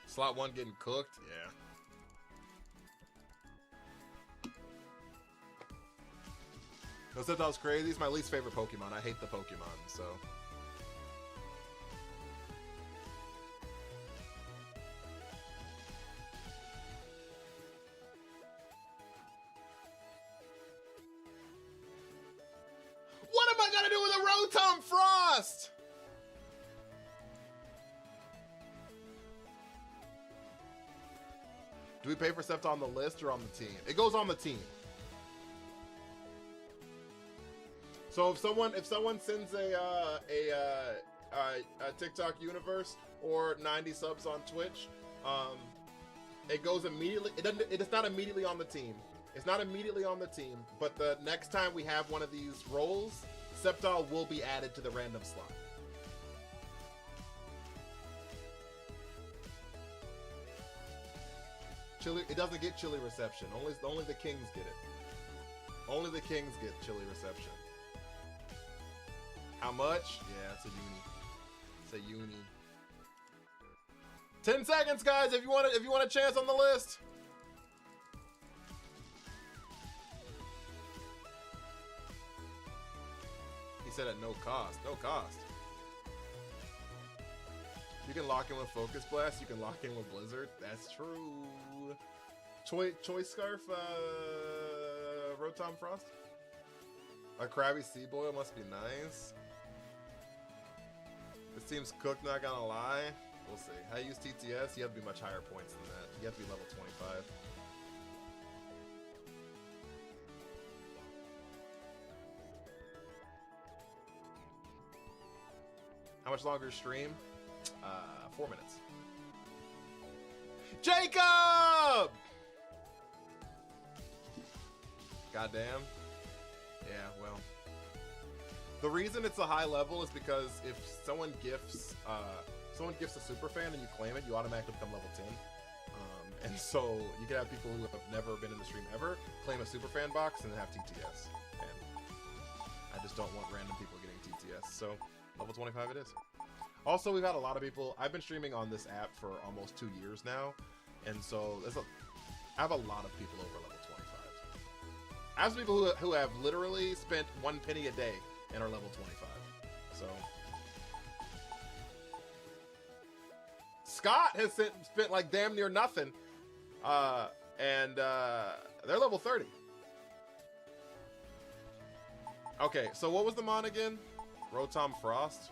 Slot 1 getting cooked? Yeah. No, Sceptile's crazy. It's my least favorite Pokemon. I hate the Pokemon, so. What am I gonna do with a Rotom Frost? Do we pay for Sceptile on the list or on the team? It goes on the team. So if someone sends a TikTok universe or 90 subs on Twitch, it goes immediately. It's not immediately on the team. It's not immediately on the team. But the next time we have one of these rolls, Sceptile will be added to the random slot. It doesn't get chilly reception. Only the kings get it. Only the kings get chilly reception. How much? Yeah, it's a uni. It's a uni. 10 seconds, guys. If you want a chance on the list. He said at no cost. No cost. You can lock in with Focus Blast. You can lock in with Blizzard. That's true. Choice Scarf, Rotom Frost. A Krabby Sea Boil must be nice. This team's cooked, not gonna lie. We'll see. How you use TTS? You have to be much higher points than that. You have to be level 25. How much longer stream? 4 minutes. Jacob! Goddamn. Yeah, well. The reason it's a high level is because if someone gifts a super fan and you claim it, you automatically become level 10. And so you can have people who have never been in the stream ever claim a super fan box and then have TTS. And I just don't want random people getting TTS. So level 25 it is. Also, we've had a lot of people. I've been streaming on this app for almost 2 years now. And so I have a lot of people over level 25. I have people who have literally spent 1 penny a day and are level 25. So Scott has spent like damn near nothing. And they're level 30. Okay, so what was the mon again? Rotom Frost.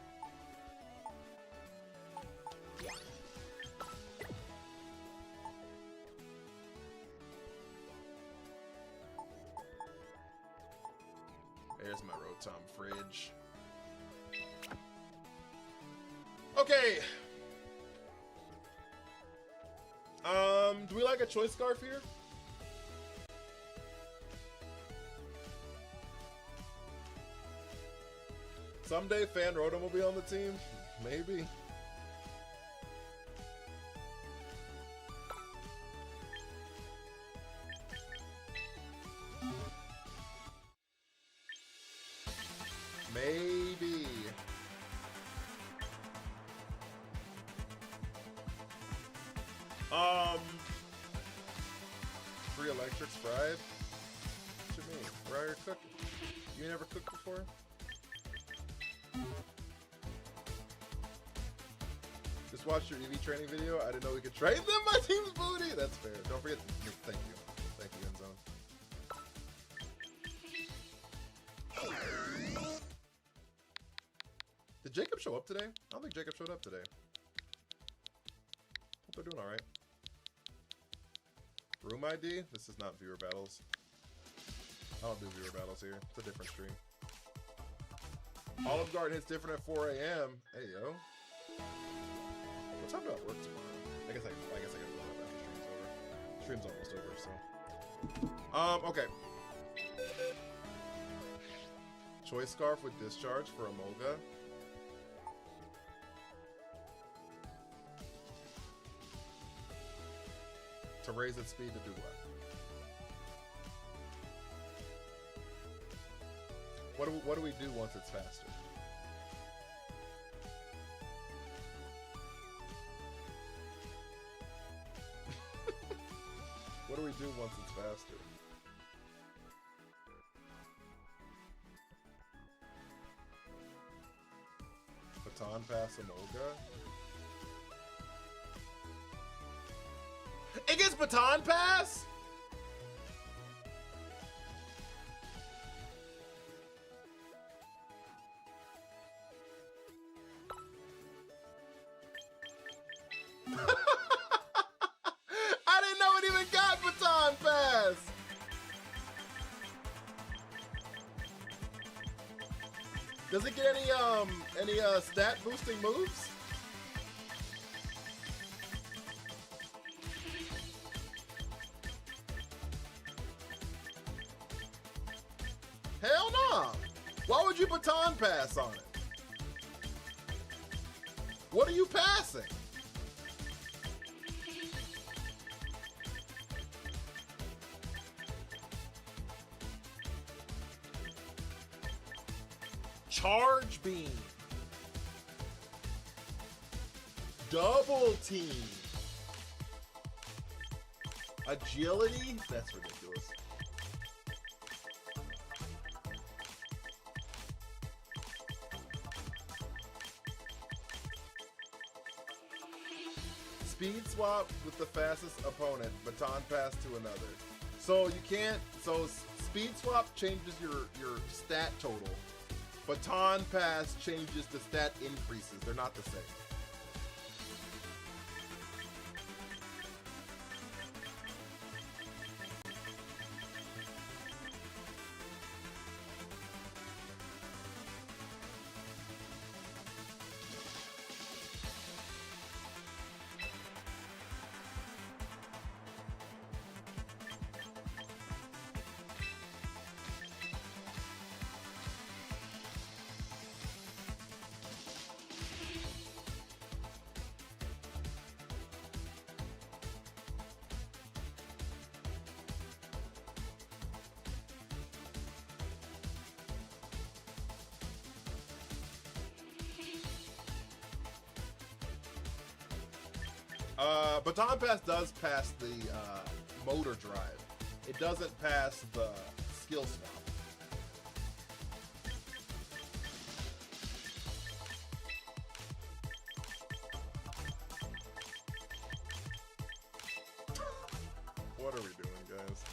There's my Rotom fridge. Okay. Do we like a choice scarf here? Someday Fan Rotom will be on the team. Maybe. Maybe. Free electrics fried? What you mean? Where are you cooking? You never cooked before? Just watched your EV training video. I didn't know we could trade them my team's booty. That's fair. Don't forget. Thank you. Thank you, Endzone. Did Jacob show up today? I don't think Jacob showed up today. Hope they're doing all right. Room ID? This is not viewer battles. I don't do viewer battles here. It's a different stream. Olive Garden hits different at 4 a.m. Hey, yo. What time do I work tomorrow? I guess I gotta go up after stream's over. Stream's almost over, so. Okay. Choice scarf with discharge for Emolga. To raise its speed to do what? What do we do once it's faster? What do we do once it's faster? Baton pass Emolga? It gets baton pass? I didn't know it even got baton pass. Does it get any stat boosting moves? Hell no! Why would you baton pass on it? What are you passing? Charge beam. Double team. Agility? That's ridiculous. Speed swap with the fastest opponent, baton pass to another. So you can't, so speed swap changes your stat total. Baton pass changes the stat increases. They're not the same. Baton Pass does pass the motor drive. It doesn't pass the skill swap. What are we doing, guys?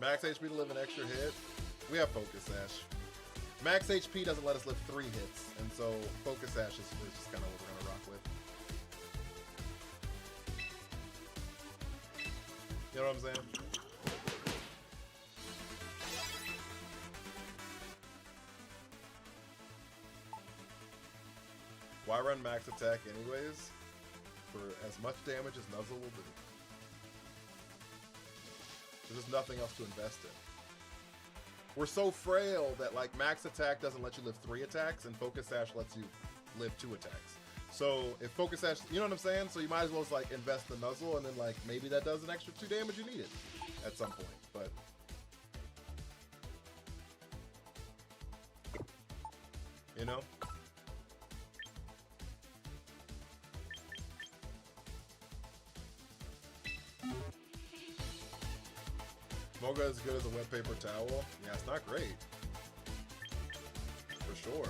Max HP to live an extra hit. We have Focus Sash. Max HP doesn't let us live 3 hits, and so Focus Sash is just kind of what we're going to rock with. You know what I'm saying? Why run max attack anyways? For as much damage as Nuzzle will do. There's just nothing else to invest in. We're so frail that like max attack doesn't let you live 3 attacks, and Focus Sash lets you live 2 attacks. So if Focus Sash, you know what I'm saying? So you might as well just like invest the Nuzzle, and then like maybe that does an extra 2 damage you needed at some point. But you know. Moga is good as a wet paper towel. Yeah, it's not great. For sure.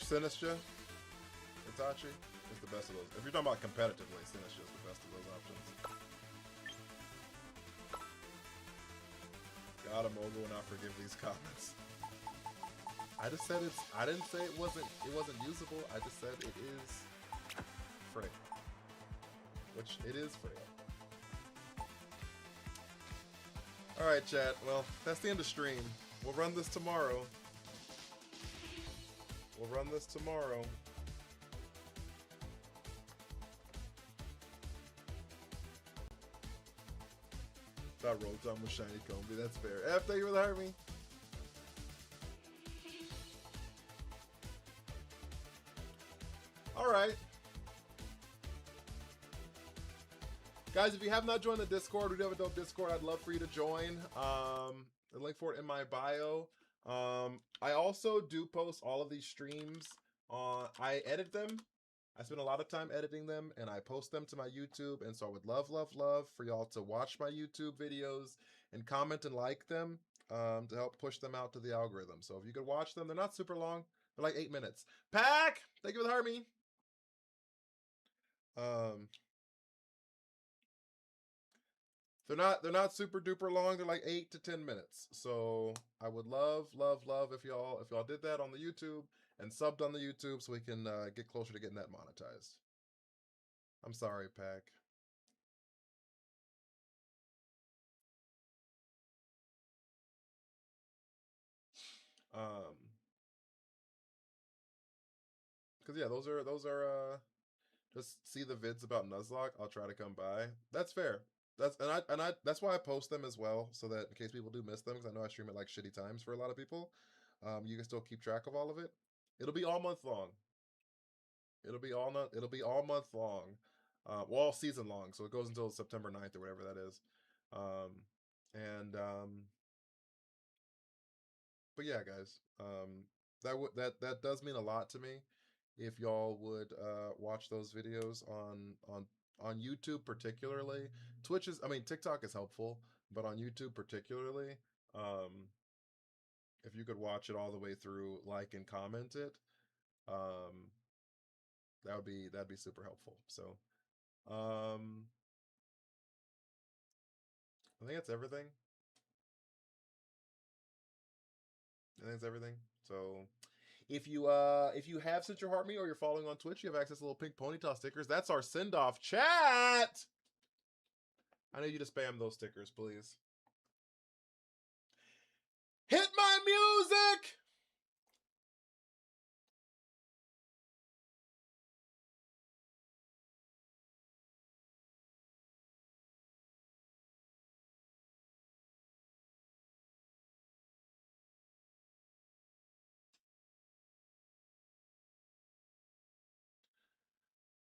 Sinistra, Itachi is the best of those. If you're talking about competitively, Sinistra is the best of those options. God, Mogo will not forgive these comments. I just said it's. I didn't say it wasn't usable. I just said it is frail, which it is frail. All right, chat. Well, that's the end of stream. We'll run this tomorrow. We'll run this tomorrow. Thought Rotom was shiny Combi. That's fair. F, thank you for the Harvey. All right. Guys, if you have not joined the Discord, we do have a dope Discord. I'd love for you to join. The link for it in my bio. I also do post all of these streams on, I edit them. I spend a lot of time editing them, and I post them to my YouTube, and so I would love for y'all to watch my YouTube videos and comment and like them to help push them out to the algorithm. So if you could watch them, they're not super long. They're like 8 minutes. Pack! Thank you for the Harmony. They're not super duper long. They're like 8 to 10 minutes. So I would love if y'all did that on the YouTube and subbed on the YouTube so we can get closer to getting that monetized. I'm sorry, Pack. Cause yeah, those are just see the vids about Nuzlocke. I'll try to come by. That's fair. That's why I post them as well, so that in case people do miss them, because I know I stream at like shitty times for a lot of people. You can still keep track of all of it. It'll be all month long. It'll be all month long. Well, all season long, so it goes until September 9th or whatever that is. But yeah, guys, that does mean a lot to me. If y'all would watch those videos on YouTube particularly. Twitch is, I mean, TikTok is helpful, but on YouTube particularly, if you could watch it all the way through, like and comment it, that'd be super helpful. So, I think that's everything. So, if you have Set Your Heart Me or you're following on Twitch, you have access to little pink ponytail stickers. That's our send-off. Chat! I need you to spam those stickers, please. Hit my music!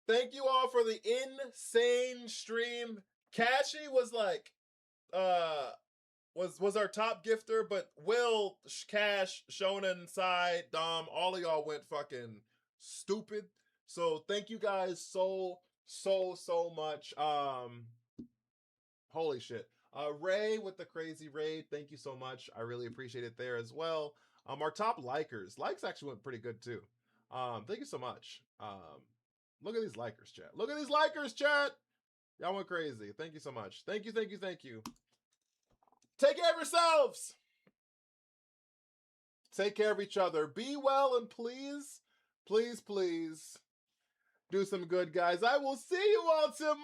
Thank you all for the insane stream. Cashy was like, was our top gifter, but Will, Cash, Shonen, Sai, Dom, all of y'all went fucking stupid. So thank you guys so much. Holy shit. Ray with the crazy raid, thank you so much. I really appreciate it there as well. Our top likers actually went pretty good too. Thank you so much. Look at these likers, chat. Look at these likers, chat. Y'all went crazy. Thank you so much. Thank you. Take care of yourselves. Take care of each other. Be well, and please do some good, guys. I will see you all tomorrow.